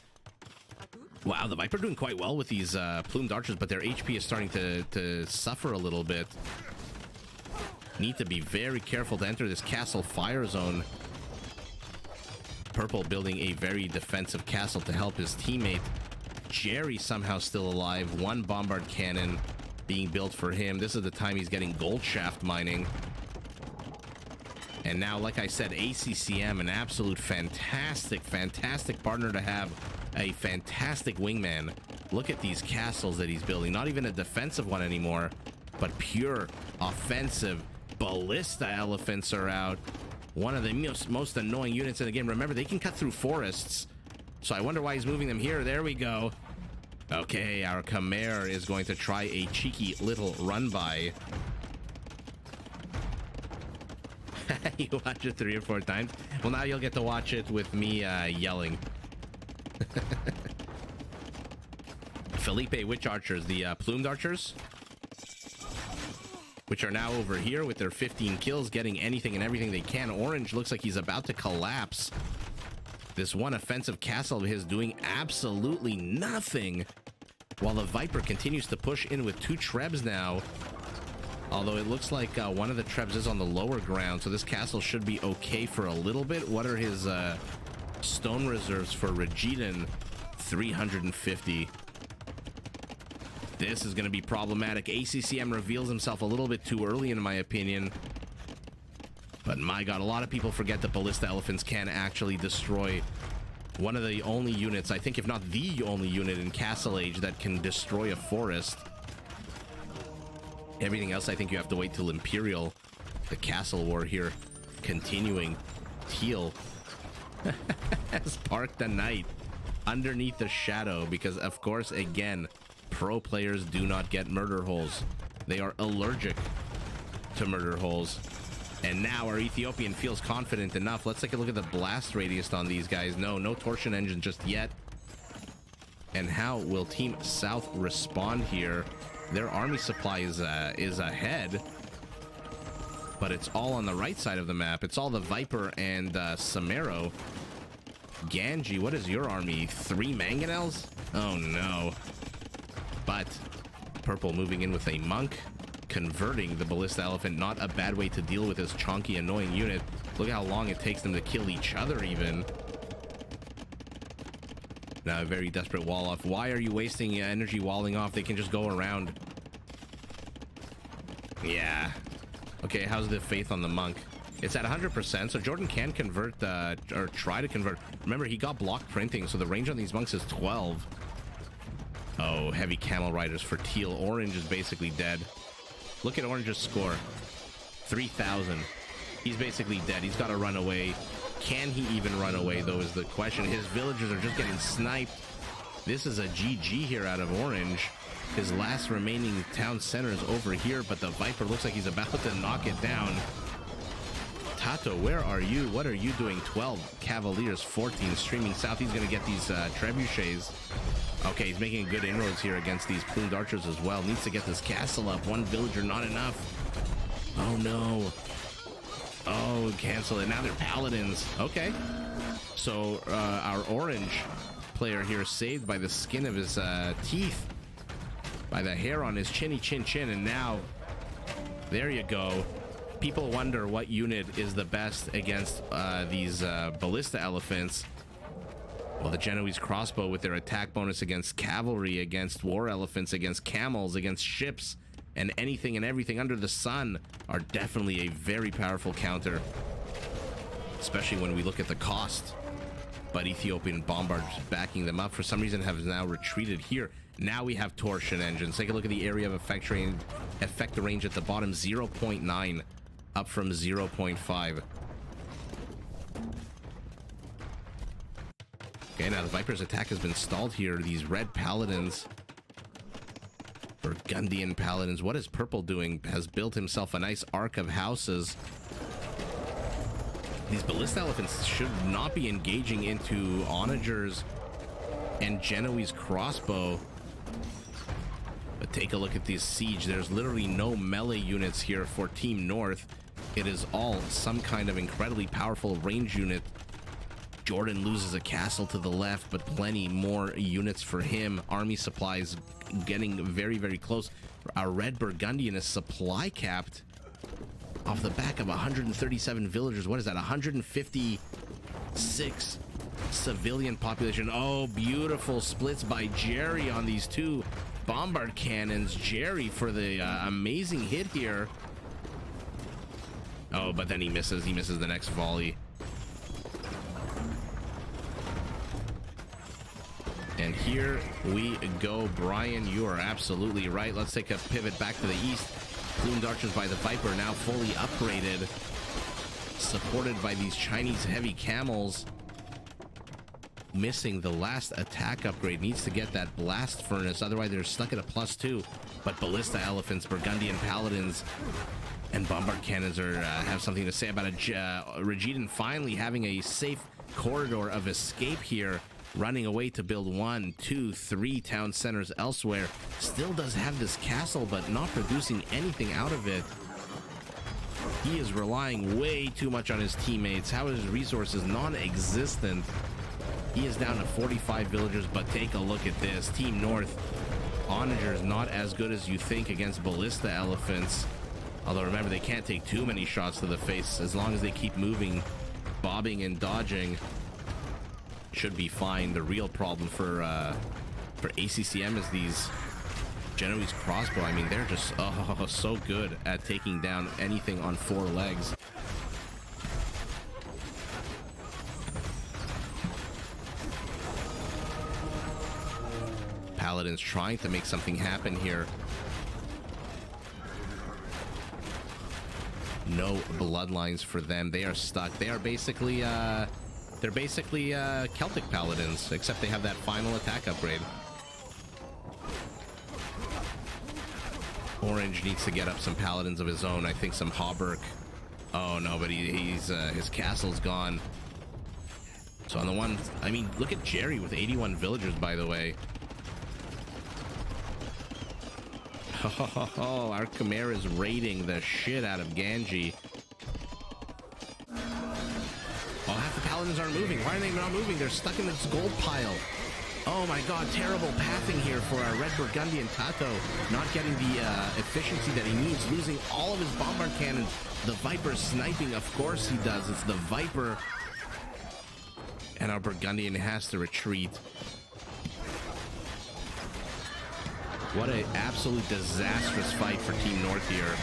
Wow, the Viper doing quite well with these plumed archers, but their HP is starting to suffer a little bit. Need to be very careful to enter this castle fire zone. Purple building a very defensive castle to help his teammate. Jerry somehow still alive. One bombard cannon being built for him. This is the time he's getting gold shaft mining. And now, like I said, ACCM, an absolute fantastic partner to have. A fantastic wingman. Look at these castles that he's building. Not even a defensive one anymore, but pure offensive. Ballista elephants are out. One of the most annoying units in the game. Remember, they can cut through forests. So I wonder why he's moving them here. There we go. Okay, our Khmer is going to try a cheeky little run by. You watch it 3 or 4 times. Well, now you'll get to watch it with me yelling. Felipe witch archers, the plumed archers, which are now over here with their 15 kills, getting anything and everything they can. Orange looks like he's about to collapse. This one offensive castle of his doing absolutely nothing, while the Viper continues to push in with 2 trebs now. Although it looks like one of the trebs is on the lower ground, so this castle should be okay for a little bit. What are his stone reserves for Regitan? 350. This is going to be problematic. ACCM reveals himself a little bit too early, in my opinion. But my god, a lot of people forget that ballista elephants can actually destroy one of the only units, I think, if not the only unit in Castle Age that can destroy a forest. Everything else, I think you have to wait till Imperial. The Castle War here continuing. Teal has parked a knight underneath the shadow because, of course, again, pro players do not get murder holes. They are allergic to murder holes. And now our Ethiopian feels confident enough. Let's take a look at the blast radius on these guys. No torsion engine just yet. And how will Team South respond here? Their army supply is ahead, but it's all on the right side of the map. It's all the Viper and Samaro. Ganji, what is your army? 3 mangonels? Oh no. But Purple moving in with a monk, converting the ballista elephant. Not a bad way to deal with this chonky, annoying unit. Look at how long it takes them to kill each other even. Now a very desperate wall off. Why are you wasting energy walling off? They can just go around. Yeah. Okay, how's the faith on the monk? It's at 100%, so Jordan can convert, or try to convert. Remember, he got block printing, so the range on these monks is 12. Oh, heavy camel riders for Teal. Orange is basically dead. Look at Orange's score. 3,000. He's basically dead. He's got to run away. Can he even run away, though, is the question. His villagers are just getting sniped. This is a GG here out of Orange. His last remaining town center is over here, but the Viper looks like he's about to knock it down. Tato, where are you? What are you doing? 12 Cavaliers, 14 streaming south. He's going to get these trebuchets. Okay, he's making good inroads here against these plumed archers as well. Needs to get this castle up. One villager, not enough. Oh, no. Oh, cancel it. Now they're paladins. Okay. So our orange player here saved by the skin of his teeth, by the hair on his chinny chin chin, and now there you go. People wonder what unit is the best against these ballista elephants. Well, the Genoese crossbow with their attack bonus against cavalry, against war elephants, against camels, against ships, and anything and everything under the sun are definitely a very powerful counter, especially when we look at the cost. But Ethiopian bombards backing them up for some reason have now retreated here. Now we have torsion engines. Take a look at the area of effect range at the bottom, 0.9 up from 0.5. Okay, now the Viper's attack has been stalled here. These red paladins, Burgundian paladins. What is Purple doing? Has built himself a nice arc of houses. These Ballista Elephants should not be engaging into Onagers and Genoese crossbow. But take a look at this siege. There's literally no melee units here for Team North. It is all some kind of incredibly powerful range unit. Jordan loses a castle to the left, but plenty more units for him. Army supplies getting very, very close. Our Red Burgundian is supply capped off the back of 137 villagers. What is that? 156 civilian population. Oh, beautiful splits by Jerry on these two bombard cannons. Jerry for the amazing hit here. Oh, but then he misses the next volley. And here we go. Brian, you are absolutely right. Let's take a pivot back to the east. Plumed archers by the Viper now fully upgraded, supported by these Chinese heavy camels. Missing the last attack upgrade, needs to get that blast furnace, otherwise they're stuck at a +2. But ballista elephants, Burgundian paladins, and bombard cannons are have something to say about it. Regidan finally having a safe corridor of escape here, running away to build 1, 2, 3 town centers elsewhere. Still does have this castle, but not producing anything out of it. He is relying way too much on his teammates. How is his resources non-existent? He is down to 45 villagers, but take a look at this. Team North, Onagers not as good as you think against ballista elephants. Although remember, they can't take too many shots to the face. As long as they keep moving, bobbing and dodging, should be fine. The real problem for ACCM is these Genoese crossbow. I mean, they're just so good at taking down anything on 4 legs. Paladins trying to make something happen here. No bloodlines for them. They are stuck. They are basically Celtic paladins, except they have that final attack upgrade. Orange needs to get up some paladins of his own. I think some Hauberk. Oh no, but he's his castle's gone. So on the one, I mean, look at Jerry with 81 villagers, by the way. Oh, our Khmer is raiding the shit out of Ganji. Oh, half the paladins aren't moving. Why are they not moving? They're stuck in this gold pile. Oh my god, terrible pathing here for our Red Burgundian Tato. Not getting the efficiency that he needs, losing all of his bombard cannons. The Viper sniping, of course he does. It's the Viper. And our Burgundian has to retreat. What an absolute disastrous fight for Team North here.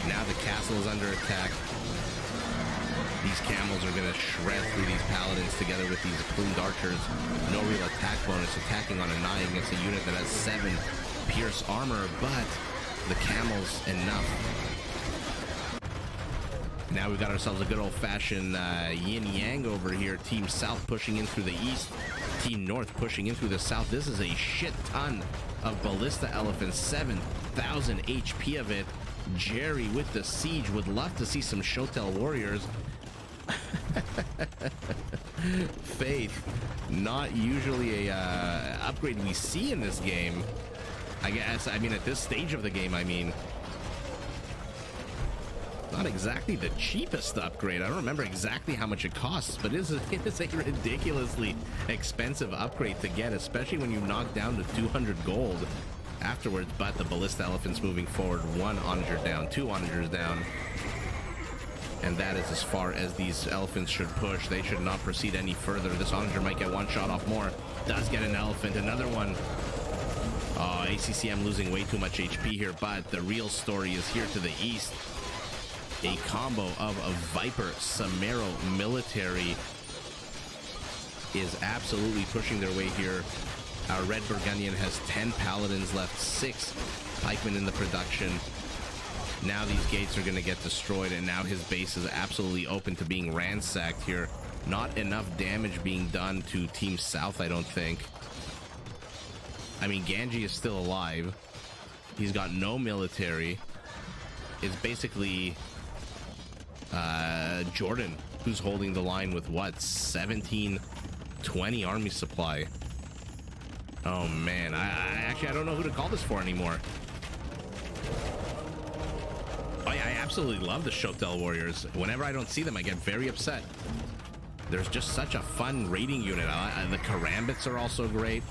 Now the castle is under attack. These camels are going to shred through these paladins together with these plumed archers. No real attack bonus, attacking on a 9 against a unit that has 7 pierce armor, but the camels enough. Now we've got ourselves a good old-fashioned yin-yang over here. Team South pushing in through the east. Team North pushing in through the south. This is a shit ton of ballista elephants. 7,000 HP of it. Jerry with the siege. Would love to see some Shotel warriors. Faith, not usually a upgrade we see in this game. I guess, I mean, at this stage of the game, I mean, not exactly the cheapest upgrade. I don't remember exactly how much it costs, but it is a ridiculously expensive upgrade to get, especially when you knock down to 200 gold afterwards. But the ballista elephants moving forward. 1 onager down, 2 onagers down. And that is as far as these elephants should push. They should not proceed any further. This onager might get 1 shot off more. Does get an elephant, another one. Oh, ACCM losing way too much HP here, but the real story is here to the east. A combo of a Viper Samaro military is absolutely pushing their way here. Our Red Burgundian has 10 paladins left, 6 pikemen in the production. Now these gates are going to get destroyed, and now his base is absolutely open to being ransacked here. Not enough damage being done to Team South, I don't think. I mean, Ganji is still alive. He's got no military. It's basically Jordan Who's holding the line with what? 1720 army supply. Oh man, I don't know who to call this for anymore. Oh yeah, I absolutely love the Shotel Warriors. Whenever I don't see them, I get very upset. There's just such a fun raiding unit. The Karambits are also great.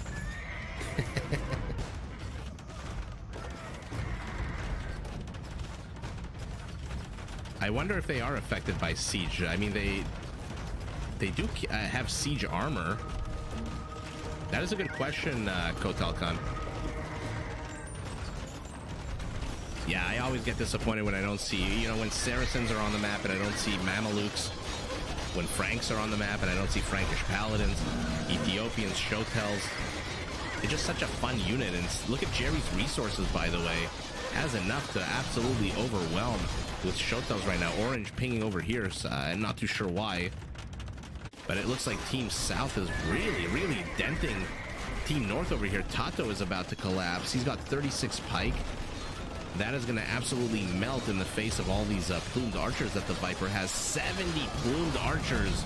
I wonder if they are affected by siege. I mean, they do have siege armor. That is a good question, Kotal Khan. Yeah, I always get disappointed when I don't see, you know, when Saracens are on the map and I don't see Mamelukes, when Franks are on the map and I don't see Frankish Paladins, Ethiopians, Shotels. It's just such a fun unit. And look at Jerry's resources, by the way. Has enough to absolutely overwhelm with Shotels right now. Orange pinging over here. So I'm not too sure why. But it looks like Team South is really denting Team North over here. Tato is about to collapse. He's got 36 pike. That is going to absolutely melt in the face of all these plumed archers that the Viper has. 70 plumed archers.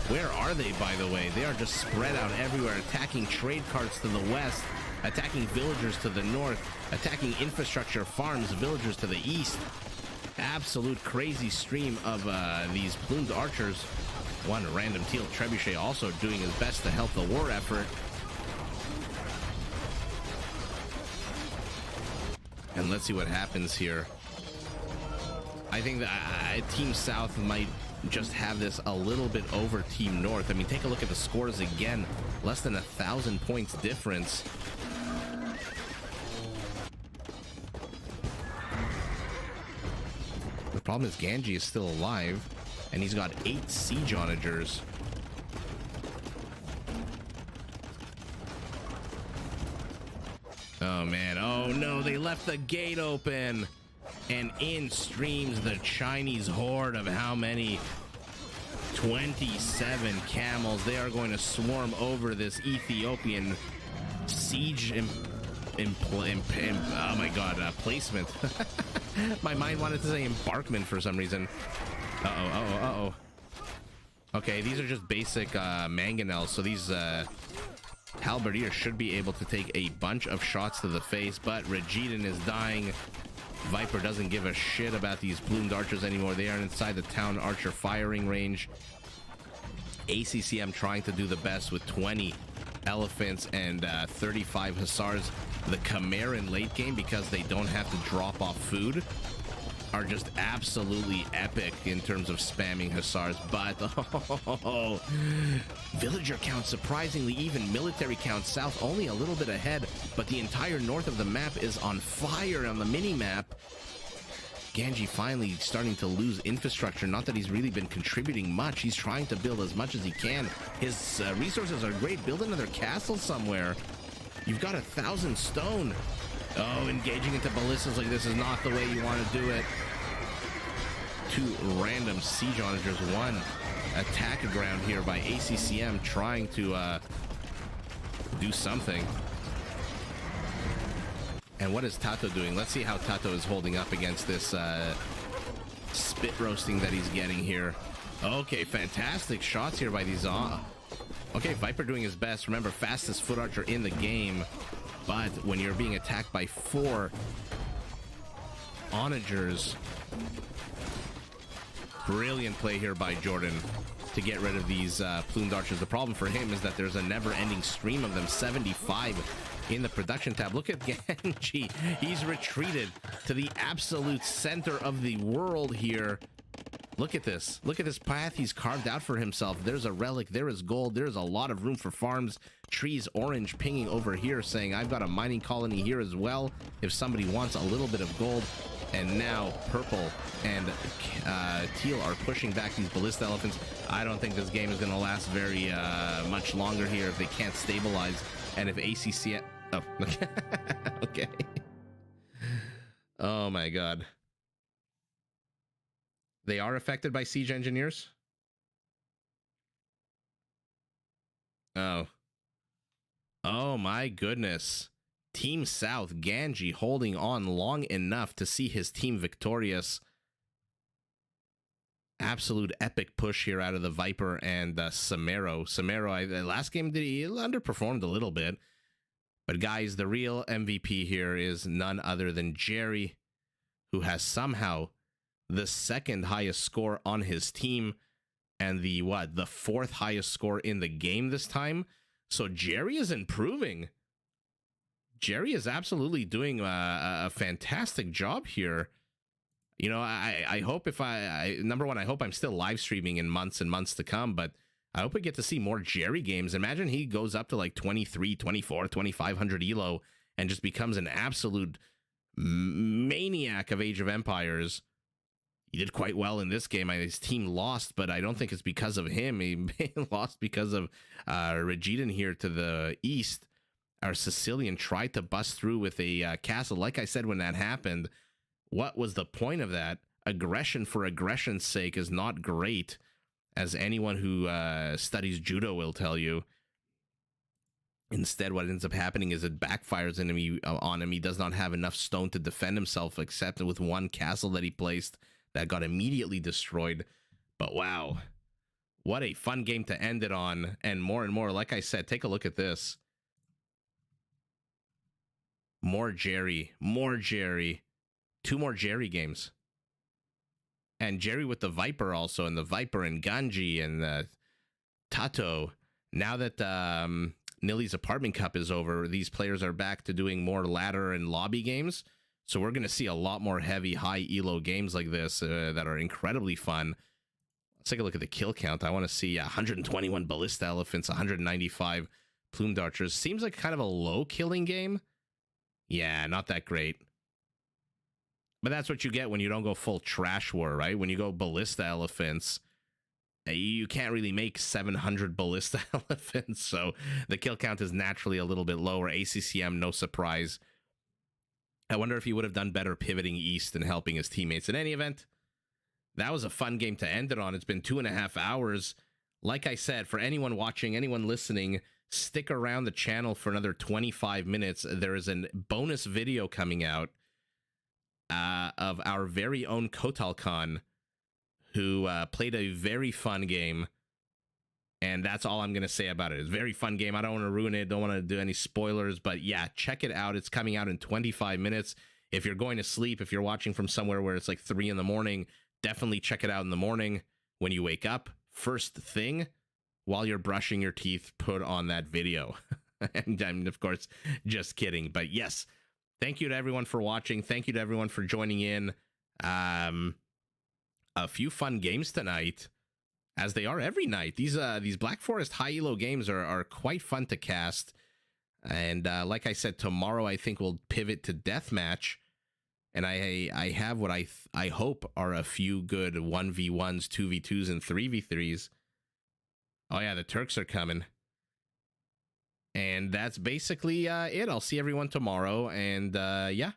Where are they, by the way? They are just spread out everywhere, attacking trade carts to the west, attacking villagers to the north, attacking infrastructure, farms, villagers to the east. Absolute crazy stream of these plumed archers. One random teal trebuchet also doing his best to help the war effort. And let's see what happens here. I think that Team South might just have this a little bit over Team North. I mean, take a look at the scores again. Less than 1,000 points difference. The problem is Ganji is still alive, and he's got 8 siege onagers. Oh man, oh no, they left the gate open, and in streams the Chinese horde of how many? 27 camels. They are going to swarm over this Ethiopian siege oh my god, placement. My mind wanted to say embarkment for some reason. Uh-oh. Okay, these are just basic mangonels, so these halberdiers should be able to take a bunch of shots to the face, but Regidan is dying. Viper doesn't give a shit about these plumed archers anymore. They are inside the town archer firing range. ACCM trying to do the best with 20 elephants and 35 hussars. The Khmer in late game, because they don't have to drop off food, are just absolutely epic in terms of spamming hussars. But villager count, surprisingly even. Military count south only a little bit ahead, but the entire north of the map is on fire on the mini map. Ganji finally starting to lose infrastructure. Not that he's really been contributing much. He's trying to build as much as he can. His resources are great. Build another castle somewhere. You've got 1,000 stone. Oh, engaging into ballistas like this is not the way you want to do it. 2 random siege onagers. 1 attack ground here by ACCM trying to do something. And what is Tato doing? Let's see how Tato is holding up against this spit roasting that he's getting here. Okay, fantastic shots here by these. Okay, Viper doing his best. Remember, fastest foot archer in the game. But when you're being attacked by 4 onagers, brilliant play here by Jordan to get rid of these plumed archers. The problem for him is that there's a never-ending stream of them. 75 in the production tab. Look at Genji. He's retreated to the absolute center of the world here. Look at this. Look at this path he's carved out for himself. There's a relic. There is gold. There's a lot of room for farms. Trees orange pinging over here saying, I've got a mining colony here as well if somebody wants a little bit of gold. And now purple and teal are pushing back these ballista elephants. I don't think this game is going to last very much longer here if they can't stabilize. And if ACC... Oh, okay. Oh my god. They are affected by siege engineers? Oh. Oh my goodness. Team South, Ganji holding on long enough to see his team victorious. absolute epic push here out of the Viper and Samaro. Samaro, last game he underperformed a little bit. But guys, the real MVP here is none other than Jerry, who has somehow the second highest score on his team and the fourth highest score in the game this time. So Jerry is improving. Jerry is absolutely doing a fantastic job here. You know, I hope number one, I hope I'm still live streaming in months and months to come, but I hope we get to see more Jerry games. Imagine he goes up to like 23, 24, 2500 elo and just becomes an absolute maniac of Age of Empires. He did quite well in this game. His team lost, but I don't think it's because of him. He lost because of Regidan here to the east. Our Sicilian tried to bust through with a castle. Like I said, when that happened, what was the point of that? Aggression for aggression's sake is not great, as anyone who studies judo will tell you. Instead, what ends up happening is it backfires on him. He does not have enough stone to defend himself, except with one castle that he placed that got immediately destroyed. But wow, what a fun game to end it on. And more, like I said, take a look at this. More Jerry. Two more Jerry games. And Jerry with the Viper also, and the Viper and Ganji and Tato. Now that Nilly's Apartment Cup is over, these players are back to doing more ladder and lobby games. So we're going to see a lot more heavy, high elo games like this that are incredibly fun. Let's take a look at the kill count. I want to see 121 Ballista Elephants, 195 Plumed Archers. Seems like kind of a low killing game. Yeah, not that great. But that's what you get when you don't go full trash war, right? When you go Ballista Elephants, you can't really make 700 Ballista Elephants. So the kill count is naturally a little bit lower. ACCM, no surprise. I wonder if he would have done better pivoting east and helping his teammates. In any event, that was a fun game to end it on. It's been 2.5 hours. Like I said, for anyone watching, anyone listening, stick around the channel for another 25 minutes. There is a bonus video coming out of our very own Kotal Khan, who played a very fun game. And that's all I'm going to say about it. It's a very fun game. I don't want to ruin it. Don't want to do any spoilers. But yeah, check it out. It's coming out in 25 minutes. If you're going to sleep, if you're watching from somewhere where it's like 3 in the morning, definitely check it out in the morning when you wake up. First thing, while you're brushing your teeth, put on that video. And I'm, of course, just kidding. But yes, thank you to everyone for watching. Thank you to everyone for joining in. A few fun games tonight, as they are every night. These Black Forest high elo games are quite fun to cast. And like I said, tomorrow I think we'll pivot to deathmatch. And I have what I hope are a few good 1v1s, 2v2s, and 3v3s. Oh yeah, the Turks are coming. And that's basically it. I'll see everyone tomorrow. And yeah,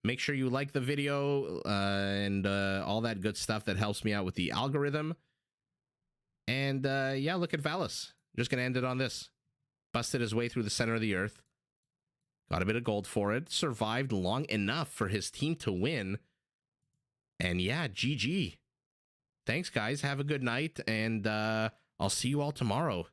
make sure you like the video and all that good stuff that helps me out with the algorithm. And yeah, look at Valis. Just going to end it on this. Busted his way through the center of the earth. Got a bit of gold for it. Survived long enough for his team to win. And yeah, GG. Thanks, guys. Have a good night. And I'll see you all tomorrow.